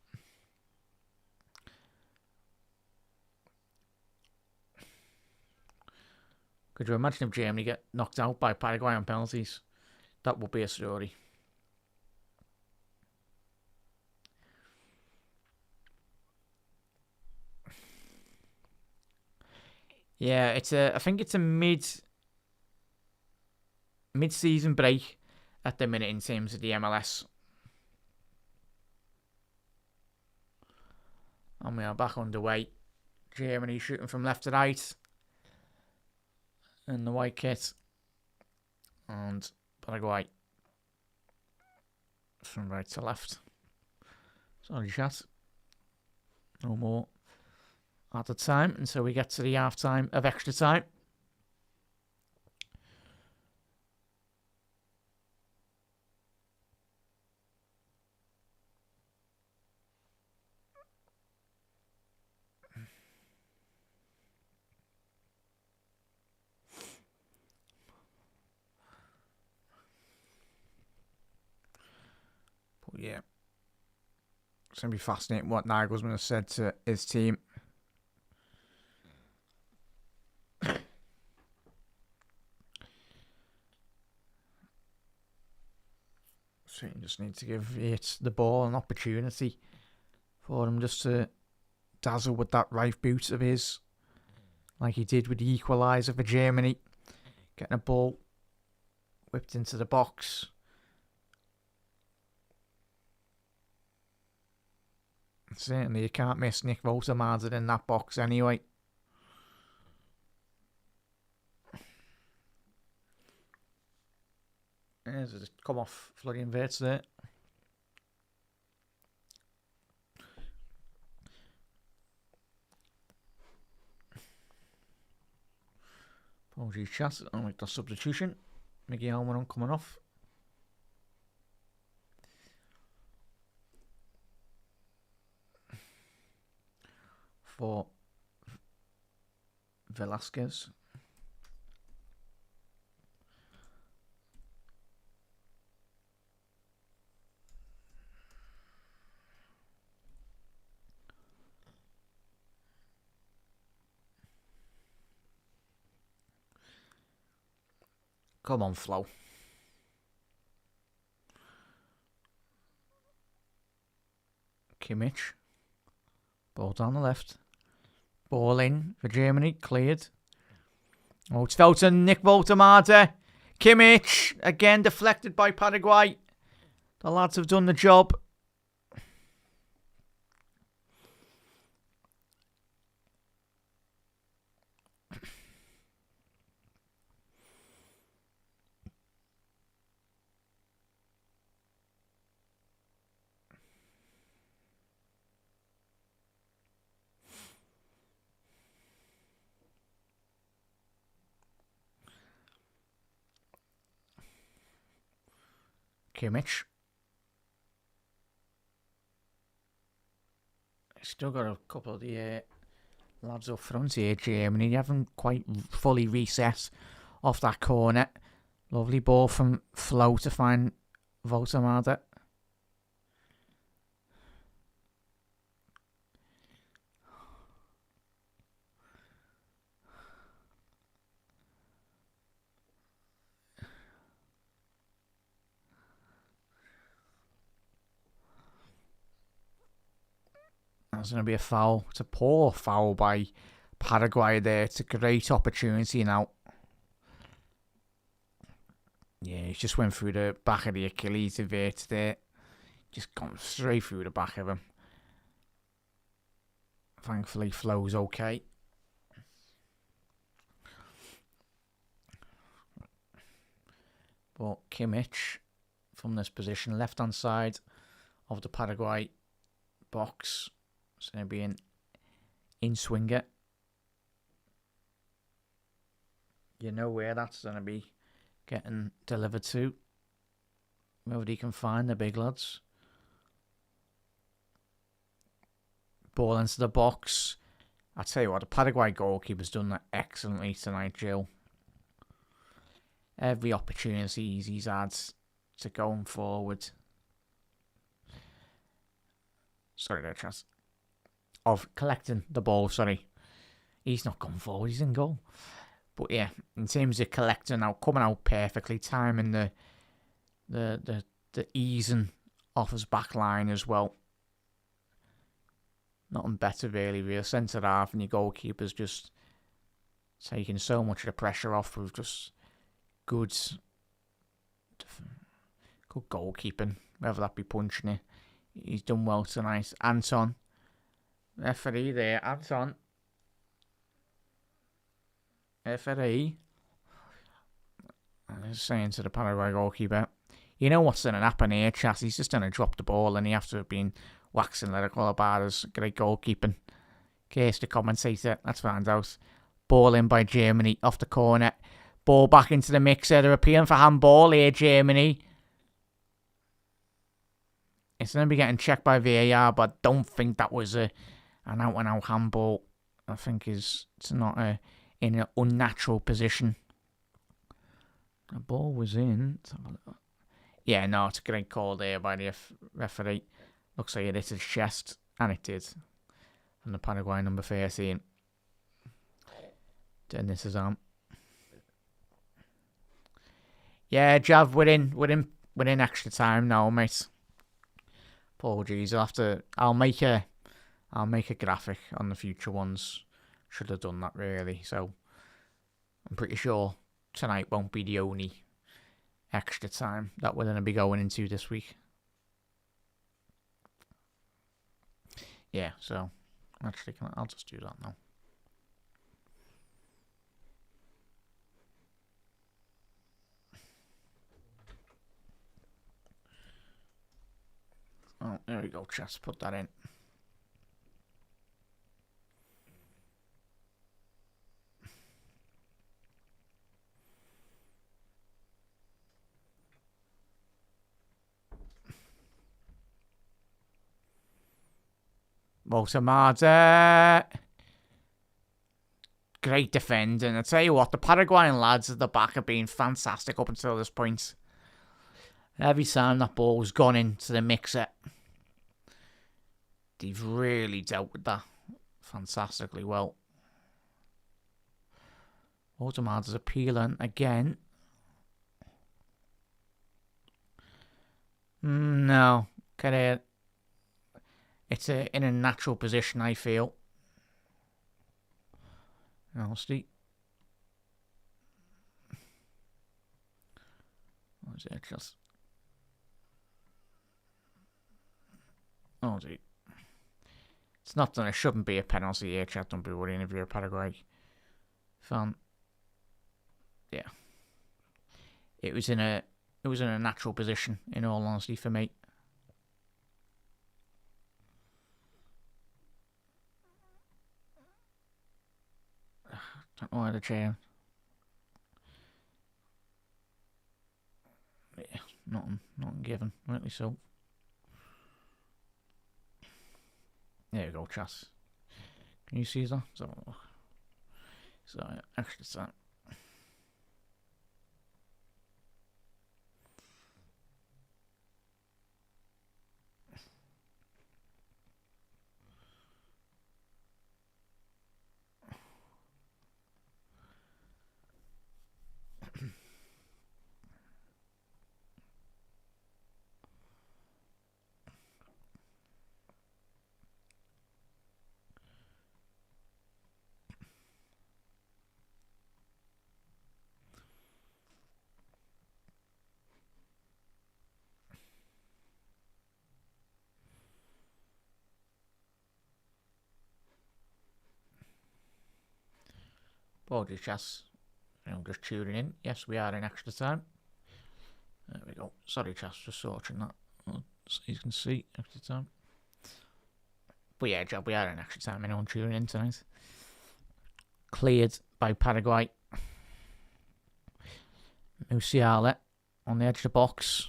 S1: Could you imagine if Germany get knocked out by Paraguay on penalties? That would be a story. Yeah, I think it's a mid-season break at the minute in terms of the MLS. And we are back underway. Germany shooting from left to right. In the white kit. And Paraguay from right to left. Sorry, chat. No more at the time until we get to the half time of extra time. But yeah, it's going to be fascinating what Nagelsmann has said to his team. So you just need to give it the ball an opportunity for him just to dazzle with that right boot of his, like he did with the equaliser for Germany, getting a ball whipped into the box. Certainly, you can't miss Nick Votemada in that box anyway. There's a come off Florian Wirtz there. Apologies, chat. I don't like the substitution. Miguel Almiron coming off. for Velasquez. Come on, Flo. Kimmich. Ball down the left. Ball in for Germany. Cleared. Oh, it's Felton. Nick Voltemade. Kimmich. Again deflected by Paraguay. The lads have done the job. Kimmich. Still got a couple of the lads up front here, Germany. They haven't quite fully reset off that corner. Lovely ball from Flo to find Voltemade. That's going to be a foul. It's a poor foul by Paraguay there. It's a great opportunity now. Yeah, he just went through the back of the Achilles evert there. Just gone straight through the back of him. Thankfully, Flo's okay. But Kimmich, from this position, left-hand side of the Paraguay box. It's going to be an in-swinger. You know where that's going to be getting delivered to. Wherever he can find the big lads. Ball into the box. I tell you what, the Paraguay goalkeeper's done that excellently tonight, Jill. Every opportunity he's had to going forward. Sorry there, Chaz. Of collecting the ball, sorry. He's not gone forward, he's in goal. But yeah, in terms of collecting out, coming out perfectly, timing the easing off his back line as well. Nothing better really, real centre half, and your goalkeeper's just taking so much of the pressure off with just good goalkeeping, whether that be punching it. He's done well tonight. Anton. Referee there, Anton. Referee. I was saying to the Paraguay goalkeeper, you know what's going to happen here, chat? He's just going to drop the ball and he has to have been waxing lyrical about his great goalkeeping. Case the commentator, let's find out. Ball in by Germany, off the corner. Ball back into the mixer. They're appealing for handball here, Germany. It's going to be getting checked by VAR, but I don't think that was an out-and-out handball. I think it's not in an unnatural position. The ball was in. Let's have a look. Yeah, no, it's a great call there by the referee. Looks like it hit his chest, and it did. From the Paraguay number 13. Dennis is on. Yeah, Jav, we're in extra time now, mate. Apologies. I'll make a graphic on the future ones. Should have done that really. So I'm pretty sure tonight won't be the only extra time that we're going to be going into this week. Yeah, so actually I'll just do that now. Oh, there we go, just put that in. Voltemade. great defending. I tell you what, the Paraguayan lads at the back have been fantastic up until this point. Every time that ball's gone into the mixer, they've really dealt with that fantastically well. Automad is appealing again. No, it's in a natural position, I feel. Honestly. What is it? Just. Oh, gee. It's not that it shouldn't be a penalty here, chat. Don't be worrying if you're a Paraguay fan. Yeah. It was in a natural position, in all honesty, for me. Don't know why the chair. Yeah, nothing given, rightly so. There you go, Chas. Can you see that? So extra time. Apologies, Chas. I'm just tuning in. Yes, we are in extra time. There we go. Sorry, Chas, just sorting that. So you can see extra time. But yeah, Job, we are in extra time. Anyone tuning in tonight? Cleared by Paraguay. Musiala on the edge of the box.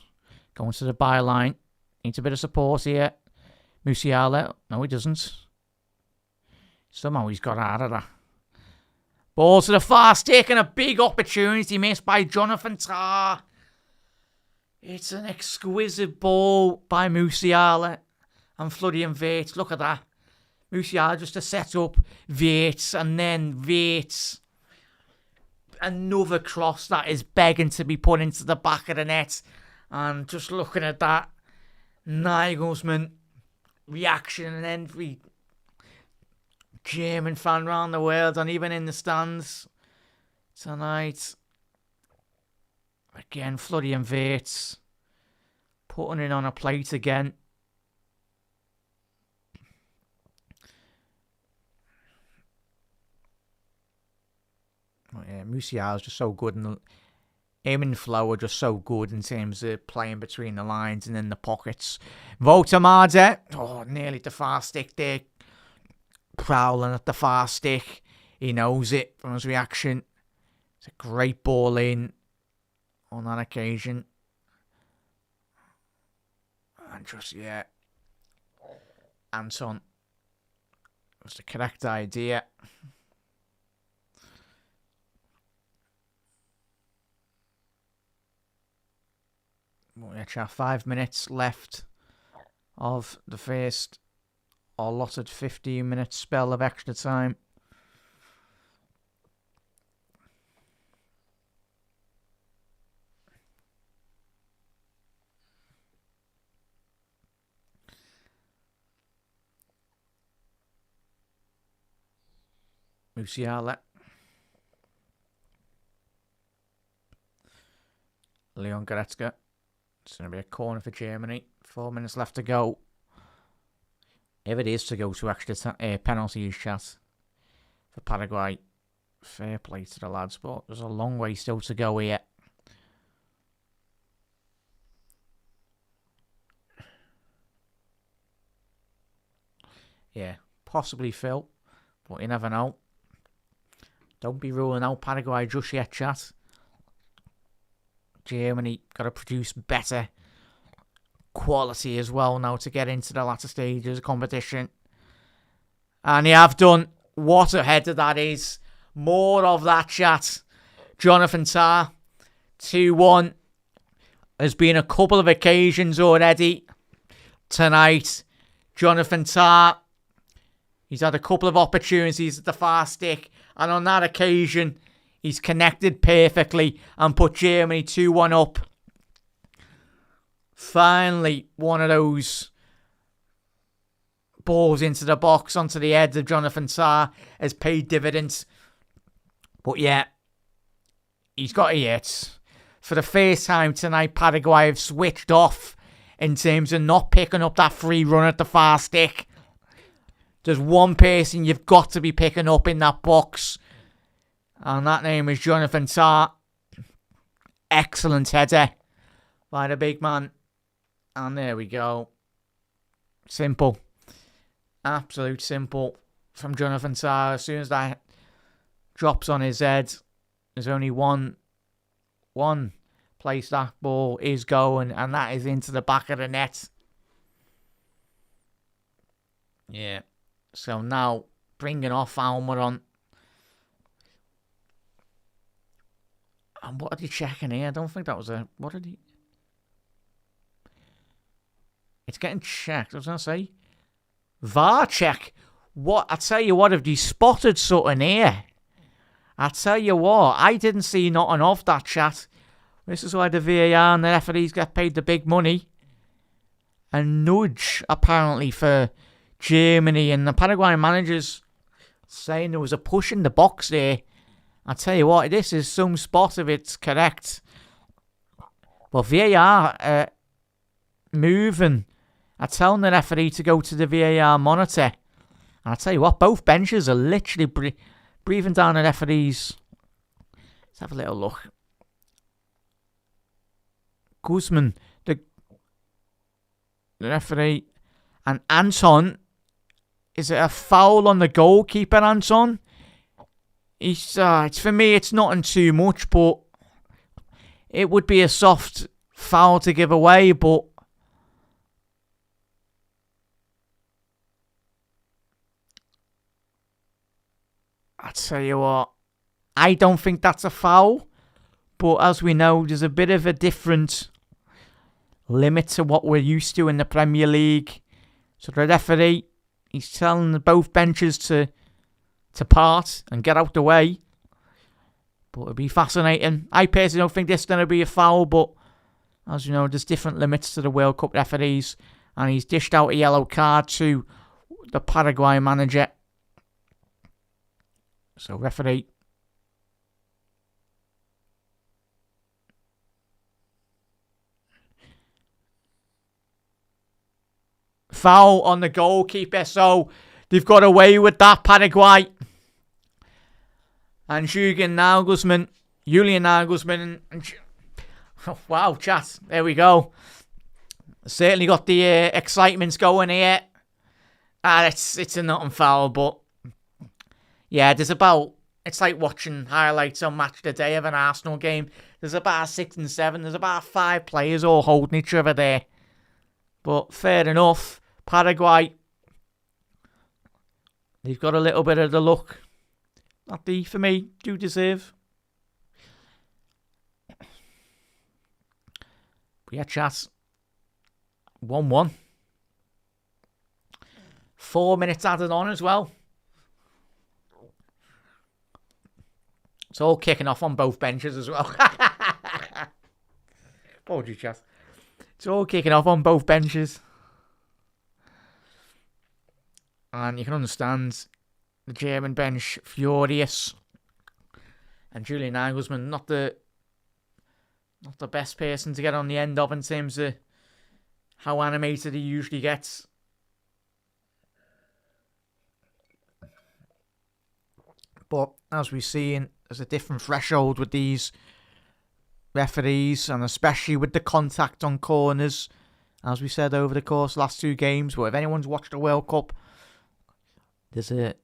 S1: Going to the byline. Needs a bit of support here. Musiala. No, he doesn't. Somehow he's got out of that. Ball to the far stick and a big opportunity missed by Jonathan Tah. It's an exquisite ball by Musiala and Florian Wirtz. Look at that. Musiala just to set up Wirtz, and then Wirtz. Another cross that is begging to be put into the back of the net. And just looking at that, Nagelsmann reaction, and every German fan around the world, and even in the stands tonight. Again, Florian Wirtz putting it on a plate again. Oh yeah, Musiala is just so good, and him and Flo are just so good in terms of playing between the lines and in the pockets. Votamada, nearly the far stick there, prowling at the far stick. He knows it from his reaction. It's a great ball in on that occasion. And just, yeah, Anton was the correct idea. We actually have 5 minutes left of the first allotted 15-minute spell of extra time. Musiala. Leon Goretzka. It's going to be a corner for Germany. 4 minutes left to go. If it is to go to extra penalties, chat, for Paraguay, fair play to the lads, but there's a long way still to go here. Yeah, possibly Phil, but you never know. Don't be ruling out Paraguay just yet, chat. Germany got to produce better quality as well now to get into the latter stages of competition. And they have done. What a header that is More of that chat. Jonathan Tah, 2-1. There's been a couple of occasions already tonight. Jonathan Tah, he's had a couple of opportunities at the far stick, and on that occasion, he's connected perfectly and put Germany 2-1 up. Finally, one of those balls into the box onto the head of Jonathan Tah has paid dividends. But yeah, he's got a hit. For the first time tonight, Paraguay have switched off in terms of not picking up that free run at the far stick. There's one person you've got to be picking up in that box, and that name is Jonathan Tah. Excellent header by the big man. And there we go. Simple. Absolute simple from Jonathan Tah. As soon as that drops on his head, there's only one place that ball is going, and that is into the back of the net. Yeah. So now, bringing off Almiron. And what are they checking here? I don't think that was a... What did he... It's getting checked. I was going to say. VAR check. What? I tell you what, if they spotted something here, I tell you what, I didn't see nothing of that chat. This is why the VAR and the referees get paid the big money. A nudge, apparently, for Germany, and the Paraguayan managers saying there was a push in the box there. I tell you what, this is some spot if it's correct. But VAR moving, are telling the referee to go to the VAR monitor. And I tell you what, both benches are literally breathing down the referees. Let's have a little look. Guzman, the referee, and Anton. Is it a foul on the goalkeeper, Anton? It's for me, it's nothing too much, but it would be a soft foul to give away, but I tell you what, I don't think that's a foul, but as we know, there's a bit of a different limit to what we're used to in the Premier League. So the referee, he's telling both benches to part and get out the way. But it'll be fascinating. I personally don't think this is going to be a foul, but as you know, there's different limits to the World Cup referees. And he's dished out a yellow card to the Paraguay manager. So referee. Foul on the goalkeeper, so they've got away with that, Paraguay. And Julian Nagelsmann, and oh, wow, chat, there we go. Certainly got the excitements going here. It's a nothing foul, but yeah, it's like watching highlights on Match of the Day of an Arsenal game. There's about 6 and 7, there's about 5 players all holding each other there. But fair enough. Paraguay, they've got a little bit of the luck that they, for me, do deserve. But yeah, chat. 1-1. 4 minutes added on as well. It's all kicking off on both benches as well. Apologies, chat. It's all kicking off on both benches. And you can understand the German bench furious. And Julian Nagelsmann, not the best person to get on the end of in terms of how animated he usually gets. But as we've seen, there's a different threshold with these referees, and especially with the contact on corners, as we said over the course of the last 2 games. But if anyone's watched the World Cup, there's a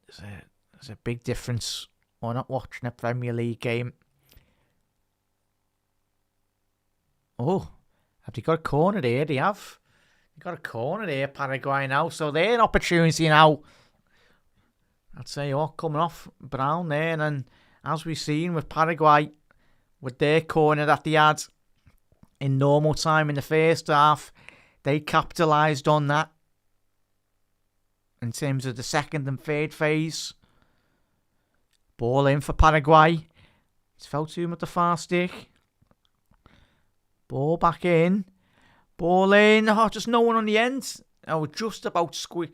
S1: big difference. Or not watching a Premier League game. Oh, have they got a corner there? They have. They got a corner there, Paraguay now. So their opportunity now. I'd say, coming off Brown there. And then, as we've seen with Paraguay, with their corner that they had in normal time in the first half, they capitalised on that in terms of the second and third phase. Ball in for Paraguay. It's fell to him at the far stick. Ball back in. Ball in. Oh, just no one on the end. Oh, just about squeeze.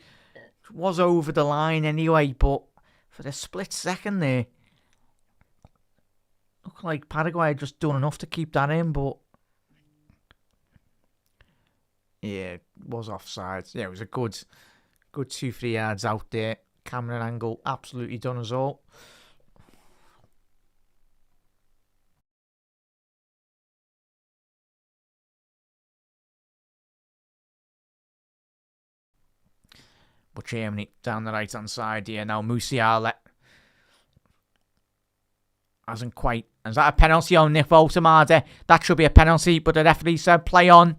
S1: Was over the line anyway, but for the split second there, looked like Paraguay had just done enough to keep that in, but yeah, it was offside. Yeah, it was a good 2-3 yards out there. Camera angle absolutely done us all. But Germany down the right-hand side here now. Musiala hasn't quite. Is that a penalty on Nick Woltemade? That should be a penalty, but the referee said play on.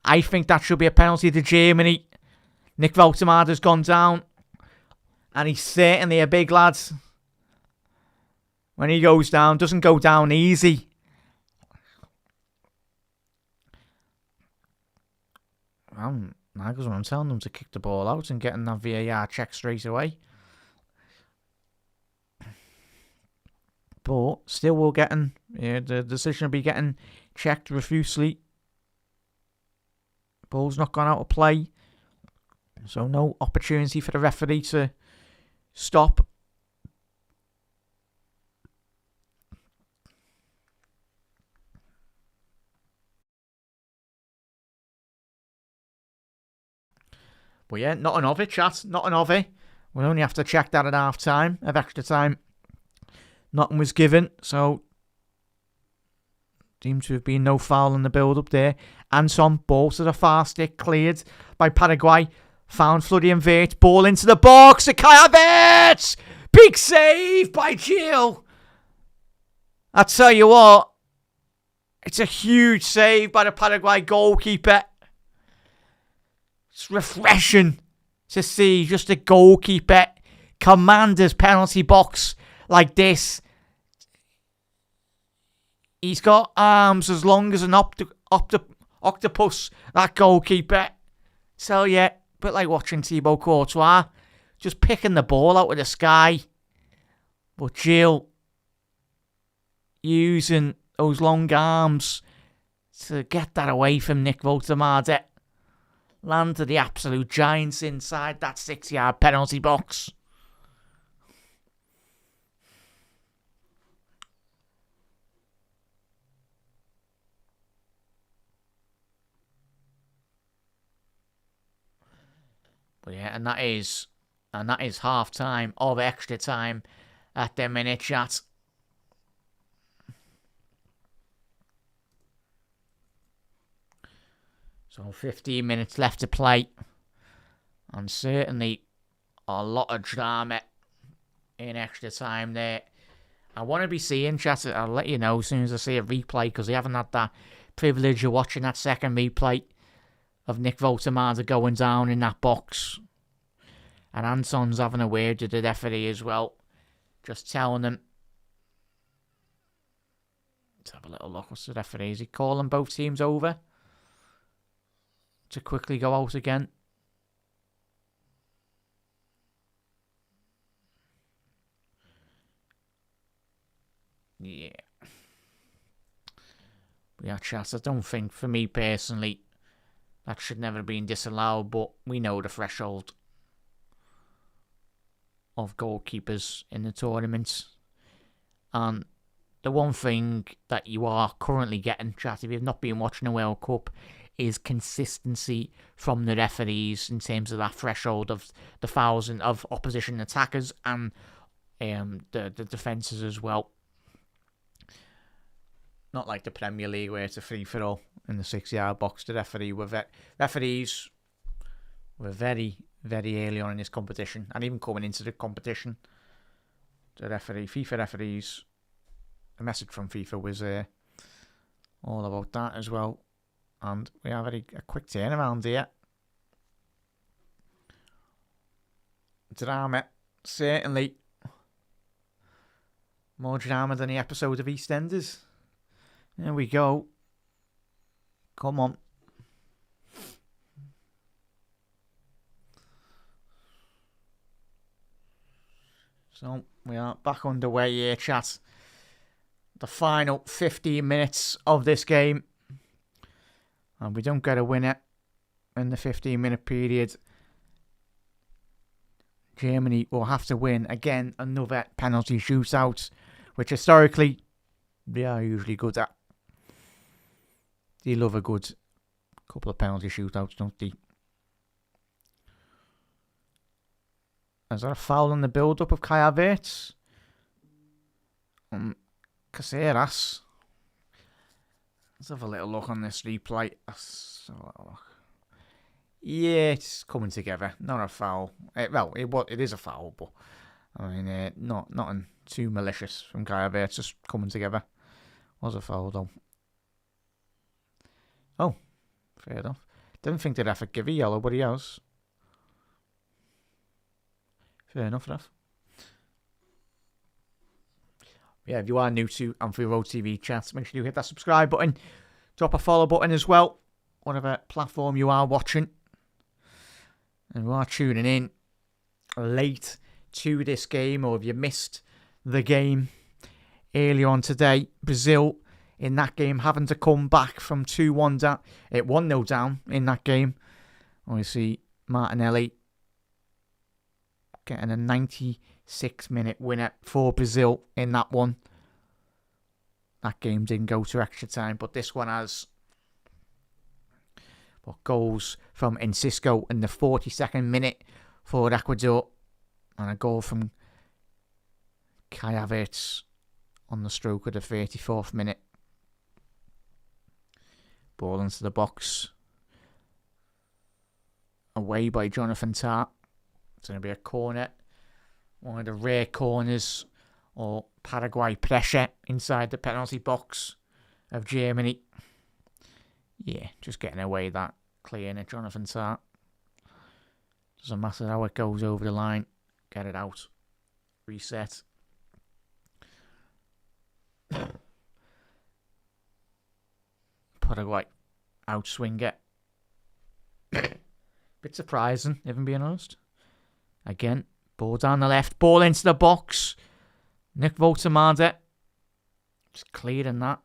S1: I think that should be a penalty to Germany. Nick Woltemade's gone down. And he's certainly a big lad. When he goes down, doesn't go down easy. Nagelsmann, I'm telling them to kick the ball out and getting that VAR check straight away. But still, we're getting the decision will be getting checked profusely. Ball's not gone out of play, so no opportunity for the referee to stop. But yeah, not an of it, chat. Not an of it. We'll only have to check that at half time. Of extra time, nothing was given, so seems to have been no foul in the build-up there. Anson, ball to the far stick, cleared by Paraguay. Found Florian Wirtz, ball into the box. Kai Havertz! Big save by Gil. I tell you what, it's a huge save by the Paraguay goalkeeper. It's refreshing to see just a goalkeeper command his penalty box like this. He's got arms as long as an octopus, that goalkeeper. So yeah, a bit like watching Thibaut Courtois, just picking the ball out of the sky. But Gil using those long arms to get that away from Nick Woltemade. Landed the absolute giants inside that 6-yard penalty box. But yeah, and that is half time of extra time at the minute, chat. So 15 minutes left to play. And certainly a lot of drama in extra time there. I want to be seeing, chat. I'll let you know as soon as I see a replay, because I haven't had that privilege of watching that second replay of Nick Woltemade going down in that box. And Anson's having a word with the referee as well. Just telling him. Let's have a little look. What's the referee? Is he calling both teams over to quickly go out again? Yeah. Yeah, chat. I don't think, for me personally, that should never have been disallowed, but we know the threshold of goalkeepers in the tournament. And the one thing that you are currently getting, chat, if you've not been watching the World Cup, is consistency from the referees in terms of that threshold of the fouls of opposition attackers and the defences as well. Not like the Premier League where it's a free-for-all in the 6-yard box. The referees were very, very early on in this competition, and even coming into the competition. FIFA referees, a message from FIFA was all about that as well. And we have a quick turnaround here. Drama Certainly. More drama than the episode of EastEnders. There we go. Come on. So, we are back underway here, chat. The final 15 minutes of this game. And we don't get a winner in the 15-minute period. Germany will have to win, again, another penalty shootout, which historically they are usually good at. They love a good couple of penalty shootouts, don't they? Is that a foul on the build-up of Kai Havertz? Caceres. Let's have a little look on this replay. Yeah, it's coming together. Not a foul. It is a foul, but I mean, nothing too malicious from Kai Havertz. Just coming together. Was a foul though. Oh, fair enough. Didn't think they'd have to give a yellow, but he has. Fair enough, enough. Yeah, if you are new to Anfield Road TV chat, make sure you hit that subscribe button. Drop a follow button as well. Whatever platform you are watching. And you are tuning in late to this game, or if you missed the game earlier on today, Brazil in that game having to come back from 2-1 down, 1-0 down in that game. Obviously, Martinelli getting a 96-minute winner for Brazil in that one. That game didn't go to extra time, but this one has. But goals from Enciso in the 42nd minute for Ecuador, and a goal from Kai Havertz on the stroke of the 34th minute. Ball into the box. Away by Jonathan Tah. It's going to be a corner. One of the rare corners or Paraguay pressure inside the penalty box of Germany. Yeah, just getting away that clearing it, Jonathan Tah. Doesn't matter how it goes over the line. Get it out. Reset. Paraguay outswing it. Bit surprising, if I'm being honest. Again, ball down the left, ball into the box. Nick Votamada just clearing that.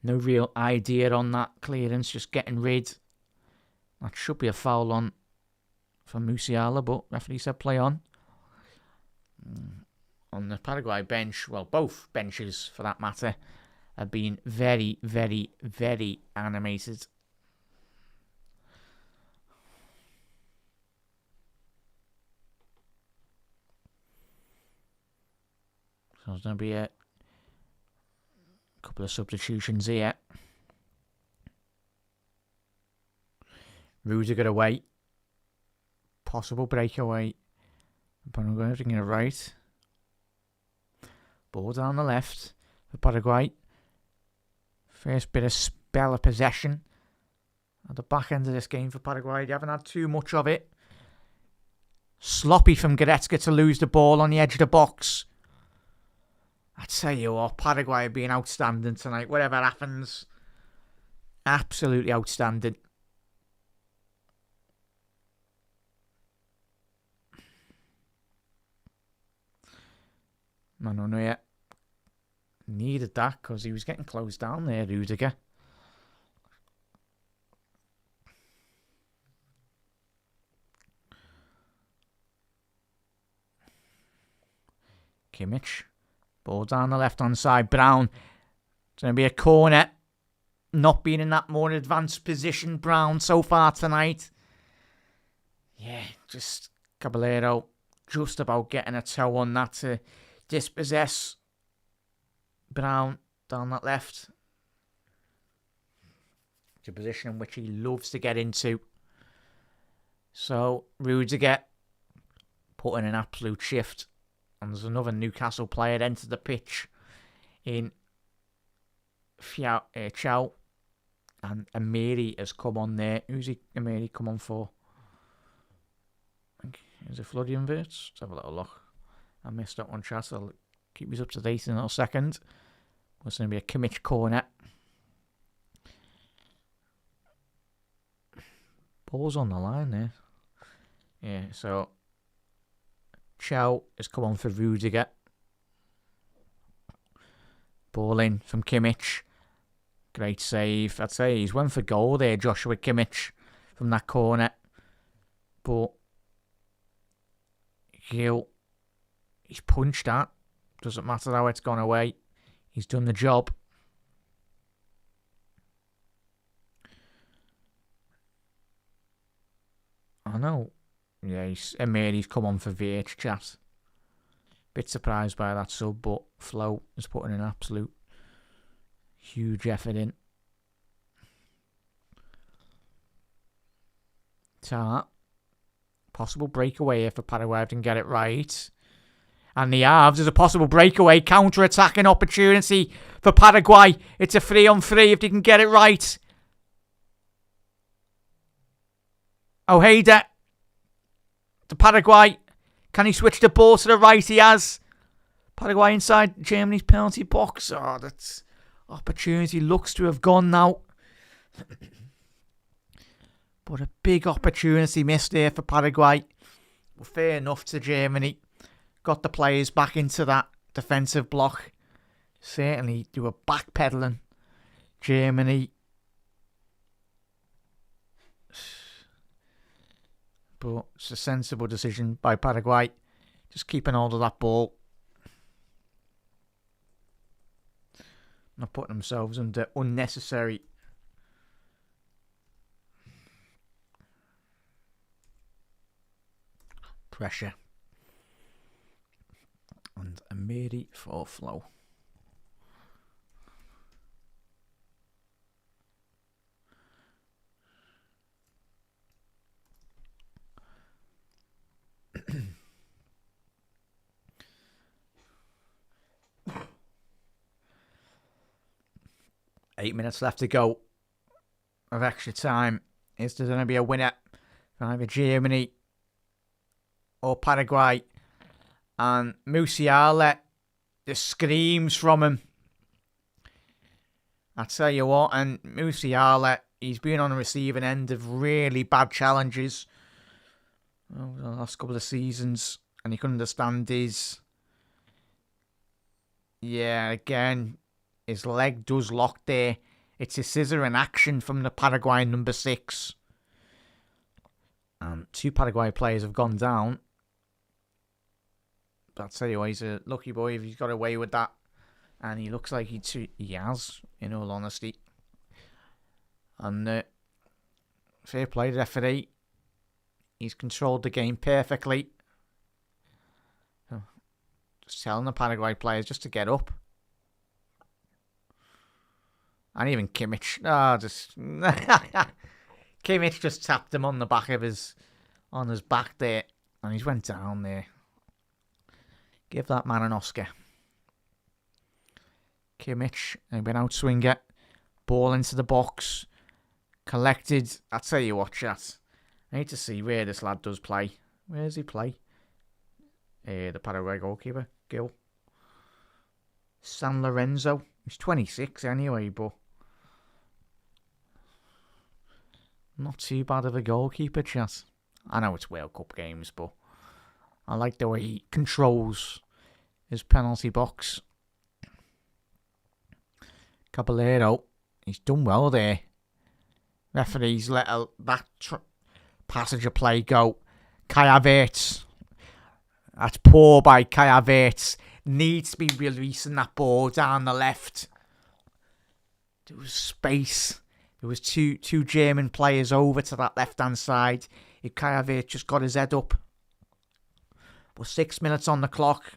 S1: No real idea on that clearance, just getting rid. That should be a foul on for Musiala, but referee said play on. On the Paraguay bench, well, both benches for that matter, have been very, very, very animated. So there's going to be a couple of substitutions here. Rudiger away. Possible breakaway. But I'm going to bring it right. Ball down the left for Paraguay. First bit of spell of possession at the back end of this game for Paraguay. They haven't had too much of it. Sloppy from Goretzka to lose the ball on the edge of the box. I tell you what, Paraguay are being outstanding tonight. Whatever happens, absolutely outstanding. Manonia needed that because he was getting closed down there, Rudiger. Kimmich. Ball down the left-hand side. Brown. It's going to be a corner. Not being in that more advanced position, Brown, so far tonight. Yeah, just Caballero just about getting a toe on that to dispossess Brown down that left. It's a position in which he loves to get into. So, Rudiger putting an absolute shift. And there's another Newcastle player entered the pitch in Chow. And Amiri has come on there. Who's Amiri come on for? Is it Florian Wirtz? Let's have a little look. I missed that one, chat. I'll keep you up to date in a little second. It's going to be a Kimmich corner. Ball's on the line there. Yeah, so Chow has come on for Rudiger. Ball in from Kimmich. Great save. I'd say he's went for goal there, Joshua Kimmich, from that corner. But he's punched that. Doesn't matter how it's gone away. He's done the job. I know. Yeah, he's come on for VH, chat. Bit surprised by that sub, but Flo is putting an absolute huge effort in. Tart. Possible breakaway here for Paraguay if they can get it right. And the halves, there's a possible breakaway, counter-attacking opportunity for Paraguay. It's a 3-on-3 if they can get it right. Ojeda to Paraguay. Can he switch the ball to the right? He has. Paraguay inside Germany's penalty box. Oh, that opportunity looks to have gone now. But a big opportunity missed there for Paraguay. Well, fair enough to Germany. Got the players back into that defensive block. Certainly they were backpedaling. Germany. But it's a sensible decision by Paraguay. Just keeping hold of that ball. Not putting themselves under unnecessary pressure. And Amiri for Flo. Eight minutes left to go of extra time. Is there going to be a winner for either Germany or Paraguay? And Musiala, the screams from him. I tell you what, and Musiala, he's been on the receiving end of really bad challenges over the last couple of seasons, and you can understand his. Yeah, again, his leg does lock there. It's a scissor in action from the Paraguay number 6. Two Paraguay players have gone down. But I'll tell you what, he's a lucky boy if he's got away with that. And he looks like he has, in all honesty. And fair play to the referee. He's controlled the game perfectly. Just telling the Paraguay players just to get up. And even Kimmich. Kimmich just tapped him on the back of his back there. And he's went down there. Give that man an Oscar. Kimmich, they've been out swinger. Ball into the box. Collected. I'll tell you what, chat. I need to see where this lad does play. Where does he play? The Paraguay goalkeeper, Gil. San Lorenzo. He's 26 anyway, but not too bad of a goalkeeper, chat. I know it's World Cup games, but I like the way he controls his penalty box. Caballero, he's done well there. Referees let that passage of play go. Kai Havertz. That's poor by Kai Havertz. Needs to be releasing that ball down the left. There was space. There was two German players over to that left-hand side. If Kai Havertz just got his head up. But 6 minutes on the clock.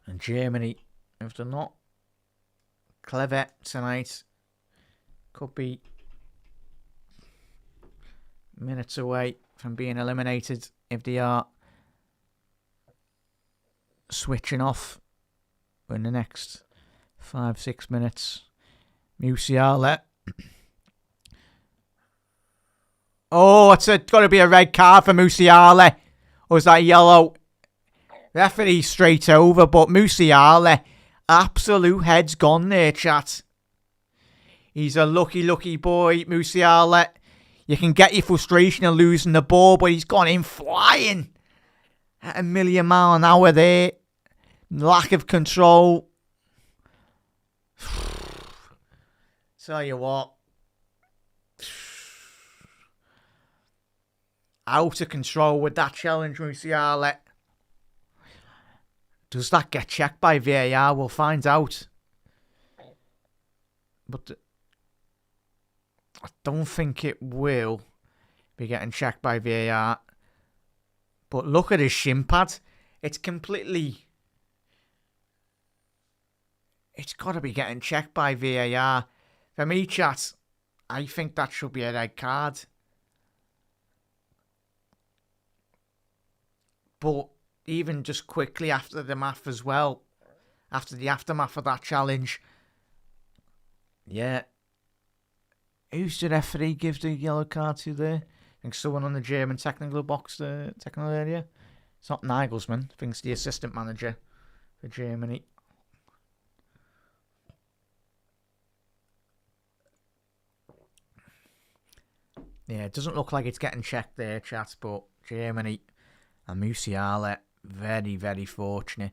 S1: And Germany, if they're not clever tonight, could be minutes away from being eliminated if they are switching off in the next 5-6 minutes. Musiala Oh, it's got to be a red card for Musiala. Or is that yellow? Referee straight over, but Musiala, absolute head's gone there, chat. He's a lucky, lucky boy, Musiala. You can get your frustration of losing the ball, but he's gone in flying at 1,000,000 miles an hour there. Lack of control. Tell you what. Out of control with that challenge, Musiala. Does that get checked by VAR? We'll find out. But I don't think it will be getting checked by VAR. But look at his shin pad. It's completely... It's got to be getting checked by VAR. For me, chat, I think that should be a red card. But even just quickly after the math as well, after the aftermath of that challenge, yeah. Who's the referee gives the yellow card to there? I think someone on the German technical box, the technical area. It's not Nagelsmann. I think it's the assistant manager for Germany. Yeah, it doesn't look like it's getting checked there, chat, but Germany and Musiala, very, very fortunate.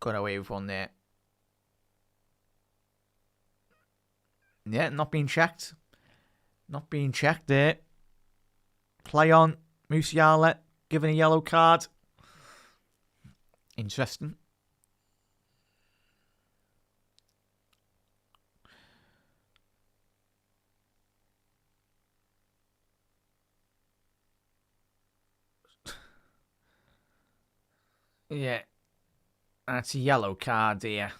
S1: Got away with one there. Yeah, not being checked. Not being checked there. Play on. Musiala given a yellow card. Interesting. Yeah. That's a yellow card here.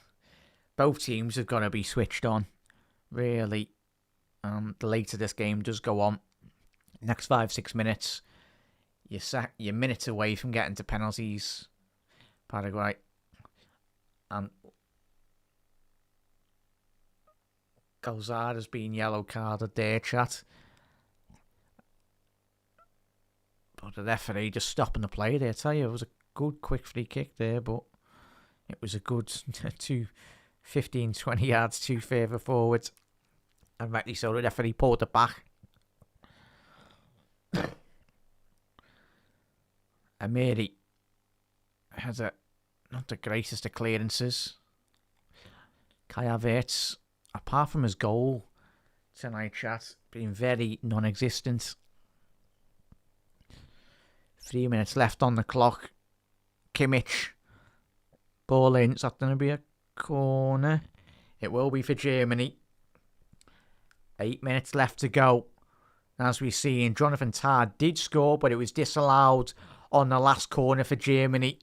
S1: Both teams have got to be switched on. Really. The later this game does go on, next 5-6 minutes, you're minutes away from getting to penalties, Paraguay. And Calzada's been yellow carded there, chat. But the referee just stopping the play there. I tell you, it was a good quick free kick there, but it was a good 15-20 yards too further forward. And rightly so, the referee pulled it back. Amiri has not the greatest of clearances. Kai Havertz, apart from his goal tonight, chat, being very non-existent. 3 minutes left on the clock. Kimmich, ball in. Is that going to be a corner? It will be for Germany. 8 minutes left to go. As we see, Jonathan Tah did score, but it was disallowed on the last corner for Germany.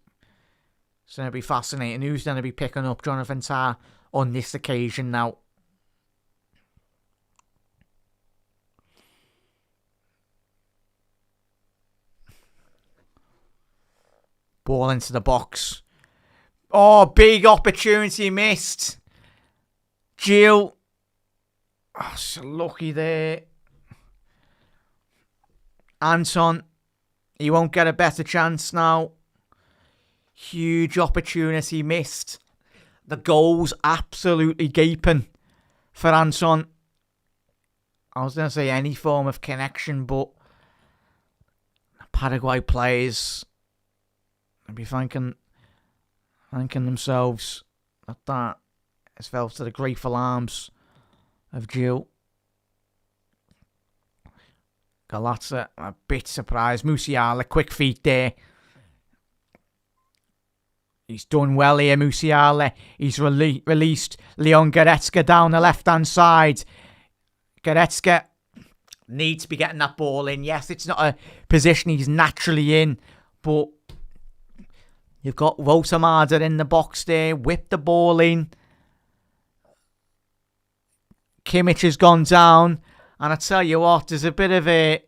S1: It's going to be fascinating. Who's going to be picking up Jonathan Tah on this occasion now? Ball into the box. Oh, big opportunity missed. Gil. Oh, so lucky there. Anton. He won't get a better chance now. Huge opportunity missed. The goal's absolutely gaping for Anton. I was going to say any form of connection, but Paraguay players will be thanking themselves that has fell to the grateful arms of Gil. Galazza, a bit surprised. Musiala, quick feet there. He's done well here, Musiala. He's released Leon Goretzka down the left-hand side. Goretzka needs to be getting that ball in. Yes, it's not a position he's naturally in, but you've got Rotamada in the box there. Whip the ball in. Kimmich has gone down. And I tell you what, there's a bit of a...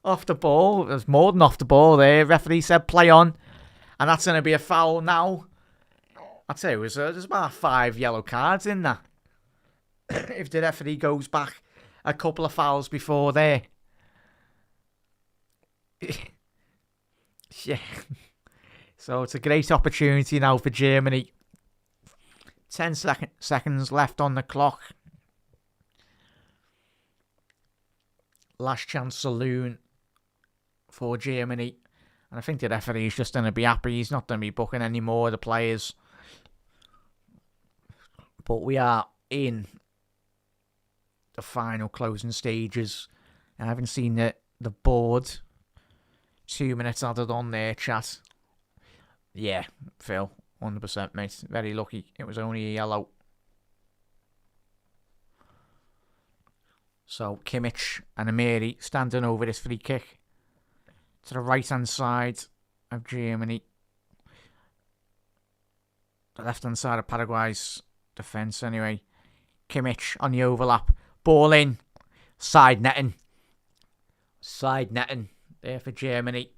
S1: off the ball. There's more than off the ball there. Referee said play on. And that's going to be a foul now. I'd say there's about 5 yellow cards in that. if the referee goes back a couple of fouls before there. Yeah. So it's a great opportunity now for Germany. 10 seconds left on the clock. Last chance saloon for Germany. And I think the referee is just going to be happy. He's not going to be booking any more of the players. But we are in the final closing stages. I haven't seen the board. 2 minutes added on there, chat. Yeah, Phil, 100%, mate. Very lucky. It was only a yellow. So Kimmich and Amiri standing over this free kick to the right-hand side of Germany. The left-hand side of Paraguay's defence, anyway. Kimmich on the overlap. Ball in. Side netting. Side netting there for Germany.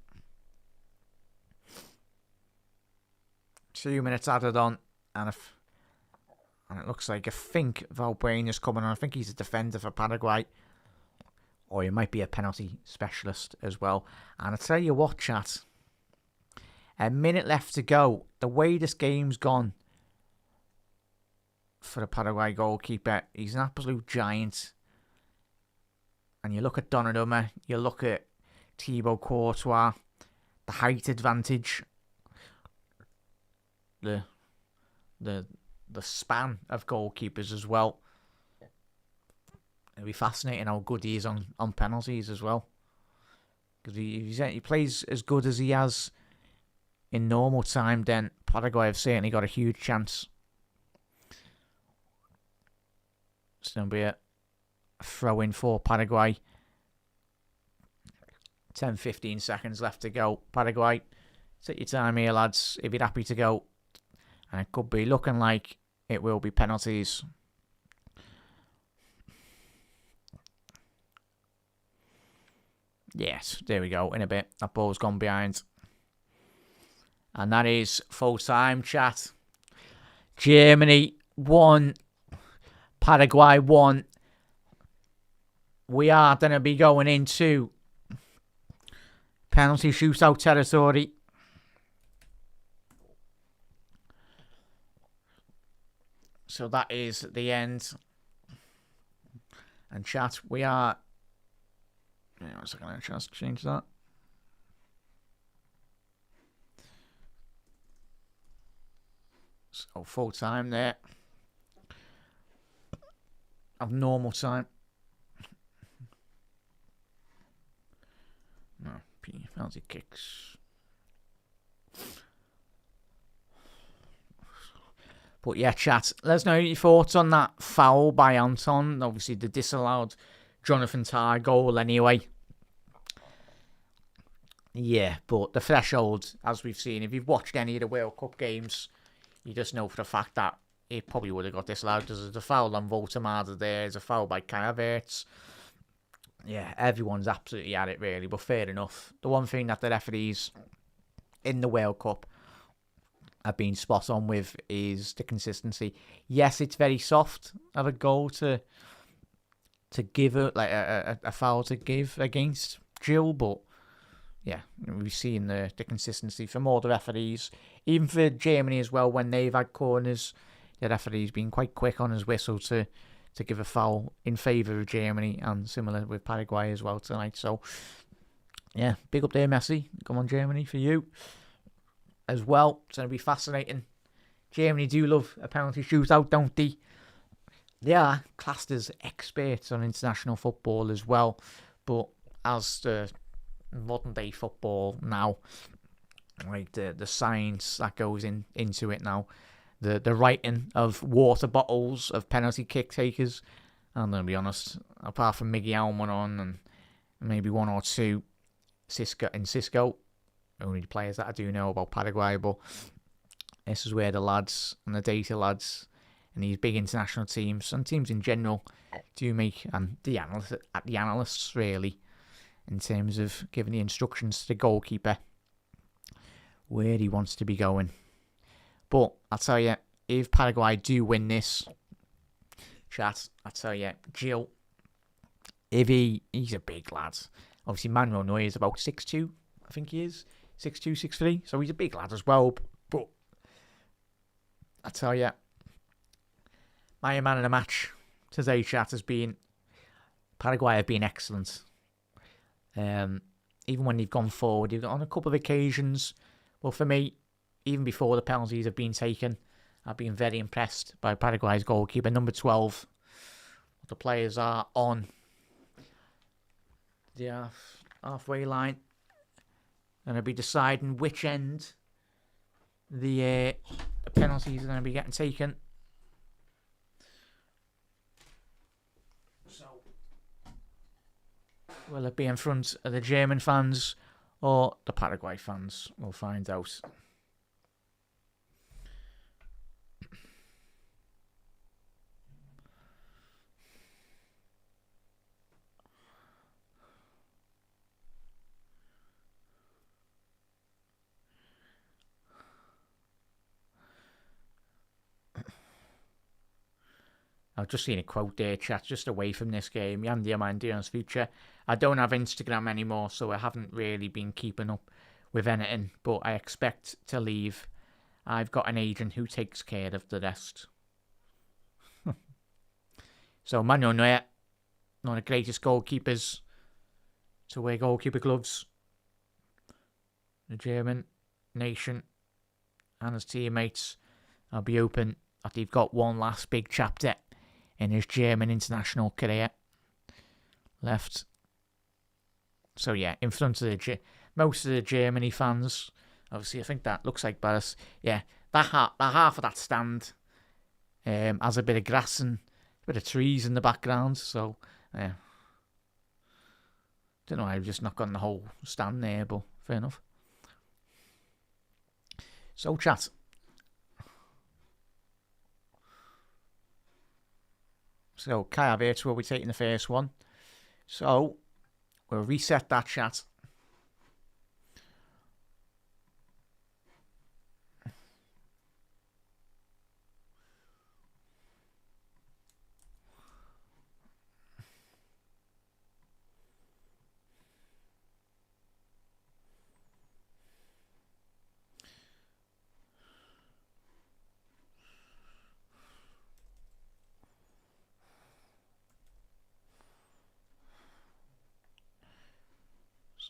S1: 2 minutes added on. And it looks like, I think Valbuena is coming on. I think he's a defender for Paraguay. Or he might be a penalty specialist as well. And I tell you what, chat. A minute left to go. The way this game's gone for the Paraguay goalkeeper, he's an absolute giant. And you look at Donnarumma, you look at Thibaut Courtois, the height advantage, the span of goalkeepers as well. It'll be fascinating how good he is on penalties as well. Because he plays as good as he has in normal time, then Paraguay have certainly got a huge chance. It's going to be a throw-in for Paraguay. 10-15 seconds left to go. Paraguay, take your time here, lads, if you're happy to go. And it could be looking like it will be penalties. Yes, there we go. In a bit, that ball's gone behind. And that is full time, chat. Germany 1, Paraguay 1. We are going to be going into penalty shootout territory. So that is the end. And chat, we are... Hang on a second, I'll just change that. So full time there. Of normal time. No, penalty kicks. But yeah, chat, let us know your thoughts on that foul by Anton. Obviously, the disallowed Jonathan Tah goal anyway. Yeah, but the threshold, as we've seen, if you've watched any of the World Cup games, you just know for the fact that it probably would have got disallowed. There's a foul on Voltemada there. There's a foul by Kai Havertz. Yeah, everyone's absolutely at it, really, but fair enough. The one thing that the referees in the World Cup have been spot on with is the consistency. Yes, it's very soft of a goal to give a foul to give against Jill, but yeah, we've seen the consistency from all the referees, even for Germany as well. When they've had corners, the referee's been quite quick on his whistle to give a foul in favour of Germany, and similar with Paraguay as well tonight. So yeah, big up there, Messi. Come on, Germany, for you as well. It's going to be fascinating. Germany do love a penalty shootout, don't they? They are classed as experts on international football as well. But as the modern day football now, like the science that goes into it now, the writing of water bottles of penalty kick takers, I'm going to be honest, apart from Miggy Almiron and maybe one or two Cisco, only the players that I do know about Paraguay, but this is where the lads and the data lads and these big international teams and teams in general do make, and the analysts really, in terms of giving the instructions to the goalkeeper where he wants to be going. But I'll tell you, if Paraguay do win this, chat. I tell you, Jill, he's a big lad. Obviously, Manuel Neuer is about 6'2", I think he is. 6'2", 6'3", so he's a big lad as well. But I tell you, my man of the match today, chat, has been Paraguay. Have been excellent. Even when they've gone forward, on a couple of occasions. Well, for me, even before the penalties have been taken, I've been very impressed by Paraguay's goalkeeper, number 12. The players are on the halfway line, and I'll be deciding which end the penalties are going to be getting taken. So, will it be in front of the German fans or the Paraguay fans? We'll find out. I've just seen a quote there, chat, just away from this game. Jan Diamandio's future. I don't have Instagram anymore, so I haven't really been keeping up with anything, but I expect to leave. I've got an agent who takes care of the rest. So Manuel Neuer, one of the greatest goalkeepers to wear goalkeeper gloves. The German nation and his teammates will be hoping that they've got one last big chapter in his German international career left. So yeah, in front of most of the Germany fans, obviously I think that looks like Barris. Yeah, that half of that stand has a bit of grass and a bit of trees in the background. So yeah, don't know. I've just not got the whole stand there, but fair enough. So chat. So Kai Havertz will be taking the first one. So we'll reset that, chat.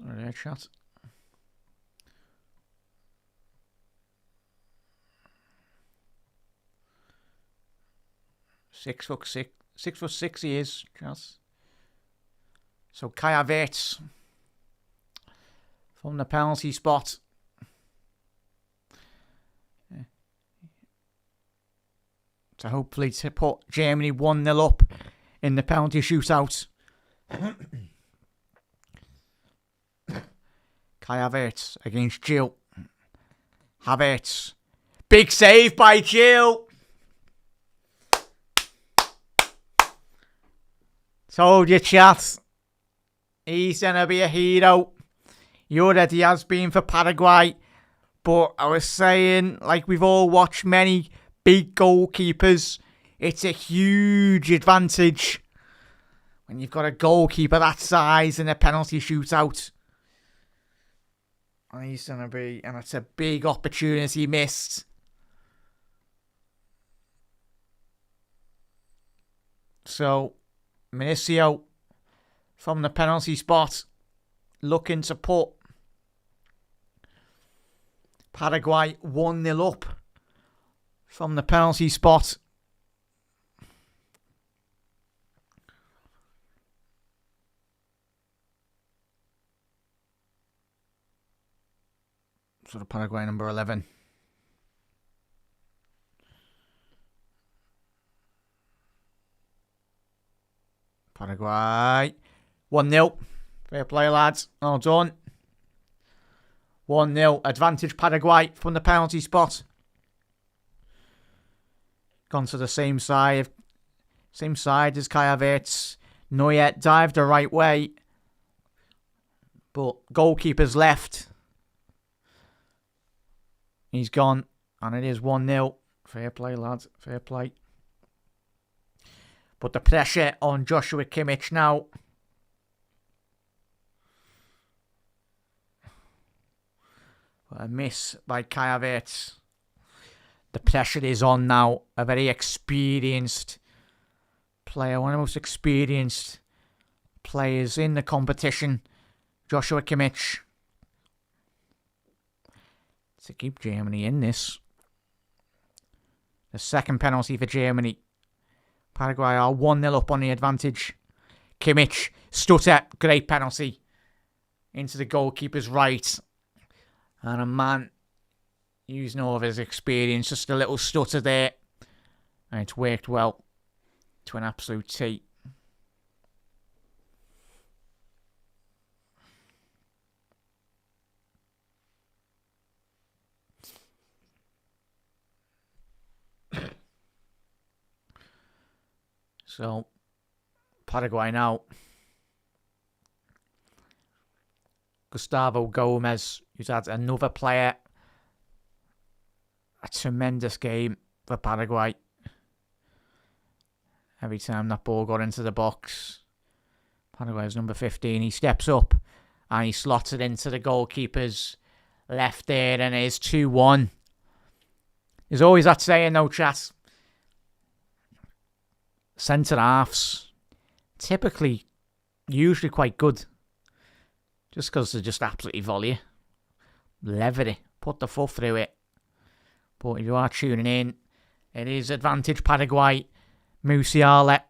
S1: Sorry there, chat. Six foot six he is, chat. So Kai Havertz from the penalty spot. To hopefully to put Germany 1-0 up in the penalty shootout. Kai Havertz against Gil. Havertz. Big save by Gil. Told you, chat. He's going to be a hero. He already has been for Paraguay. But I was saying, like we've all watched many big goalkeepers, it's a huge advantage when you've got a goalkeeper that size in a penalty shootout. And he's going to be, and it's a big opportunity missed. So, Minicio from the penalty spot looking to put Paraguay 1-0 up from the penalty spot. So the Paraguay number 11. Paraguay 1-0. Fair play, lads. Well done. 1-0. Advantage Paraguay from the penalty spot. Gone to the same side as Kai Havertz. Neuer dived the right way, but goalkeeper's left. He's gone, and it is 1-0. Fair play, lads. Fair play. But the pressure on Joshua Kimmich now. A miss by Kai Havertz. The pressure is on now. A very experienced player. One of the most experienced players in the competition. Joshua Kimmich. To keep Germany in this. The second penalty for Germany. Paraguay are 1-0 up on the advantage. Kimmich, stutter, great penalty. Into the goalkeeper's right. And a man using all of his experience, just a little stutter there. And it's worked well to an absolute T. So, Paraguay now. Gustavo Gomez, who's had another player. A tremendous game for Paraguay. Every time that ball got into the box. Paraguay's number 15. He steps up and he slots it into the goalkeeper's left there, and it is 2-1. There's always that saying, no chat. Centre halves, typically, usually quite good. Just because they just absolutely volley. Lever it. Put the foot through it. But if you are tuning in, it is advantage Paraguay. Musiala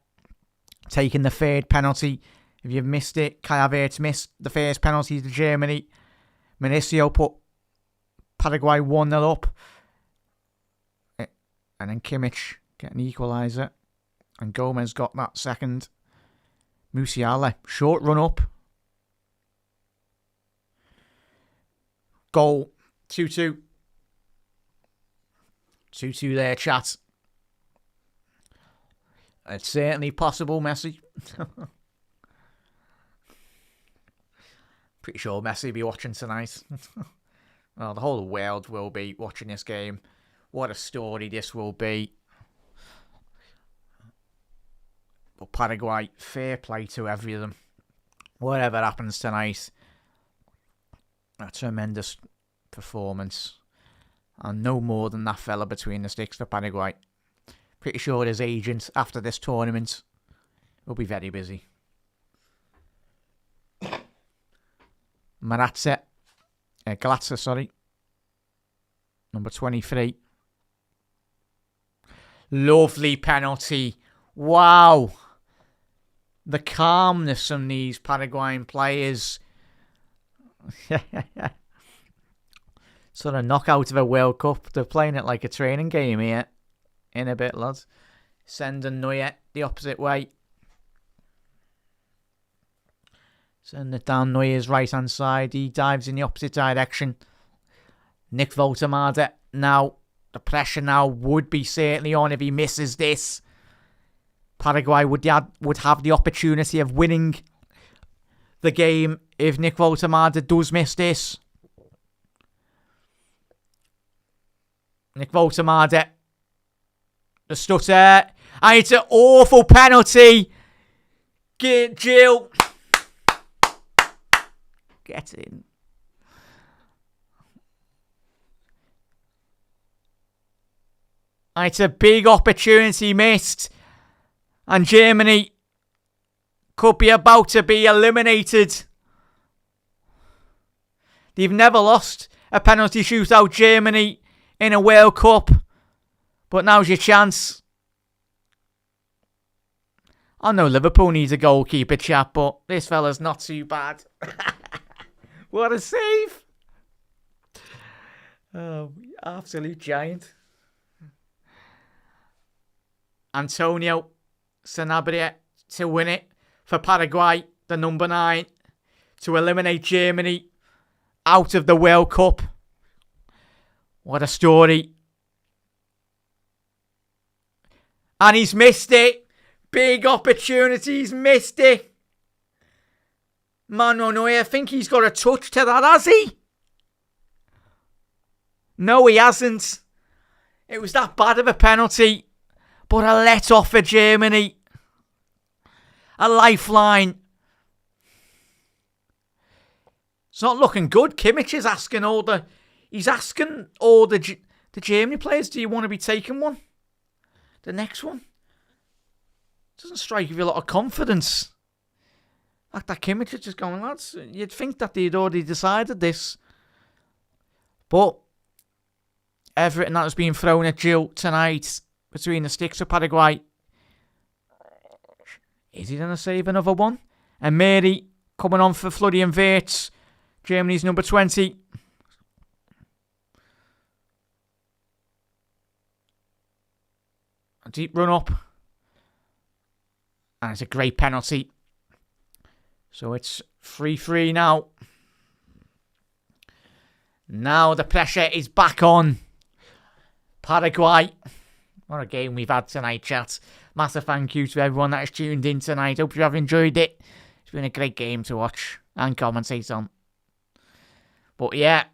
S1: taking the third penalty. If you've missed it, Kai Havertz missed the first penalty to Germany. Minicio put Paraguay 1-0 up. And then Kimmich getting the equaliser. And Gomez got that second. Musiala, short run up. Goal, 2-2. 2-2 there, chat. It's certainly possible, Messi. Pretty sure Messi will be watching tonight. Well, the whole world will be watching this game. What a story this will be. But Paraguay, fair play to every of them. Whatever happens tonight, a tremendous performance. And no more than that fella between the sticks for Paraguay. Pretty sure his agent after this tournament will be very busy. Glatzer, sorry. Number 23. Lovely penalty. Wow. The calmness from these Paraguayan players. Sort of knockout of a World Cup. They're playing it like a training game here. In a bit, lads. Sending Neuer the opposite way. Send it down Neuer's right-hand side. He dives in the opposite direction. Nick Voltemade now. The pressure now would be certainly on if he misses this. Paraguay would have the opportunity of winning the game if Nick Voltemade does miss this. Nick Voltemade. The stutter. And it's an awful penalty. Jill. Get in. And it's a big opportunity missed. And Germany could be about to be eliminated. They've never lost a penalty shootout, Germany, in a World Cup. But now's your chance. I know Liverpool needs a goalkeeper, chap, but this fella's not too bad. What a save. Oh, absolute giant. Antonio Sanabria to win it for Paraguay, the number 9, to eliminate Germany out of the World Cup. What a story. And he's missed it. Big opportunities, missed it. Manuel Neuer, I think he's got a touch to that, has he? No, he hasn't. It was that bad of a penalty. But a let off for Germany. a lifeline. It's not looking good. Kimmich is asking all the Germany players, do you want to be taking one? The next one? Doesn't strike you a lot of confidence. Like that Kimmich is just going, lads, you'd think that they'd already decided this. But everything that was being thrown at Jill tonight between the sticks of Paraguay. Is he going to save another one? And Mary coming on for Florian Wirtz, Germany's number 20. A deep run up. And it's a great penalty. So it's 3-3 now. Now the pressure is back on Paraguay. What a game we've had tonight, chat. Massive thank you to everyone that has tuned in tonight. Hope you have enjoyed it. It's been a great game to watch and commentate on. But yeah.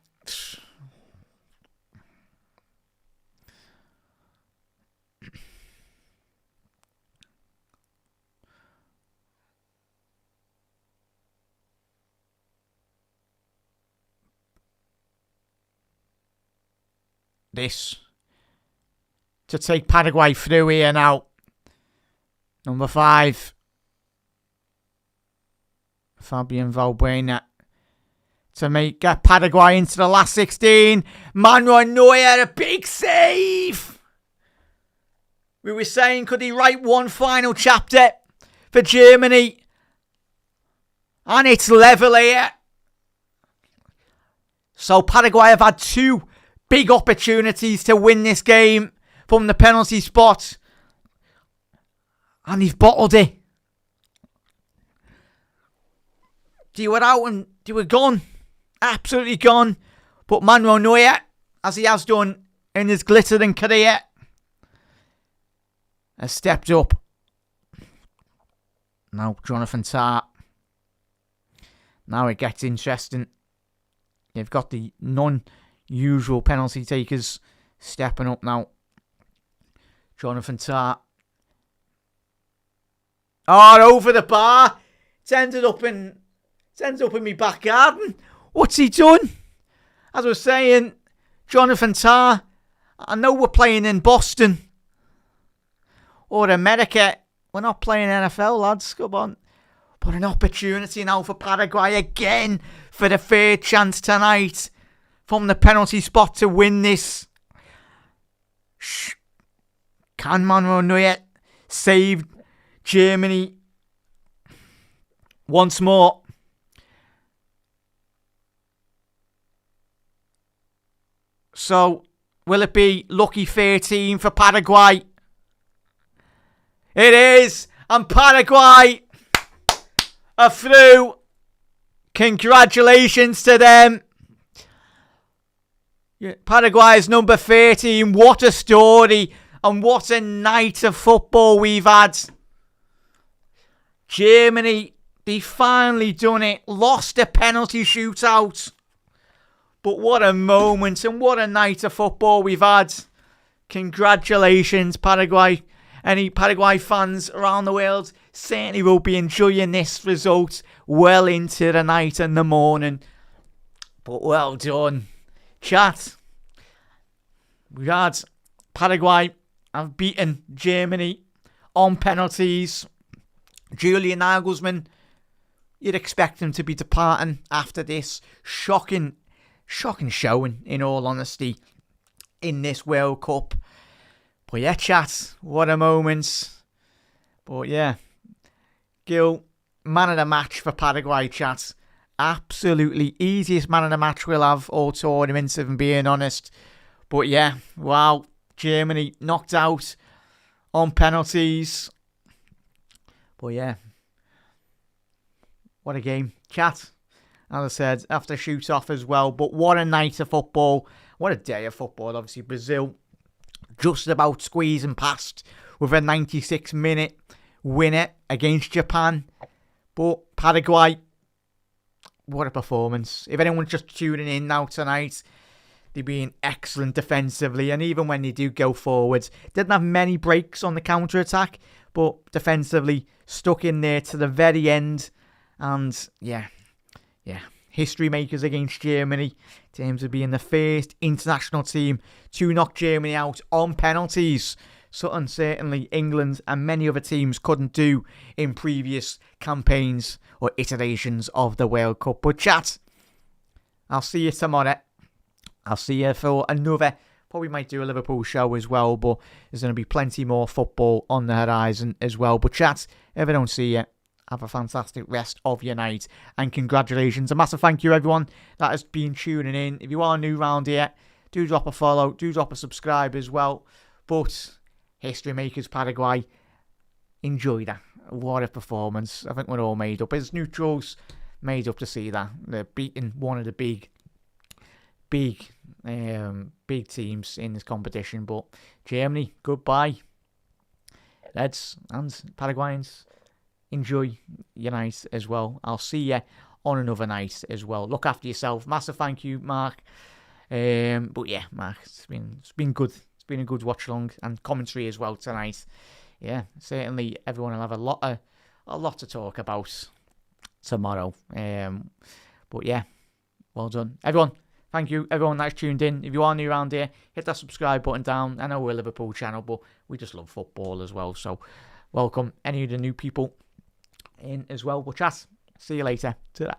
S1: This to take Paraguay through here now. Number 5. Fabian Valbuena to get Paraguay into the last 16. Manuel Neuer, a big save. We were saying, could he write one final chapter for Germany? And it's level here. So Paraguay have had 2 big opportunities to win this game from the penalty spot. And he's bottled it. They were out and they were gone. Absolutely gone. But Manuel Neuer, as he has done in his glittering career, has stepped up. Now Jonathan Tah. Now it gets interesting. You've got the non-usual penalty takers stepping up now. Jonathan Tah. Oh, over the bar. It's ended up in my back garden. What's he done? As I was saying, Jonathan Tah, I know we're playing in Boston or America. We're not playing NFL, lads. Come on. But an opportunity now for Paraguay again for the third chance tonight from the penalty spot to win this. Can Manuel Neuer save Germany once more? So, will it be lucky 13 for Paraguay? It is! And Paraguay are through. Congratulations to them. Paraguay is number 13. What a story. And what a night of football we've had. Germany, they finally done it. Lost a penalty shootout. But what a moment and what a night of football we've had. Congratulations, Paraguay. Any Paraguay fans around the world certainly will be enjoying this result well into the night and the morning. But well done. Chat. We had Paraguay have beaten Germany on penalties. Julian Nagelsmann, you'd expect him to be departing after this shocking showing, in all honesty, in this World Cup. But yeah, chat, what a moment. But yeah, Gil, man of the match for Paraguay, chat. Absolutely easiest man of the match we'll have all tournaments, if I'm being honest. But yeah, wow, Germany knocked out on penalties. But yeah, what a game, chat. As I said, after shoot off as well. But what a night of football. What a day of football. Obviously, Brazil just about squeezing past with a 96-minute winner against Japan. But Paraguay, what a performance. If anyone's just tuning in now tonight, They've been excellent defensively, and even when they do go forwards, didn't have many breaks on the counter-attack, but defensively stuck in there to the very end. And yeah, history makers against Germany in terms of being the first international team to knock Germany out on penalties. Something certainly England and many other teams couldn't do in previous campaigns or iterations of the World Cup. But chat, I'll see you tomorrow. I'll see you for another, probably might do a Liverpool show as well, but there's going to be plenty more football on the horizon as well. But chat, if I don't see you, have a fantastic rest of your night, and congratulations. A massive thank you everyone that has been tuning in. If you are new around here, do drop a follow, do drop a subscribe as well. But History Makers Paraguay, enjoy that. What a performance. I think we're all made up as neutrals, made up to see that. They're beating one of the big teams in this competition. But Germany, goodbye. Reds and Paraguayans, enjoy your night as well. I'll see you on another night as well. Look after yourself. Massive thank you, Mark. But yeah, Mark, it's been good. It's been a good watch along and commentary as well tonight. Yeah, certainly everyone will have a lot to talk about tomorrow. But yeah, well done, everyone. Thank you, everyone that's tuned in. If you are new around here, hit that subscribe button down. I know we're a Liverpool channel, but we just love football as well. So welcome any of the new people in as well. But chat, see you later. Ta-ra.